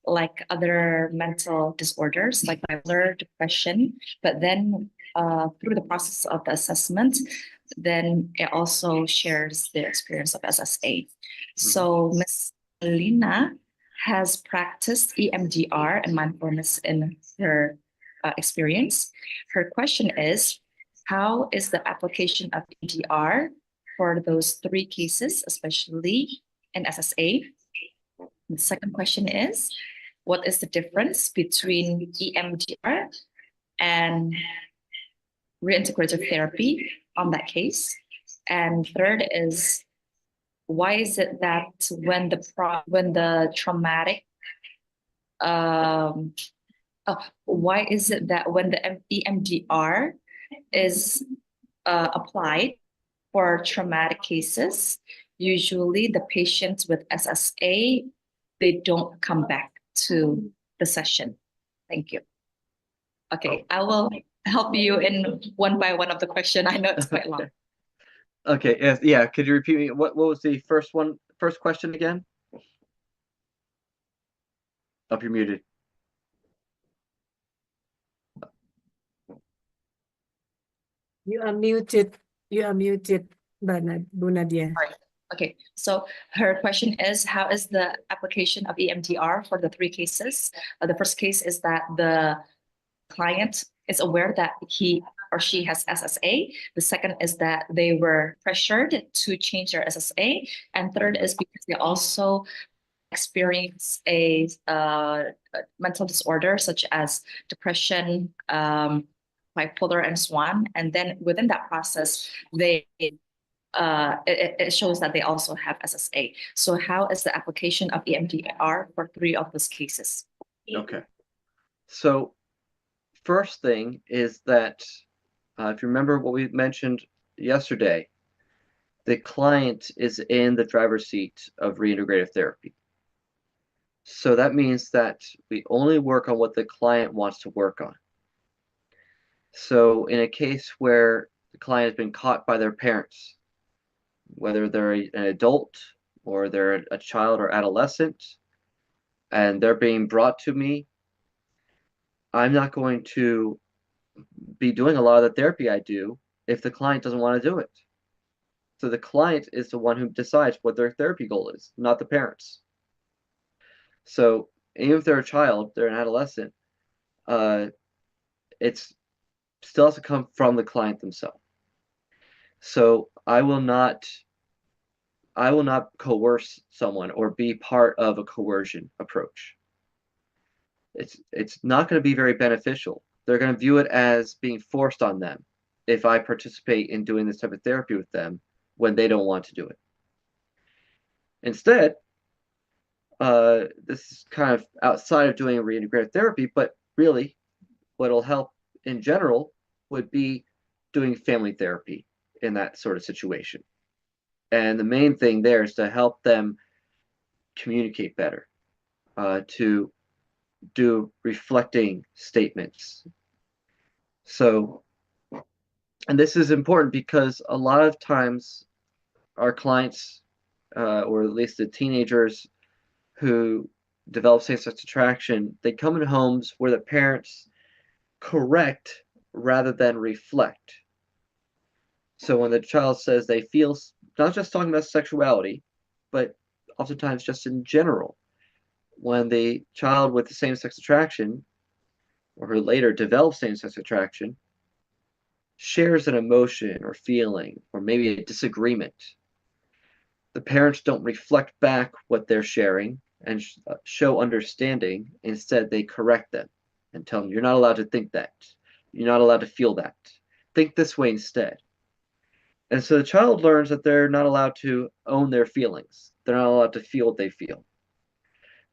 like other mental disorders like bipolar, depression, but then through the process of the assessment, then it also shares their experience of SSA. So Ms. Lina has practiced EMDR and mindfulness in her experience. Her question is, how is the application of EMDR for those 3 cases, especially in SSA? The second question is, what is the difference between EMDR and reintegrative therapy on that case? And third is, why is it that when the traumatic why is it that when the EMDR is applied for traumatic cases, usually the patients with SSA, they don't come back to the session? Thank you. Okay, I will help you in one by one of the question. I know it's quite long. Okay, yes, yeah. Could you repeat me? What was the first question again? Oh, you're muted. You are muted. You are muted, Wanadya. Right. Okay, so her question is, how is the application of EMDR for the 3 cases? The first case is that the client is aware that he or she has SSA. The second is that they were pressured to change their SSA. And third is because they also experience a mental disorder such as depression, bipolar, and so on. And then within that process, it shows that they also have SSA. So how is the application of EMDR for 3 of those cases? Okay. So first thing is that if you remember what we mentioned yesterday, the client is in the driver's seat of reintegrative therapy. So that means that we only work on what the client wants to work on. So in a case where the client has been caught by their parents, whether they're an adult or they're a child or adolescent, and they're being brought to me, I'm not going to be doing a lot of the therapy I do if the client doesn't want to do it. So the client is the one who decides what their therapy goal is, not the parents. So even if they're a child, they're an adolescent, it's still has to come from the client themselves. So I will not coerce someone or be part of a coercion approach. It's not going to be very beneficial. They're going to view it as being forced on them if I participate in doing this type of therapy with them when they don't want to do it. Instead, this is kind of outside of doing reintegrative therapy, but really what'll help in general would be doing family therapy in that sort of situation. And the main thing there is to help them communicate better, to do reflecting statements. So, and this is important because a lot of times our clients, or at least the teenagers who develop same-sex attraction, they come in homes where the parents correct rather than reflect. So when the child says they feel, not just talking about sexuality, but oftentimes just in general, when the child with the same-sex attraction, or who later develops same-sex attraction, shares an emotion or feeling, or maybe a disagreement, the parents don't reflect back what they're sharing and show understanding. Instead, they correct them and tell them, you're not allowed to think that. You're not allowed to feel that. Think this way instead. And so the child learns that they're not allowed to own their feelings. They're not allowed to feel what they feel.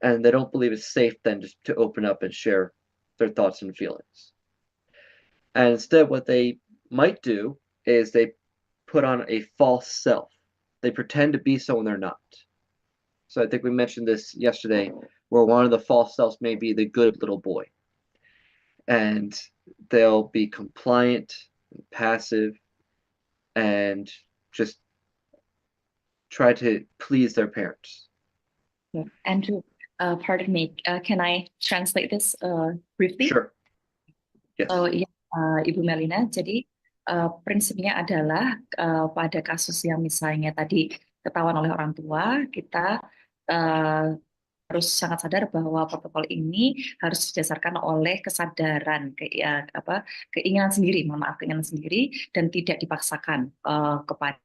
And they don't believe it's safe then just to open up and share their thoughts and feelings. And instead, what they might do is they put on a false self. They pretend to be someone they're not. So I think we mentioned this yesterday, where one of the false selves may be the good little boy. And they'll be compliant, and passive, and just try to please their parents. Yeah. Andrew, pardon me, can I translate this briefly? Sure. Yes. So yeah, Ibu Melina. Jadi prinsipnya adalah pada kasus yang misalnya tadi ketahuan oleh orang tua, kita harus sangat sadar bahwa protokol ini harus didasarkan oleh kesadaran, keinginan sendiri, mohon maaf, keinginan sendiri, dan tidak dipaksakan kepada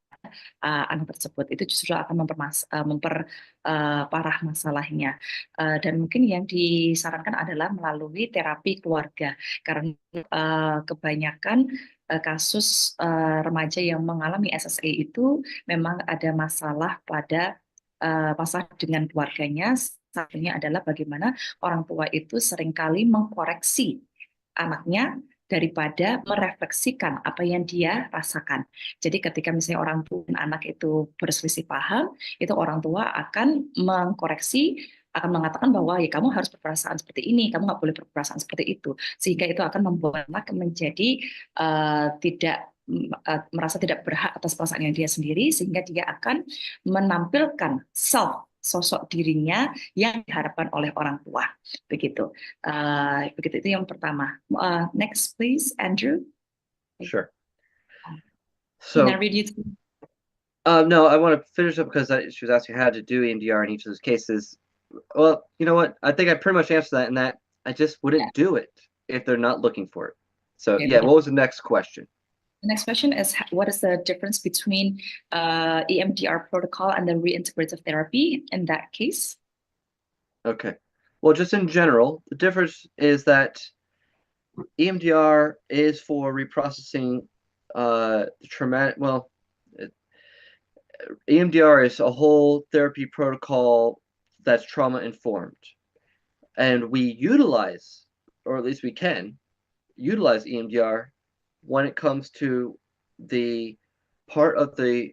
anak tersebut. Itu justru akan memperparah masalahnya. Dan mungkin yang disarankan adalah melalui terapi keluarga, karena kebanyakan kasus remaja yang mengalami S.Psi itu memang ada masalah pada masalah dengan keluarganya. Satunya adalah bagaimana orang tua itu seringkali mengkoreksi anaknya daripada merefleksikan apa yang dia rasakan. Jadi ketika misalnya orang tua dan anak itu berselisih paham, itu orang tua akan mengkoreksi, akan mengatakan bahwa ya kamu harus berperasaan seperti ini, kamu nggak boleh berperasaan seperti itu. Sehingga itu akan membuat anak menjadi tidak merasa tidak berhak atas perasaan yang dia sendiri, sehingga dia akan menampilkan sosok dirinya yang diharapkan oleh orang tua. Begitu. Begitu, itu yang pertama. Next, please, Andrew. Sure. Can I So, read you? no, I want to finish up because she was asking how to do EMDR in each of those cases. Well, you know what? I think I pretty much answered that in that I just wouldn't do it if they're not looking for it. So, yeah, what was the next question? The next question is, what is the difference between EMDR protocol and the reintegrative therapy in that case? Okay. Well, just in general, the difference is that EMDR is for reprocessing traumatic, well, EMDR is a whole therapy protocol that's trauma informed. And we utilize, or at least we can, utilize EMDR when it comes to the part of the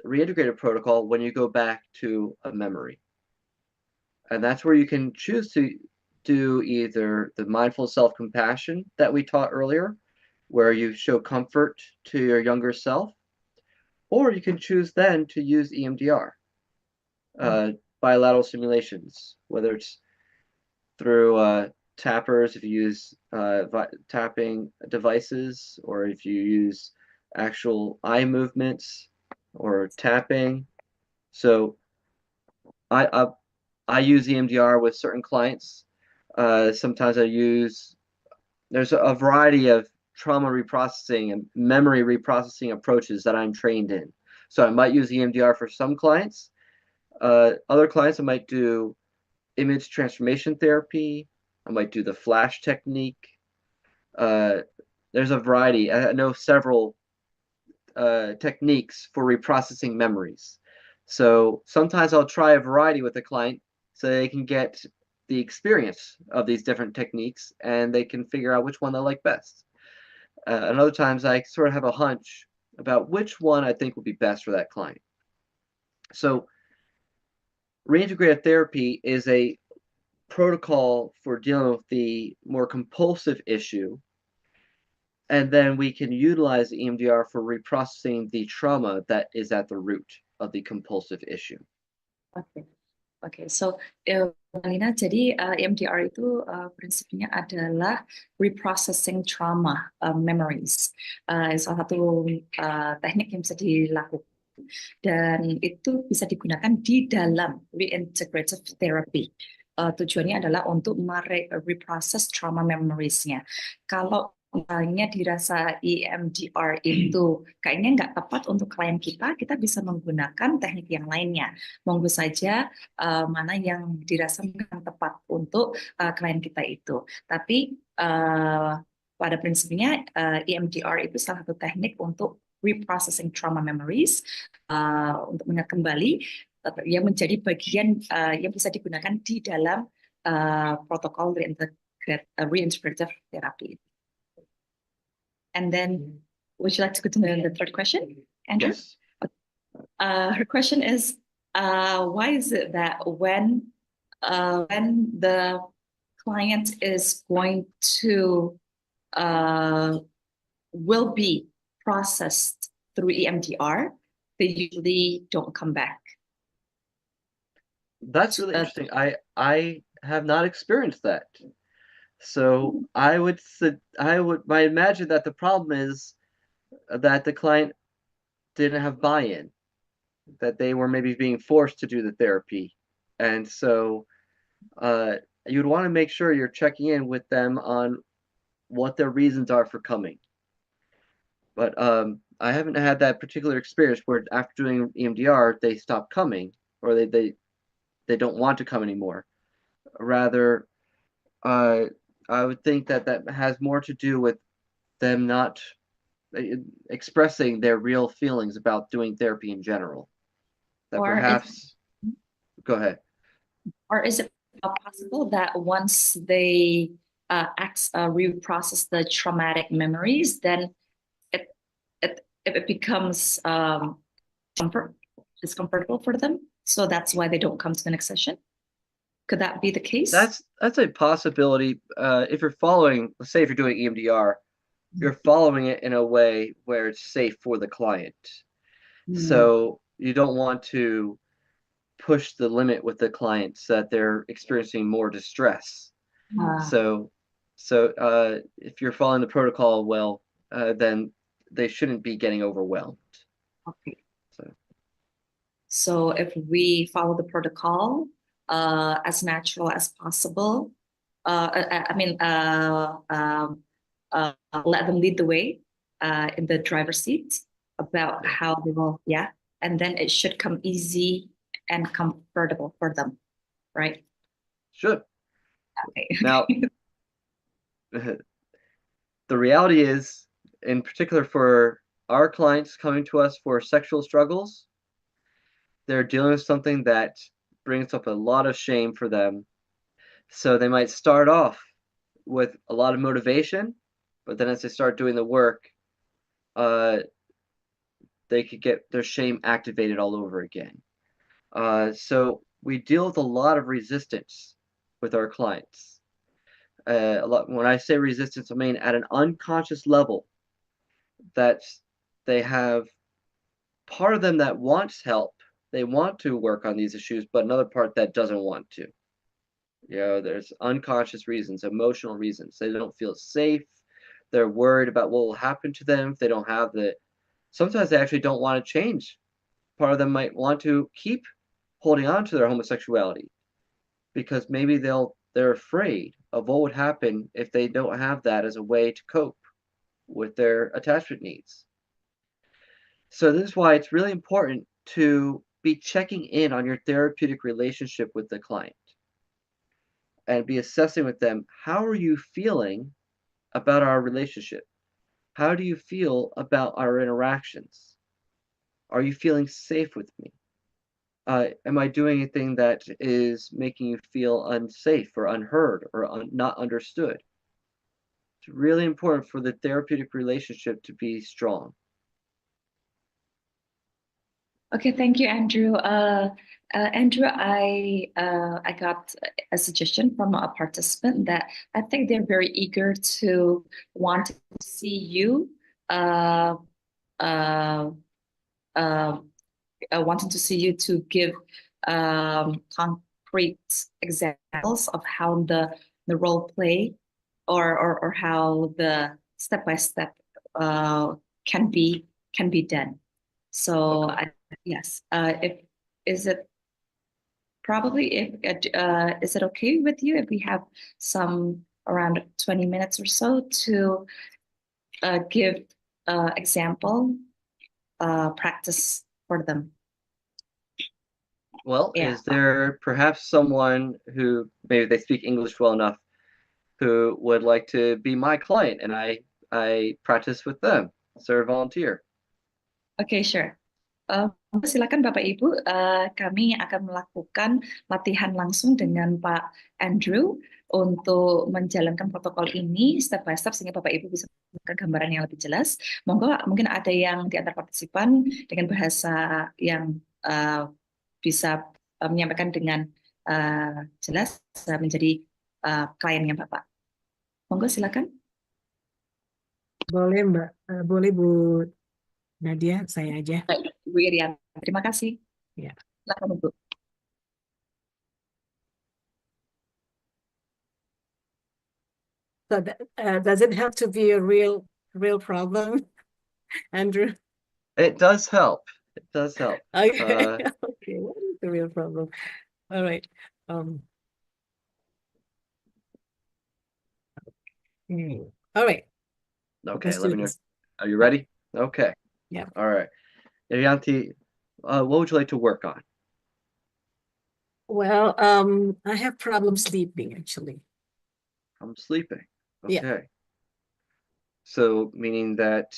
reintegrative protocol when you go back to a memory. And that's where you can choose to do either the mindful self-compassion that we taught earlier, where you show comfort to your younger self, or you can choose then to use EMDR, bilateral simulations, whether it's through tappers, if you use tapping devices, or if you use actual eye movements or tapping. So I use EMDR with certain clients. Sometimes there's a variety of trauma reprocessing and memory reprocessing approaches that I'm trained in. So I might use EMDR for some clients. Other clients, I might do image transformation therapy. I might do the flash technique. There's a variety. I know several techniques for reprocessing memories. So sometimes I'll try a variety with a client so they can get the experience of these different techniques and they can figure out which one they like best. And other times I sort of have a hunch about which one I think would be best for that client. So reintegrative therapy is a protocol for dealing with the more compulsive issue, and then we can utilize EMDR for reprocessing the trauma that is at the root of the compulsive issue. Okay, so Lina, jadi EMDR itu prinsipnya adalah reprocessing trauma memories. Salah satu teknik yang bisa dilakukan dan itu bisa digunakan di dalam reintegrative therapy. Tujuannya adalah untuk reprocess trauma memories-nya. Kalau misalnya dirasa EMDR itu kayaknya nggak tepat untuk klien kita, kita bisa menggunakan teknik yang lainnya. Monggo saja mana yang dirasa tepat untuk klien kita itu. Tapi pada prinsipnya EMDR itu salah satu teknik untuk reprocessing trauma memories, untuk mengingat kembali yang menjadi bagian yang bisa digunakan di dalam protokol reintegrative therapy. And then, would you like to go to the third question, Andrew? Yes. Her question is, why is it that when the client is going to will be processed through EMDR, they usually don't come back? That's really interesting. I have not experienced that. So I would imagine that the problem is that the client didn't have buy-in, that they were maybe being forced to do the therapy. And so you'd want to make sure you're checking in with them on what their reasons are for coming. But I haven't had that particular experience where after doing EMDR, they stop coming or they don't want to come anymore. Rather, I would think that has more to do with them not expressing their real feelings about doing therapy in general. That Or perhaps, go ahead. Or is it possible that once they reprocess the traumatic memories, then it becomes discomfortable for them, so that's why they don't come to the next session? Could that be the case? That's a possibility. If you're following, let's say if you're doing EMDR, you're following it in a way where it's safe for the client. So you don't want to push the limit with the client so that they're experiencing more distress. So if you're following the protocol well, then they shouldn't be getting overwhelmed. Okay. So if we follow the protocol as natural as possible, let them lead the way in the driver's seat about how they will, and then it should come easy and comfortable for them, right? Should. Okay. Now, the reality is, in particular for our clients coming to us for sexual struggles, they're dealing with something that brings up a lot of shame for them. So they might start off with a lot of motivation, but then as they start doing the work, they could get their shame activated all over again. So we deal with a lot of resistance with our clients. When I say resistance, I mean at an unconscious level, that they have part of them that wants help. They want to work on these issues, but another part that doesn't want to. There's unconscious reasons, emotional reasons. They don't feel safe. They're worried about what will happen to them if they don't have sometimes they actually don't want to change. Part of them might want to keep holding on to their homosexuality because maybe they're afraid of what would happen if they don't have that as a way to cope with their attachment needs. So this is why it's really important to be checking in on your therapeutic relationship with the client and be assessing with them, how are you feeling about our relationship? How do you feel about our interactions? Are you feeling safe with me? Am I doing anything that is making you feel unsafe or unheard or not understood? It's really important for the therapeutic relationship to be strong. Okay, thank you, Andrew. Andrew, I got a suggestion from a participant that I think they're very eager to want to see you, wanting to see you to give concrete examples of how the role play or how the step-by-step can be done. So yes, is it okay with you if we have some around 20 minutes or so to give example practice for them? Well, is there perhaps someone who maybe they speak English well enough who would like to be my client and I practice with them, serve volunteer? Okay, sure. Silakan Bapak Ibu, kami akan melakukan latihan langsung dengan Pak Andrew untuk menjalankan protokol ini step by step sehingga Bapak Ibu bisa mendapatkan gambaran yang lebih jelas. Monggo, mungkin ada yang di antara partisipan dengan bahasa yang bisa menyampaikan dengan jelas menjadi kliennya Bapak. Monggo, silakan. Boleh Mbak, boleh Bu Nadia, saya aja. Baik, Bu Irian, terima kasih. Ya. Silakan Bu. So does it have to be a real problem, Andrew? It does help. It does help. Okay. Okay, what is the real problem? All right. All right. Okay, Let's let do me know. this. Are you ready? Okay. Yeah. All right. Irianti, what would you like to work on? Well, I have problem sleeping actually. I'm sleeping. Yeah. Okay. So meaning that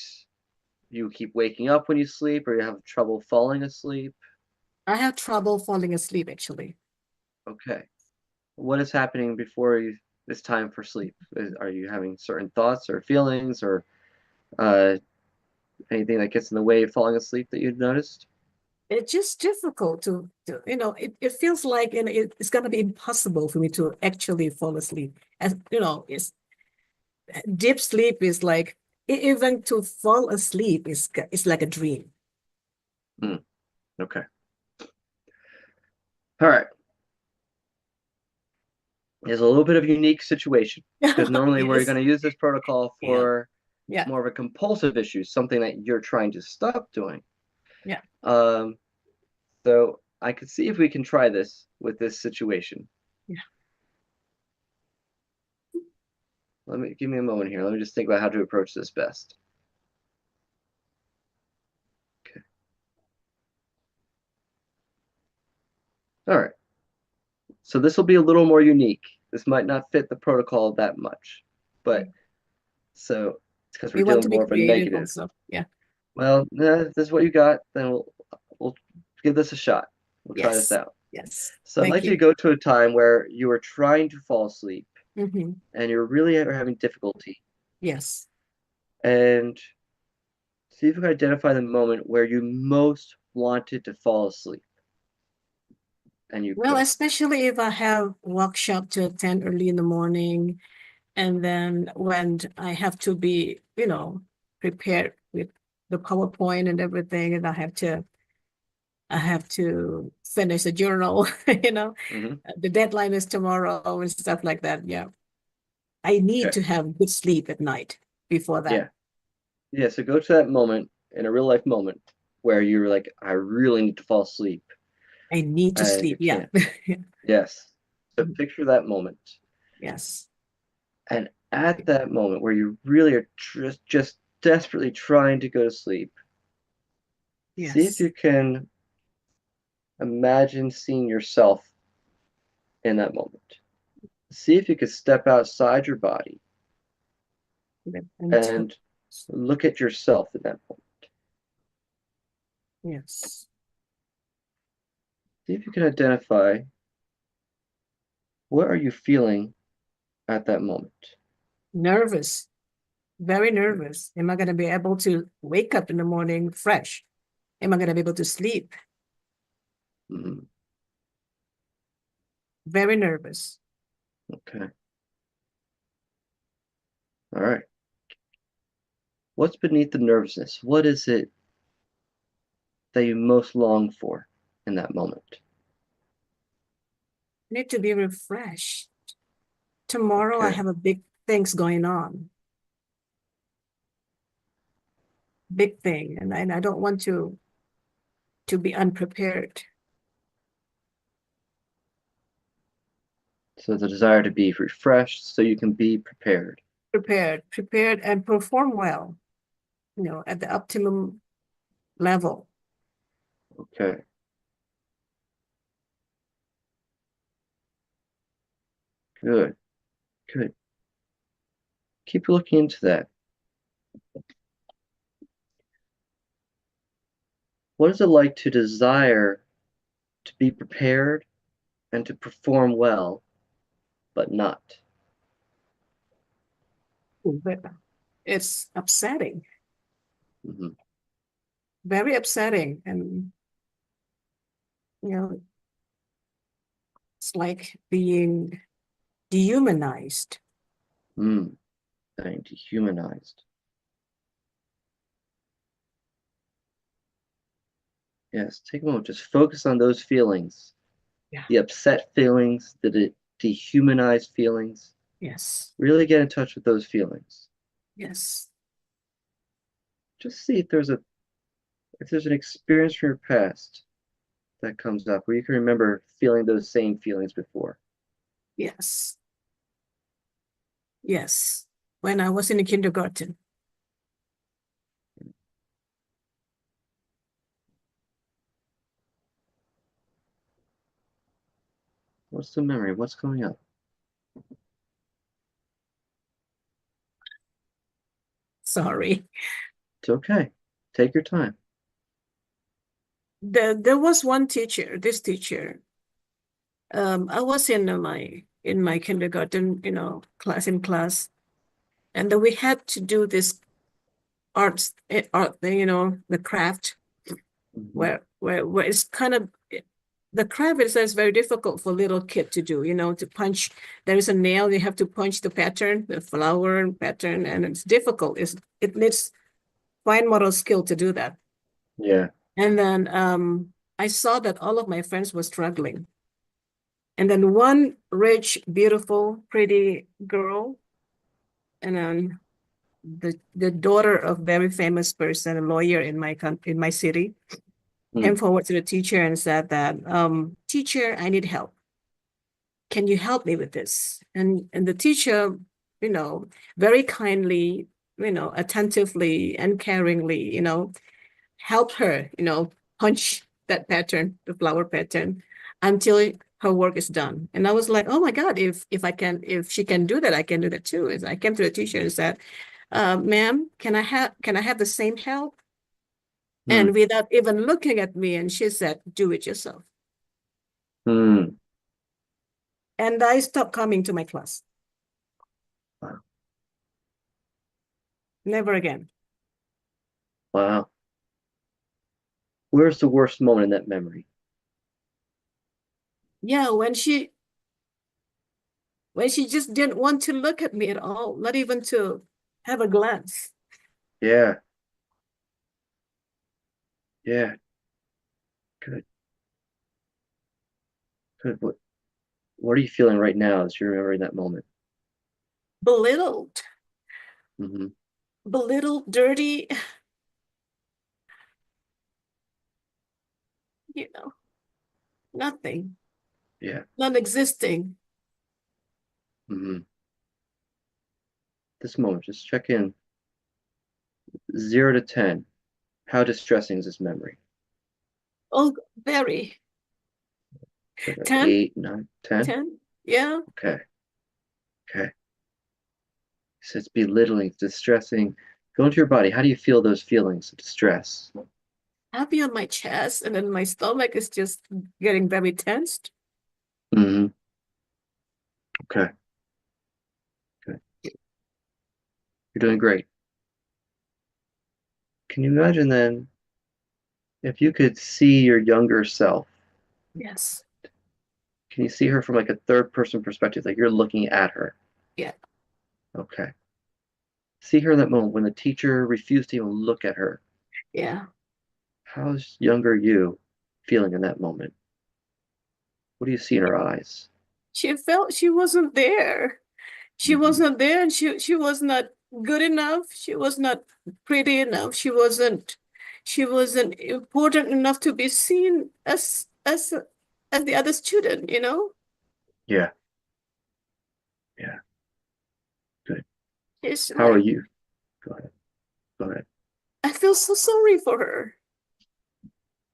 you keep waking up when you sleep, or you have trouble falling asleep? I have trouble falling asleep actually. Okay. What is happening before it's time for sleep? Are you having certain thoughts or feelings, or anything that gets in the way of falling asleep that you've noticed? It's just difficult to it feels like it's gonna be impossible for me to actually fall asleep. As it's deep sleep is like even to fall asleep is like a dream. Okay. All right. It's a little bit of a unique situation because normally we're Yes. going to use this protocol for Yeah. more of a compulsive issue, something that you're trying to stop doing. Yeah. So I could see if we can try this with this situation. Yeah. Give me a moment here. Let me just think about how to approach this best. Okay. All right. So this will be a little more unique. This might not fit the protocol that much, but so it's because We we're want dealing to with be more of a creative negative. also. Yeah. Well, if this is what you got, then we'll give this a shot. We'll try this Yes. out. Yes. So I'd Thank like you you. to go to a time where you are trying to fall asleep Mm-hmm. and you're really having difficulty, Yes. and see if you can identify the moment where you most wanted to fall asleep and you Well, couldn't. especially if I have workshop to attend early in the morning, and then when I have to be, prepared with the PowerPoint and everything, and I have to finish the journal, the deadline is tomorrow and stuff like that. Yeah. I need to have good sleep at night before that. Yeah, so go to that moment in a real life moment where you're like, I really need to fall asleep. I need to and sleep. you Yeah. can't. Yes. So picture that moment. Yes. And at that moment where you really are just desperately trying to go to sleep, see if Yes. you can imagine seeing yourself in that moment. See if you could step outside your body and look at yourself in that moment. Yes. See if you can identify what are you feeling at that moment. Nervous. Very nervous. Am I going to be able to wake up in the morning fresh? Am I going to be able to sleep? Mm-hmm. Very nervous. Okay. All right. What's beneath the nervousness? What is it that you most long for in that moment? Need to be refreshed. Tomorrow I have a big things going on. Big thing. And I don't want to be unprepared. So the desire to be refreshed so you can be prepared. Prepared and perform well, at the optimum level. Okay. Good. Good. Keep looking into that. What is it like to desire to be prepared and to perform well, but not? It's upsetting. Mm-hmm. Very upsetting. And, it's like being dehumanized. Being dehumanized. Yes, take a moment. Just focus on those feelings. Yeah. The upset feelings, the dehumanized feelings. Yes. Really get in touch with those feelings. Yes. Just see if there's an experience from your past that comes up where you can remember feeling those same feelings before. Yes. Yes. When I was in the kindergarten. What's the memory? What's coming up? Sorry. It's okay. Take your time. There was one teacher, this teacher. I was in my kindergarten, class, and then we had to do this art thing, the craft, where it's kind of, the craft is very difficult for little kid to do, to punch. There is a nail, you have to punch the pattern, the flower pattern, and it's difficult. It needs fine motor skill to do that. Yeah. And then I saw that all of my friends were struggling. And then one rich, beautiful, pretty girl, and then the daughter of very famous person, a lawyer in my city, came forward to the teacher and said that, teacher, I need help. Can you help me with this? And the teacher, very kindly, attentively and caringly, help her, punch that pattern, the flower pattern, until her work is done. And I was like, oh my God, if she can do that, I can do that too. And I came to the teacher and said, ma'am, can I have the same help? And without even looking at me, and she said, do it yourself. And I stopped coming to my class. Wow. Never again. Wow. Where's the worst moment in that memory? Yeah, when she just didn't want to look at me at all, not even to have a glance. Yeah. Yeah. Good. Good. What are you feeling right now as you're remembering that moment? Belittled. Mm-hmm. Belittled, dirty. Nothing. Yeah. Non-existing. Mm-hmm. This moment, just check in. 0 to 10. How distressing is this memory? Oh, very. Like 10? 8, 9, 10? 10? Yeah. Okay. So it's belittling, distressing. Go into your body. How do you feel those feelings of distress? Happy on my chest, and then my stomach is just getting very tensed. Mm-hmm. Okay. Good. You're doing great. Can you imagine then if you could see your younger self? Yes. Can you see her from like a third person perspective, like you're looking at her? Yeah. Okay. See her in that moment when the teacher refused to even look at her. Yeah. How's younger you feeling in that moment? What do you see in her eyes? She felt she wasn't there. She wasn't there, and she was not good enough. She was not pretty enough. She wasn't important enough to be seen as the other student, Yeah. Yeah. Good. It's How are like, you? Go ahead. Go ahead. I feel so sorry for her.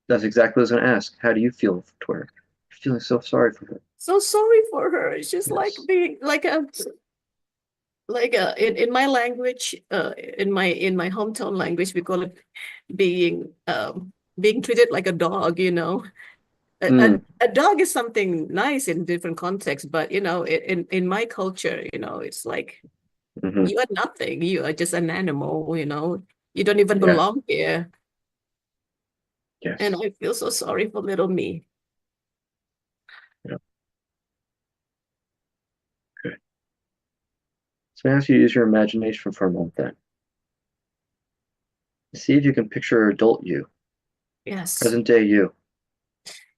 That's exactly what I was going to ask. How do you feel toward her? You're feeling so sorry for her. So sorry for her. It's just like Yes. being in my language, in my hometown language, we call it being treated like a dog, A dog is something nice in different contexts, but in my culture, it's like you are nothing. You are just an animal, You don't even Yeah. belong here. Yes. And I feel so sorry for little me. Yeah. Good. So I ask you to use your imagination for a moment then. See if you can picture adult you, Yes. present day you.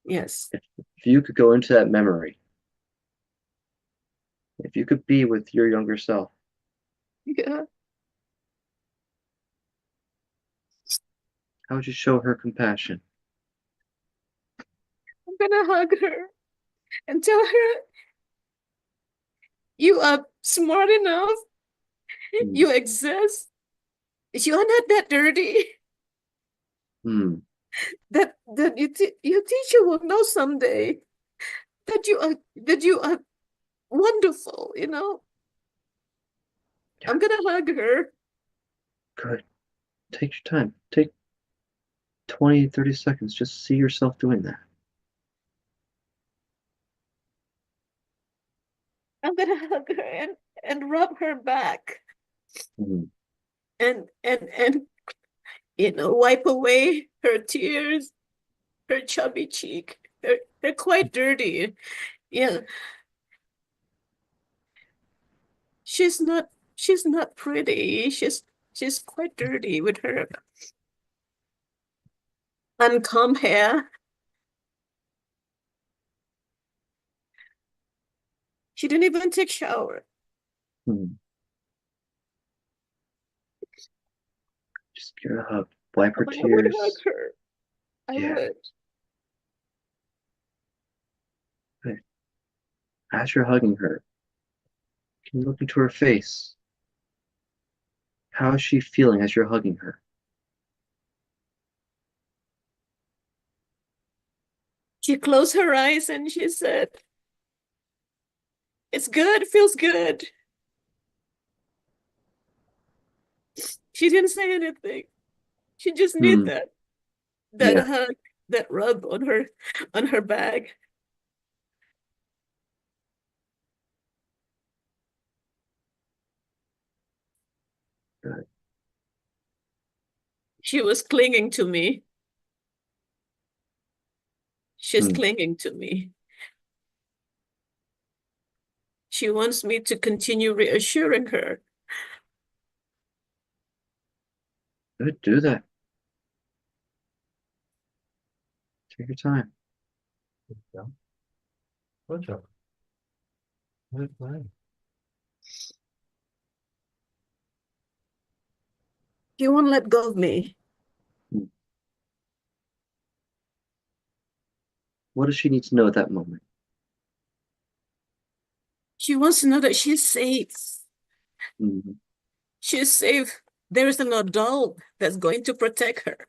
Yes. If you could go into that memory, If you could be with your younger self, Yeah, how would you show her compassion? I'm gonna hug her and tell her you are smart enough, Hmm. you exist, you are not that dirty. Hmm. That your teacher will know someday that you are wonderful, you know. I'm gonna hug her. Good. Take your time. Take 20, 30 seconds. Just see yourself doing that. I'm gonna hug her and rub her back Hmm. and you know, wipe away her tears, her chubby cheek. They're quite dirty. Yeah. She's not pretty. She's quite dirty with her uncombed hair. She didn't even take shower. Hmm. Just give her a hug. Wipe her But I would hug tears. her. I Yeah. would. Good. As you're hugging her, can you look into her face? How is she feeling as you're hugging her? She closed her eyes and she said, "It's good, feels good." She didn't say anything. She just need Hmm. that Yeah. hug, that rub on her back. Good. She was clinging to me. She's Hmm. clinging to me. She wants me to continue reassuring her. Good. Do that. Take your time. Rajab. Right. She won't let go of me. Hmm. What does she need to know at that moment? She wants to know that she's safe. Hmm. She's safe. There is an adult that's going to protect her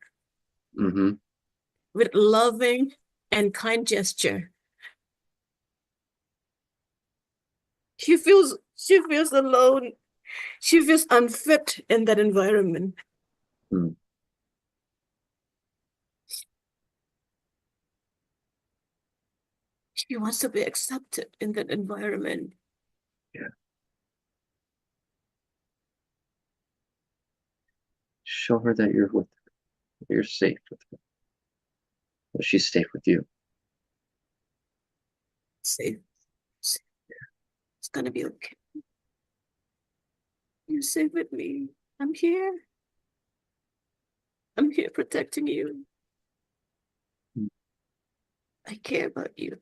Hmm. with loving and kind gesture. She feels alone. She feels unfit in that environment. Hmm. She wants to be accepted in that environment. Yeah. Show her that you're with her. That you're safe with her. That she's safe with you. Safe. It's gonna be okay. You're safe with me. I'm here. I'm here protecting you. Hmm. I care about you.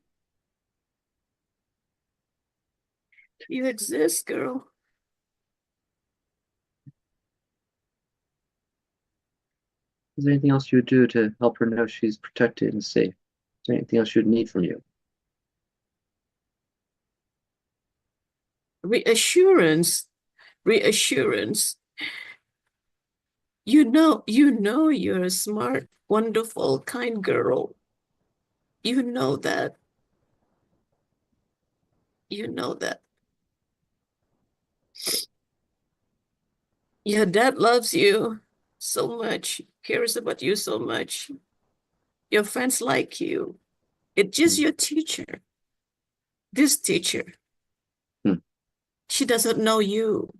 You exist, girl. Is there anything else you would do to help her know she's protected and safe? Is there anything else she would need from you? Reassurance. Reassurance. You know you're a smart, wonderful, kind girl. You know that. You know that. Your dad loves you so much, cares about you so much. Your friends like you. It's just Hmm. your teacher. This teacher. Hmm. She doesn't know you.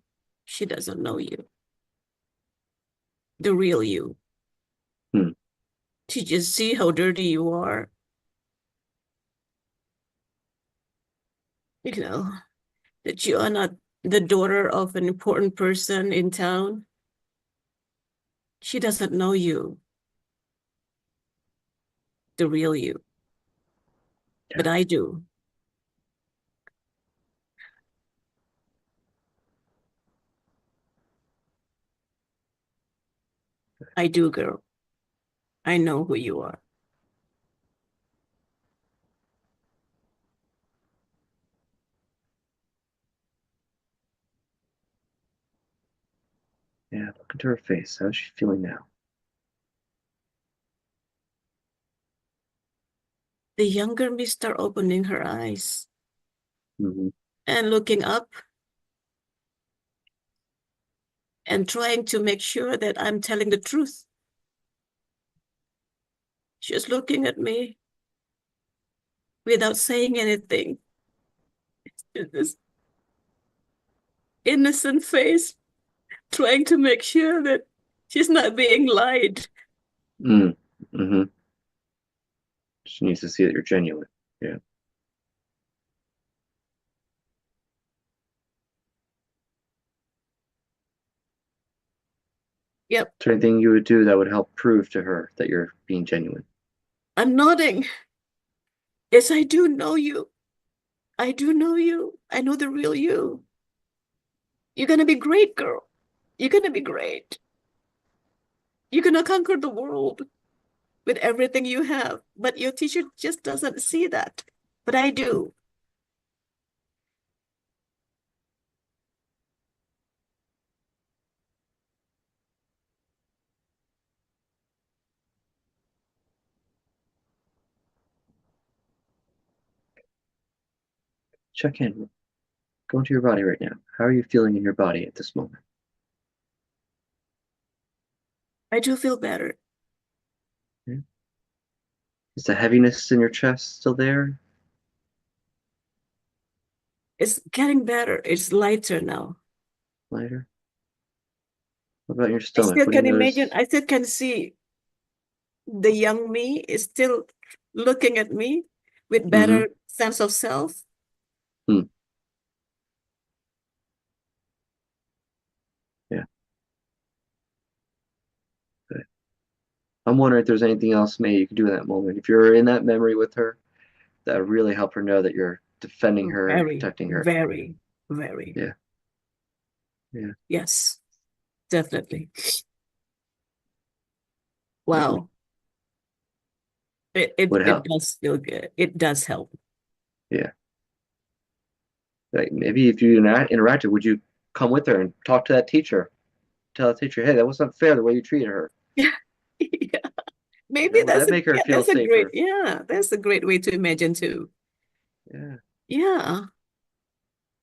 She doesn't know you. The real you. Hmm. She just see how dirty you are. You know, that you are not the daughter of an important person in town. She doesn't know you, the real you. Yeah. But I do. I do, girl. I know who you are. Yeah, look into her face. How's she feeling now? The younger me start opening her eyes Mm-hmm. and looking up and trying to make sure that I'm telling the truth. She's looking at me without saying anything. It's this innocent face, trying to make sure that she's not being lied. Mm-hmm. She needs to see that you're genuine. Yeah. Yep. Is there anything you would do that would help prove to her that you're being genuine? I'm nodding. Yes, I do know you. I do know you. I know the real you. You're gonna be great, girl. You're gonna be great. You're gonna conquer the world with everything you have. But your teacher just doesn't see that. But I do. Check in. Go into your body right now. How are you feeling in your body at this moment? I do feel better. Yeah. Is the heaviness in your chest still there? It's getting better. It's lighter now. Lighter? What about your I stomach? still What do you can notice? imagine, I still can see the young me is still looking at me with better sense of self. Yeah. Good. I'm wondering if there's anything else maybe you can do in that moment. If you're in that memory with her, that would really help her know that you're defending her and Very, protecting her. very, very. Yeah. Yeah. Yes, definitely. Wow. It Would help. does feel good. It does help. Yeah. Like maybe if you interacted, would you come with her and talk to that teacher? Tell the teacher, hey, that was not fair the way you treated her. Yeah. Maybe Would that make her feel that's a safer? great, yeah, that's a great way to imagine too. Yeah. Yeah.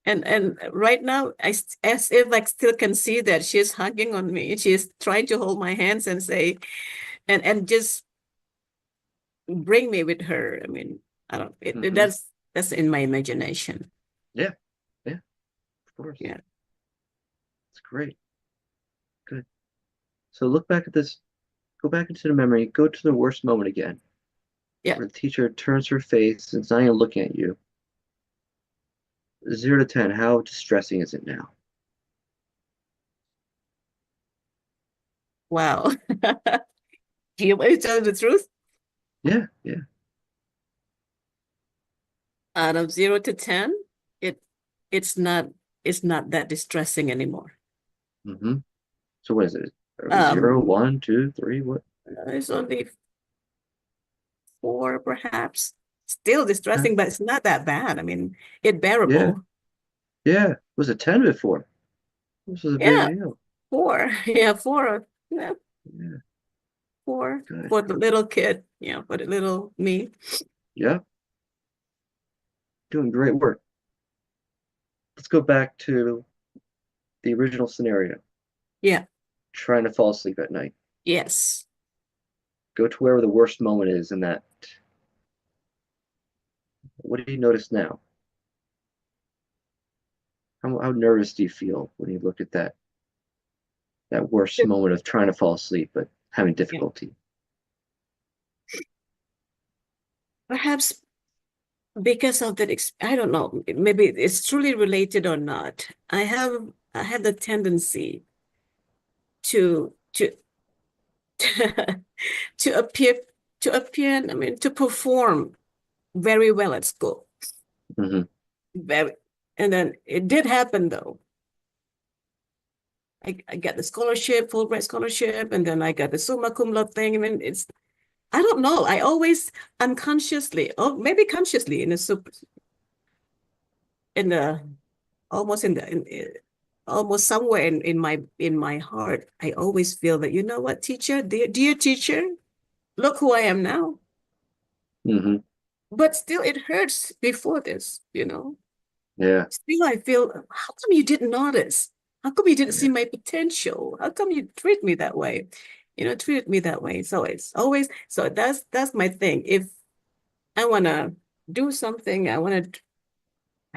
And right now, as if I still can see that she's hugging on me. She's trying to hold my hands and say, and just bring me with her. I mean, I don't. That's in my imagination. Yeah. Yeah. Of course. Yeah. It's great. Good. So look back at this. Go back into the memory. Go to the worst moment again. Yeah. Where the teacher turns her face and it's not even looking at you. 0 to 10, how distressing is it now? Wow. Do you want to tell the truth? Yeah. Yeah. Out of 0 to 10, it's not that distressing anymore. Mm-hmm. So what is it? 0, 1, 2, 3, what? It's only 4, perhaps. Still distressing, but it's not that bad. I mean, it's bearable. Yeah. It was a 10 before. This was a Yeah. big deal. 4. Yeah, 4. Yeah. Yeah. 4 Good. for the little kid. Yeah, for the little me. Yeah. Doing great work. Let's go back to the original scenario. Yeah. Trying to fall asleep at night. Yes. Go to wherever the worst moment is in that. What do you notice now? How nervous do you feel when you look at that worst moment of trying to fall asleep but having difficulty? Perhaps because of that, I don't know, maybe it's truly related or not. I have the tendency to to appear, I mean, to perform very well at school. Mm-hmm. And then it did happen though. I got the scholarship, Fulbright scholarship, and then I got the summa cum laude thing. I mean, I don't know. I always unconsciously, or maybe consciously, almost somewhere in my heart, I always feel that, you know what, teacher, dear teacher, look who I am now. Mm-hmm. But still, it hurts before this, you know. Yeah. Still, I feel, how come you didn't notice? How come you didn't see my potential? How come you treat me that way? You know, treat me that way. So it's always, so that's my thing. If I want to do something, I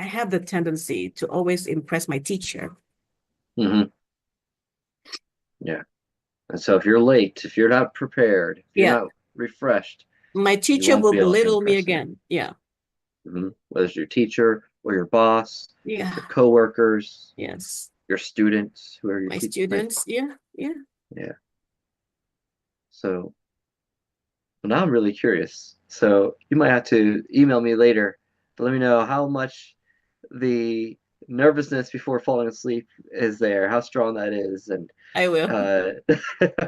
have the tendency to always impress my teacher. Mm-hmm. Yeah. And so if you're late, if you're not prepared, if you're not refreshed, my you teacher won't will be able to belittle me impress them. again. Yeah. Mm-hmm. Whether it's your teacher or your boss, Yeah. your coworkers, Yes. your students, who are your My students. Yeah. Yeah. Yeah. So now I'm really curious. So you might have to email me later to let me know how much the nervousness before falling asleep is there, how strong that is, and I will.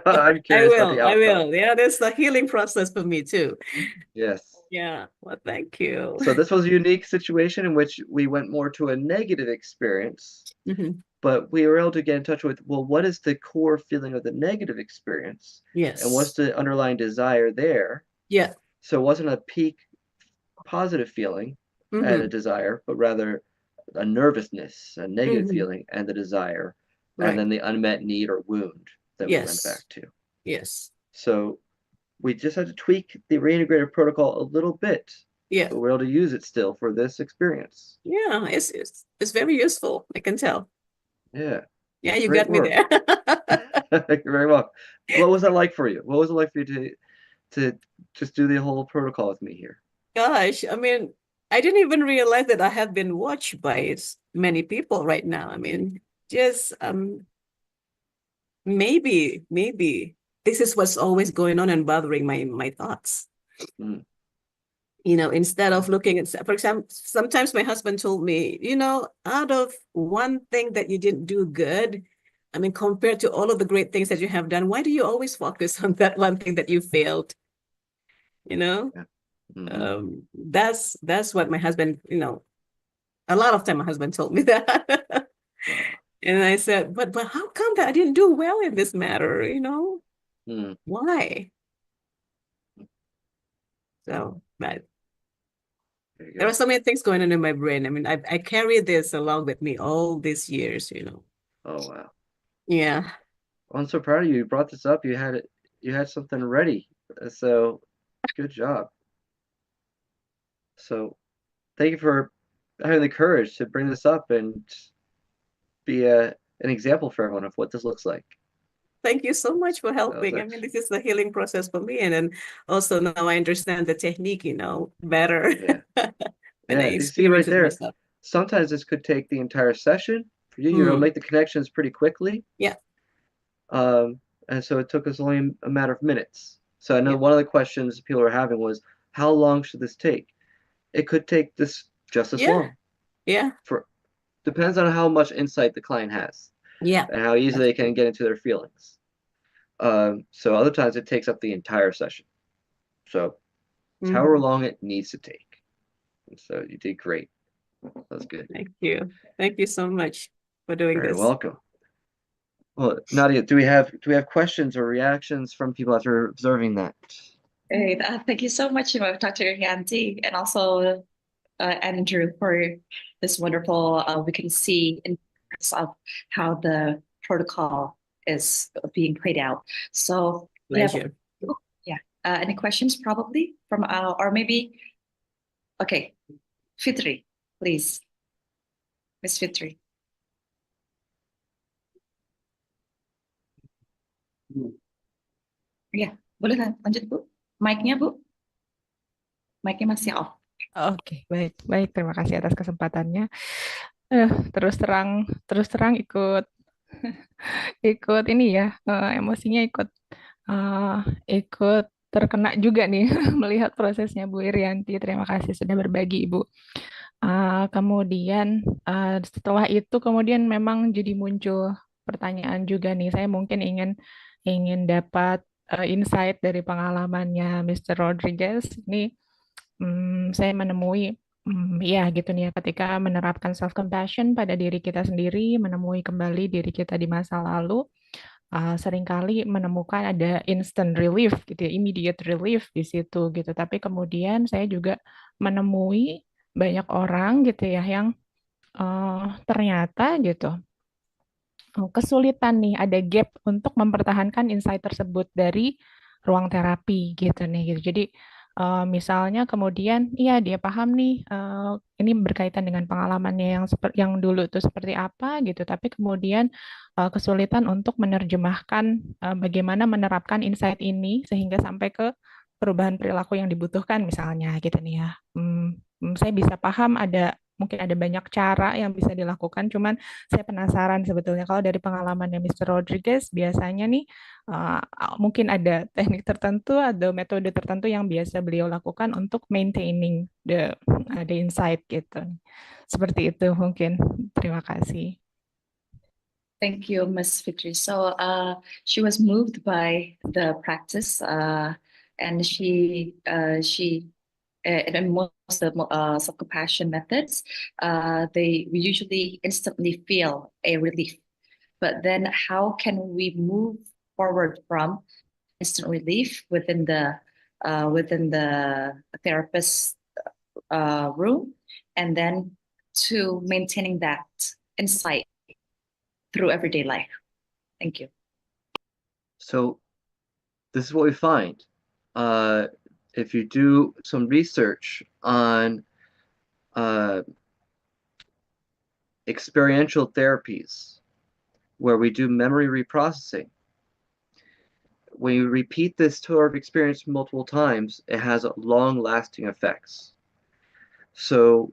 I'm curious about the I outcome. will. Yeah, that's the healing process for me too. Yes. Yeah. Well, thank you. So this was a unique situation in which we went more to a negative experience, but we were able to get in touch with, well, what is the core feeling of the negative experience? Yes. And what's the underlying desire there? Yeah. So it wasn't a peak positive feeling and a desire, but rather a nervousness, a negative feeling, and the desire, and then the unmet need or wound that we went back to. Yes. So we just had to tweak the reintegrative protocol a little bit. Yeah. But we're able to use it still for this experience. Yeah, it's very useful. I can tell. Yeah. Yeah, you Great got me work. there. You're very welcome. What was that like for you? What was it like for you to just do the whole protocol with me here? Gosh, I mean, I didn't even realize that I have been watched by many people right now. I mean, just maybe this is what's always going on and bothering my thoughts. You know, instead of looking at, for example, sometimes my husband told me, you know, out of one thing that you didn't do good, I mean, compared to all of the great things that you have done, why do you always focus on that one thing that you failed? You know? That's what my husband, you know, a lot of time my husband told me that. And I said, but how come that I didn't do well in this matter, you know? Why? So there are so many things going on in my brain. I mean, I carry this along with me all these years, you know. Oh wow. Yeah. Well, I'm so proud of you. You brought this up. You had something ready. So good job. So thank you for having the courage to bring this up and be an example for everyone of what this looks like. Thank you so much for helping. I mean, this is the healing process for me. And then also now I understand the technique, you know, better. Yeah. When I You see right experience it there, myself. sometimes this could take the entire session. For you, you'll make the connections pretty quickly. Yeah. And so it took us only a matter of minutes. So I know one of the questions people were having was, how long should this take? It could take this just as long. Yeah. Depends on how much insight the client has. Yeah. And how easily they can get into their feelings. So other times it takes up the entire session. So it's however long it needs to take. And so you did great. That's good. Thank you. Thank you so much for doing Very this. welcome. Well, Nadia, do we have questions or reactions from people after observing that? Great. Thank you so much, Dr. Yanti, and also Andrew, for this wonderful, we can see in terms of how the protocol is being played out. So Pleasure. Any questions probably from or maybe, okay, Fitri, please. Miss Fitri. Ya, boleh lanjut Bu. Mic-nya Bu. Mic-nya masih off. Oke, baik. Terima kasih atas kesempatannya. Terus terang ikut ini ya, emosinya ikut terkena juga nih melihat prosesnya Bu Irianti. Terima kasih sudah berbagi Ibu. Kemudian setelah itu kemudian memang jadi muncul pertanyaan juga nih. Saya mungkin ingin dapat insight dari pengalamannya Mr. Rodriguez. Ini saya menemui ya gitu nih ya, ketika menerapkan self compassion pada diri kita sendiri, menemui kembali diri kita di masa lalu, seringkali menemukan ada instant relief gitu ya, immediate relief di situ gitu. Tapi kemudian saya juga menemui banyak orang gitu ya yang ternyata gitu kesulitan nih, ada gap untuk mempertahankan insight tersebut dari ruang terapi gitu nih gitu. Jadi misalnya kemudian iya dia paham nih ini berkaitan dengan pengalamannya yang dulu itu seperti apa gitu, tapi kemudian kesulitan untuk menerjemahkan bagaimana menerapkan insight ini sehingga sampai ke perubahan perilaku yang dibutuhkan misalnya gitu nih ya. Saya bisa paham mungkin ada banyak cara yang bisa dilakukan, cuman saya penasaran sebetulnya kalau dari pengalamannya Mr. Rodriguez biasanya nih mungkin ada teknik tertentu atau metode tertentu yang biasa beliau lakukan untuk maintaining the insight gitu. Seperti itu mungkin. Terima kasih. Thank you, Ms. Fitri. So she was moved by the practice, and and most of self-compassion methods, we usually instantly feel a relief. But then how can we move forward from instant relief within the therapist room, and then to maintaining that insight through everyday life? Thank you. So this is what we find. If you do some research on experiential therapies where we do memory reprocessing, when you repeat this sort of experience multiple times, it has long-lasting effects. So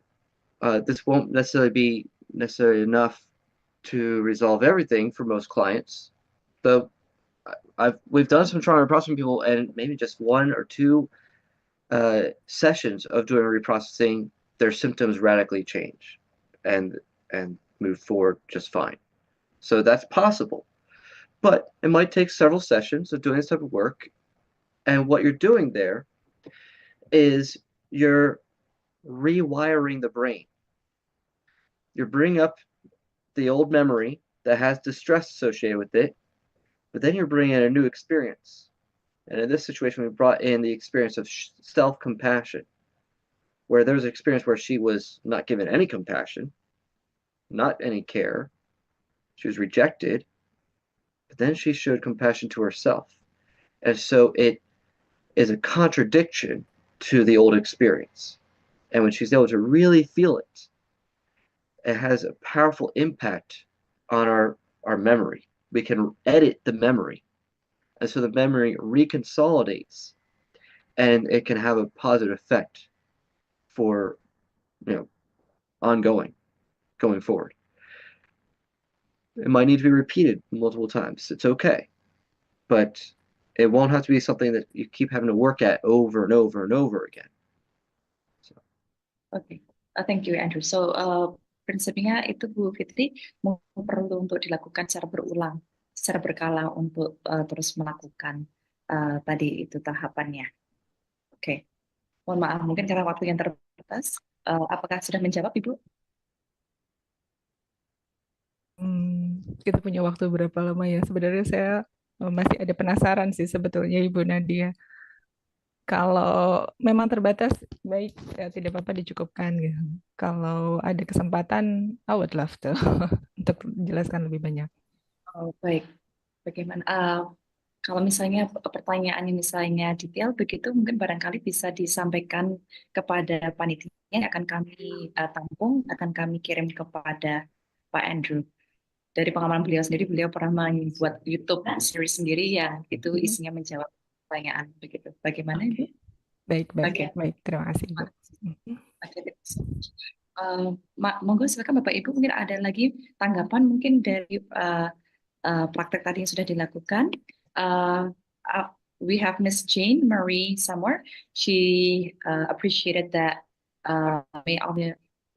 this won't necessarily be enough to resolve everything for most clients, though we've done some trauma reprocessing people, and maybe just 1 or 2 sessions of doing reprocessing, their symptoms radically change and move forward just fine. So that's possible, but it might take several sessions of doing this type of work. And what you're doing there is you're rewiring the brain. You're bringing up the old memory that has distress associated with it, but then you're bringing in a new experience. And in this situation, we brought in the experience of self-compassion, where there was an experience where she was not given any compassion, not any care. She was rejected, but then she showed compassion to herself. And so it is a contradiction to the old experience. And when she's able to really feel it, it has a powerful impact on our memory. We can edit the memory. And so the memory reconsolidates, and it can have a positive effect for, going forward. It might need to be repeated multiple times. It's okay, but it won't have to be something that you keep having to work at over and over and over again. So. Okay, thank you, Andrew. So prinsipnya itu Bu Fitri perlu untuk dilakukan secara berulang, secara berkala untuk terus melakukan tadi itu tahapannya. Oke, mohon maaf mungkin karena waktu yang terbatas. Apakah sudah menjawab Ibu? Kita punya waktu berapa lama ya? Sebenarnya saya masih ada penasaran sih sebetulnya Ibu Nadia. Kalau memang terbatas, baik ya, tidak apa-apa dicukupkan gitu. Kalau ada kesempatan, I would love to untuk menjelaskan lebih banyak. Oh, baik. Bagaimana? Kalau misalnya pertanyaannya misalnya detail begitu, mungkin barangkali bisa disampaikan kepada panitia yang akan kami tampung, akan kami kirim kepada Pak Andrew. Dari pengalaman beliau sendiri, beliau pernah membuat YouTube series sendiri yang itu isinya menjawab pertanyaan begitu. Bagaimana Ibu? Baik. Terima kasih Ibu. Monggo silakan Bapak Ibu, mungkin ada lagi tanggapan mungkin dari praktek tadi yang sudah dilakukan. We have Miss Jane Marie somewhere. She appreciated that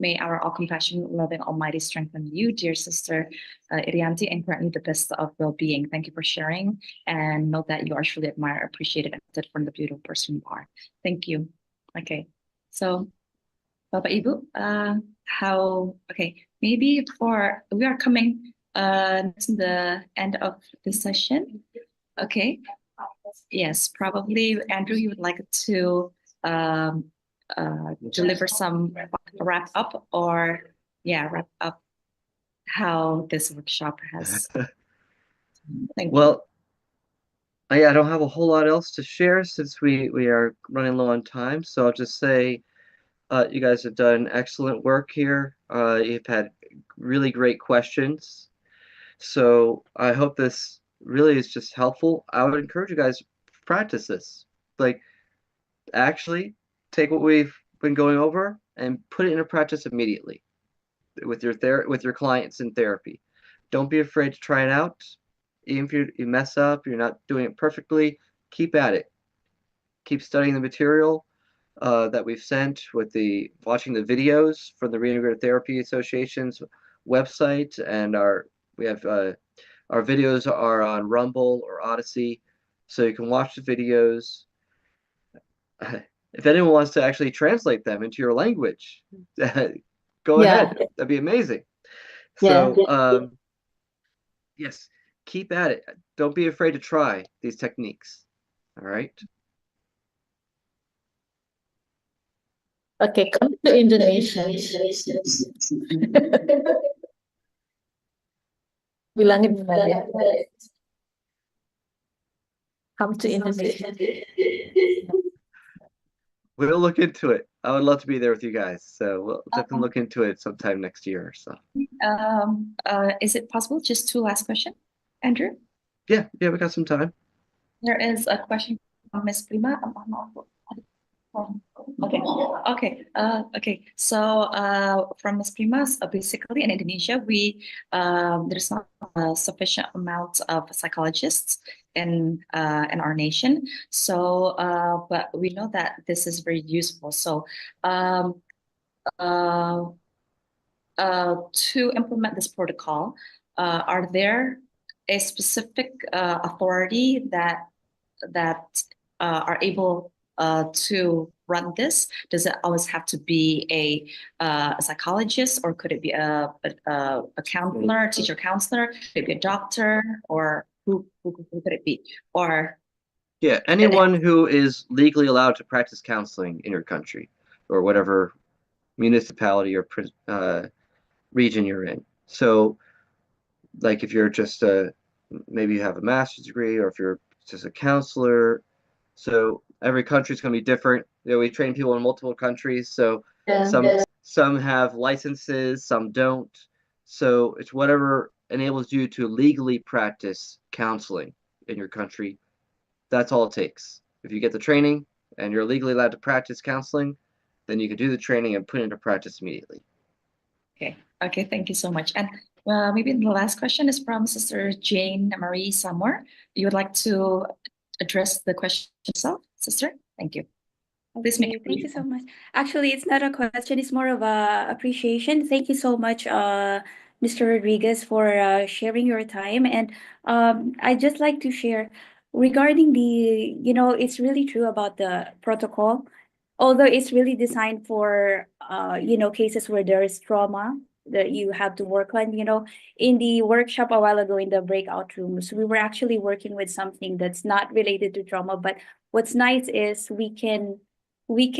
May our all-compassionate, loving Almighty strengthen you, dear sister Irianti, and grant you the best of well-being. Thank you for sharing, and know that you are truly admired, appreciated, and accepted from the beautiful person you are. Thank you. Okay, so Bapak Ibu, maybe we are coming to the end of this session. Okay. Yes, probably Andrew, you would like to deliver some wrap up how this workshop has. Thank you. Well, I don't have a whole lot else to share since we are running low on time. So I'll just say you guys have done excellent work here. You've had really great questions. So I hope this really is just helpful. I would encourage you guys to practice this. Like, actually take what we've been going over and put it into practice immediately with your clients in therapy. Don't be afraid to try it out. Even if you mess up, you're not doing it perfectly, keep at it. Keep studying the material that we've sent with watching the videos from the Reintegrative Therapy Association's website, and our videos are on Rumble or Odyssey, so you can watch the videos. If anyone wants to actually translate them into your language, go ahead. That'd be amazing. So, yes, keep at it. Don't be afraid to try these techniques. All right. Okay, come to Indonesia. Bilangin Wanadya. Come to Indonesia. We'll look into it. I would love to be there with you guys. So we'll definitely look into it sometime next year or so. Is it possible? Just two last questions, Andrew? Yeah, we got some time. There is a question from Ms. Prima. Okay. So from Ms. Prima, basically in Indonesia, there's not a sufficient amount of psychologists in our nation. So, but we know that this is very useful. So, to implement this protocol, are there a specific authority that are able to run this? Does it always have to be a psychologist, or could it be a counselor, teacher counselor, maybe a doctor, or who could it be? Or yeah, anyone who is legally allowed to practice counseling in your country or whatever municipality or region you're in. So, like if you're just maybe you have a master's degree, or if you're just a counselor. So every country is going to be different. We train people in multiple countries, so some have licenses, some don't. So it's whatever enables you to legally practice counseling in your country. That's all it takes. If you get the training and you're legally allowed to practice counseling, then you can do the training and put it into practice immediately. Okay, thank you so much. And maybe the last question is from Sister Jane Marie Samwer. You would like to address the question yourself, Sister? Thank you. Please make it Thank you so much. Actually, it's not a question, it's more of a appreciation. Thank you so much, Mr. Rodriguez, for sharing your time. And I'd just like to share regarding it's really true about the protocol. Although it's really designed for, cases where there is trauma that you have to work on, in the workshop a while ago in the breakout rooms, we were actually working with something that's not related to trauma. But what's nice is we can, tweak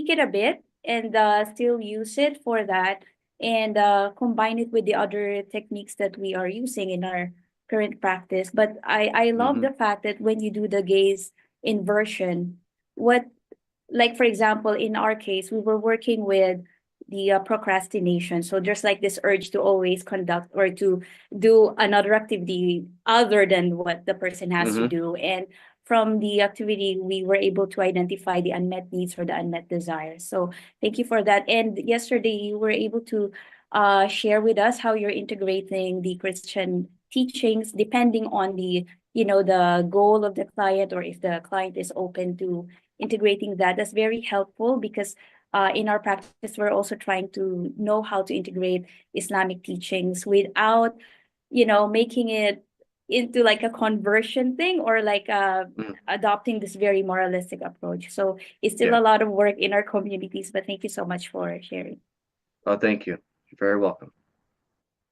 it a bit and still use it for that, and combine it with the other techniques that we are using in our current practice. But I love the fact that when you do the gaze inversion, like for example, in our case, we were working with the procrastination. So there's like this urge to always conduct or to do another activity other than what the person has to do. And from the activity, we were able to identify the unmet needs or the unmet desires. So thank you for that. And yesterday, you were able to share with us how you're integrating the Christian teachings depending on the goal of the client, or if the client is open to integrating that. That's very helpful, because in our practice, we're also trying to know how to integrate Islamic teachings without, making it into like a conversion thing or like adopting this very moralistic approach. So it's still Yeah. a lot of work in our communities, but thank you so much for sharing. Oh, thank you. You're very welcome.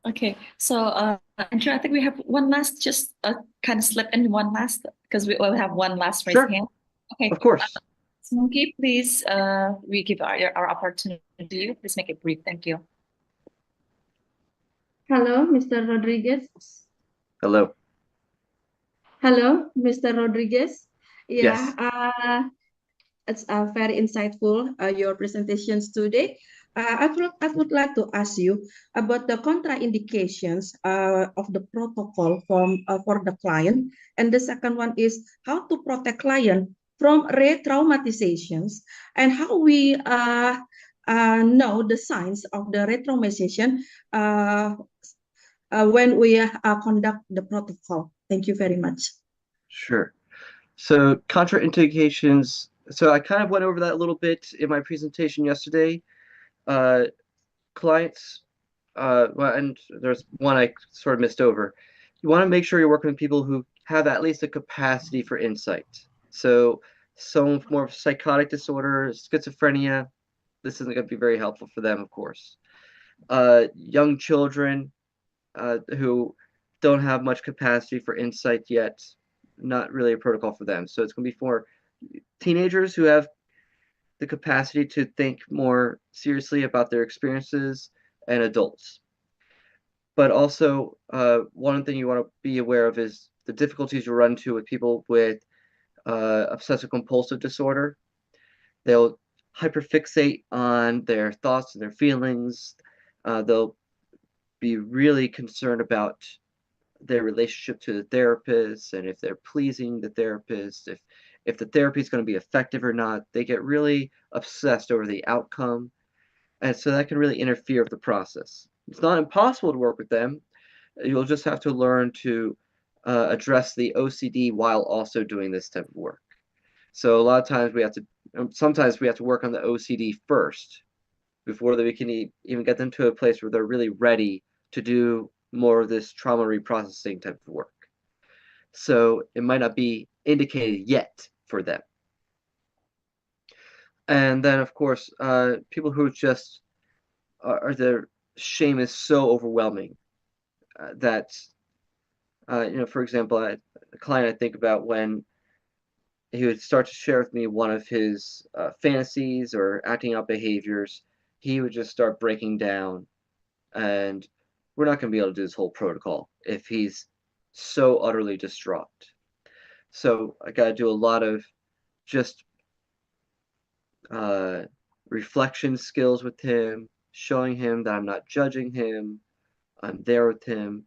Okay, so Andrew, I think we have one last, just kind of slip in one last, because we will have one last raised Sure. hand. Okay, Of course. Smokey, please, we give our opportunity to you. Please make it brief. Thank you. Hello, Mr. Rodriguez. Hello. Hello, Mr. Rodriguez. Yes. It's very insightful, your presentations today. I would like to ask you about the contraindications of the protocol for the client. And the second one is how to protect client from re-traumatizations and how we know the signs of the re-traumatization when we conduct the protocol. Thank you very much. Sure. So contraindications. So I kind of went over that a little bit in my presentation yesterday. Clients, well, and there's one I sort of missed over. You want to make sure you're working with people who have at least a capacity for insight. So some more of psychotic disorder, schizophrenia, this isn't going to be very helpful for them, of course. Young children who don't have much capacity for insight yet, not really a protocol for them. So it's going to be for teenagers who have the capacity to think more seriously about their experiences, and adults. But also, one thing you want to be aware of is the difficulties you run into with people with obsessive compulsive disorder. They'll hyperfixate on their thoughts and their feelings. They'll be really concerned about their relationship to the therapist and if they're pleasing the therapist, if the therapy is going to be effective or not. They get really obsessed over the outcome, and so that can really interfere with the process. It's not impossible to work with them. You'll just have to learn to address the OCD while also doing this type of work. So a lot of times sometimes we have to work on the OCD first before we can even get them to a place where they're really ready to do more of this trauma reprocessing type of work. So it might not be indicated yet for them. And then, of course, people who just their shame is so overwhelming that, for example, a client I think about, when he would start to share with me one of his fantasies or acting out behaviors, he would just start breaking down, and we're not going to be able to do this whole protocol if he's so utterly distraught. So I got to do a lot of just reflection skills with him, showing him that I'm not judging him, I'm there with him,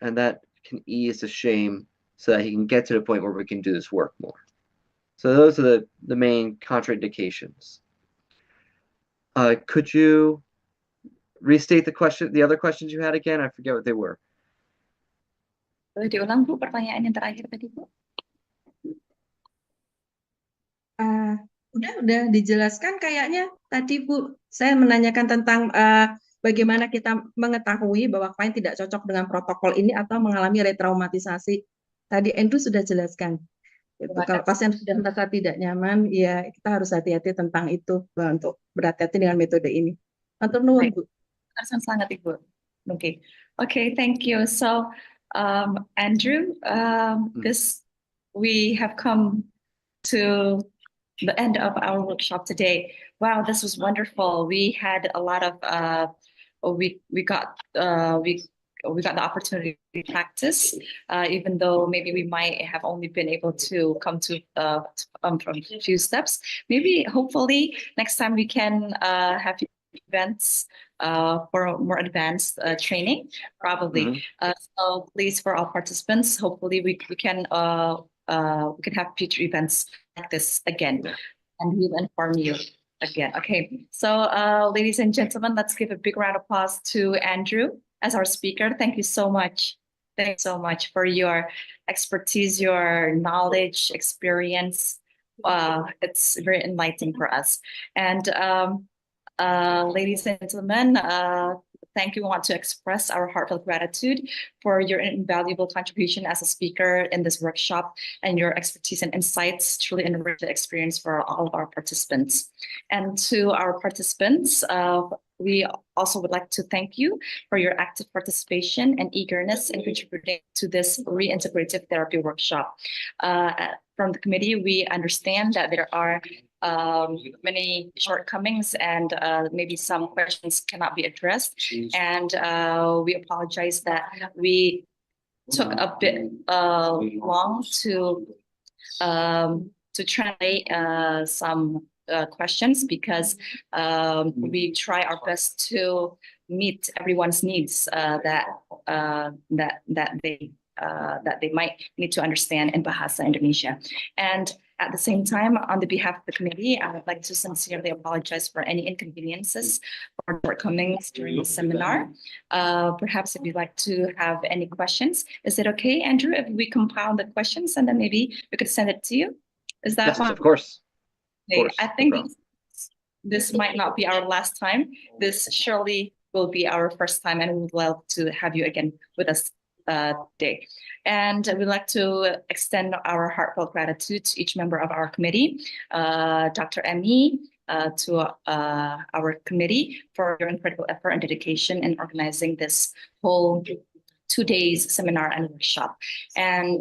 and that can ease the shame so that he can get to the point where we can do this work more. So those are the main contraindications. Could you restate the other questions you had again? I forget what they were. Boleh diulang, Bu, pertanyaan yang terakhir tadi, Bu? Udah dijelaskan kayaknya tadi, Bu. Saya menanyakan tentang bagaimana kita mengetahui bahwa klien tidak cocok dengan protokol ini atau mengalami retraumatisasi. Tadi Andrew sudah jelaskan. Itu kalau pasien sudah merasa tidak nyaman, ya kita harus hati-hati tentang itu, untuk berhati-hati dengan metode ini. Matur nuwun, Bu. Sangat, Ibu. Okay, thank you. So, Andrew, we have come to the end of our workshop today. Wow, this was wonderful. We had a lot of we got the opportunity to practice, even though maybe we might have only been able to come to from a few steps. Maybe hopefully next time we can have events for more advanced training, probably. So please, for all participants, hopefully we can have future events like this again, and we'll inform you again. Okay, so ladies and gentlemen, let's give a big round of applause to Andrew as our speaker. Thank you so much. Thank you so much for your expertise, your knowledge, experience, it's very enlightening for us. And ladies and gentlemen, thank you. We want to express our heartfelt gratitude for your invaluable contribution as a speaker in this workshop, and your expertise and insights truly enrich the experience for all of our participants. And to our participants, we also would like to thank you for your active participation and eagerness in contributing to this reintegrative therapy workshop. From the committee, we understand that there are many shortcomings and maybe some questions cannot be addressed. And we apologize that we took a bit long to translate some questions, because we try our best to meet everyone's needs that they might need to understand in Bahasa Indonesia. And at the same time, on the behalf of the committee, I would like to sincerely apologize for any inconveniences or shortcomings during the seminar. Perhaps if you'd like to have any questions, is it okay, Andrew, if we compile the questions and then maybe we could send it to you? Is that Yes, fine? of course. Okay, I think this might not be our last time. This surely will be our first time, and we would love to have you again with us today. And we'd like to extend our heartfelt gratitude to each member of our committee, Dr. Emmy, to our committee for your incredible effort and dedication in organizing this whole 2 days seminar and workshop. And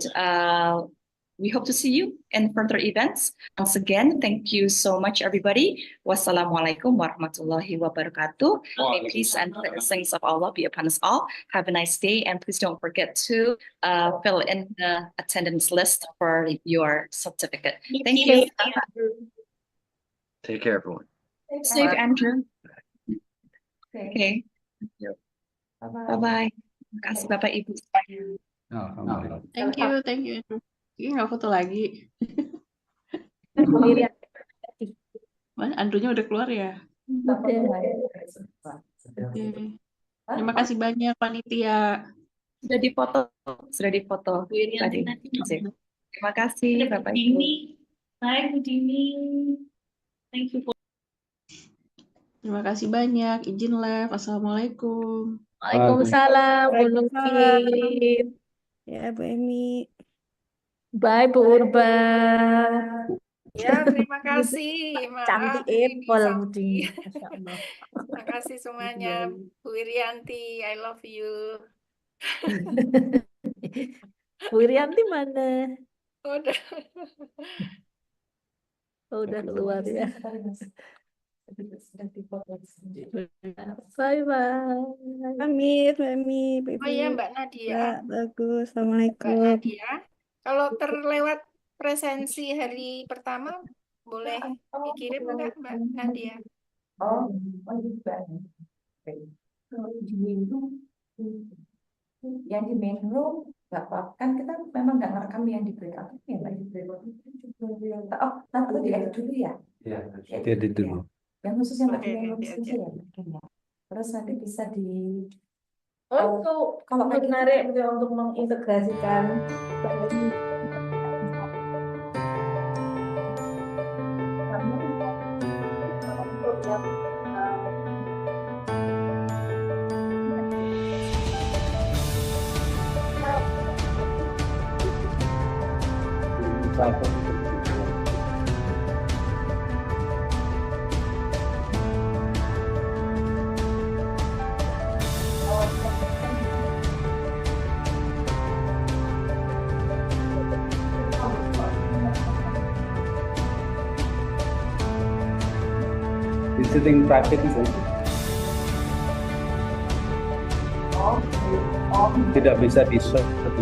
we hope to see you in further events. Once again, thank you so much, everybody. Wassalamualaikum warahmatullahi wabarakatuh. May peace and blessings of Allah be upon us all. Have a nice day, and please don't forget to fill in the attendance list for your certificate. Thank you. Take care, everyone. Safe, Andrew. Okay. Bye-bye. Terima kasih, Bapak Ibu. Thank you. Ini nggak foto lagi. Mana Andrewnya udah keluar ya? Oke. Terima kasih banyak panitia. Sudah difoto tadi. Terima kasih Bapak Ibu. Hai, good evening. Thank you for. Terima kasih banyak. Izin live. Assalamualaikum. Waalaikumsalam, Bu Waalaikumsalam. Lutfi. Ya, Bu Emi. Bye, Bu Urba. Ya, terima kasih. Maaf Cantik ini Apple, Sakti. Budi. Masya Allah. Terima kasih semuanya. Bu Irianti, I love you. Bu Irianti mana? Udah. Oh, udah keluar ya. Bye-bye. Pamit, Mbak Emi. Oh iya, Mbak Nadia. Bagus. Mbak Assalamualaikum. Nadia, kalau terlewat presensi hari pertama, boleh dikirim nggak, Mbak Nadia? Oh, kalau di main room, yang di main room nggak apa-apa, kan kita memang nggak ngerekam yang di breakout ya, Mbak, di breakout itu juga. Oh, nanti diedit dulu ya. Ya, diedit dulu. Yang khusus yang Oke, di main room oke, saja ya, mungkin ya. Terus nanti bisa di Untuk kalau kayak gitu, menarik untuk mengintegrasikan Visiting private is tidak bisa di-share di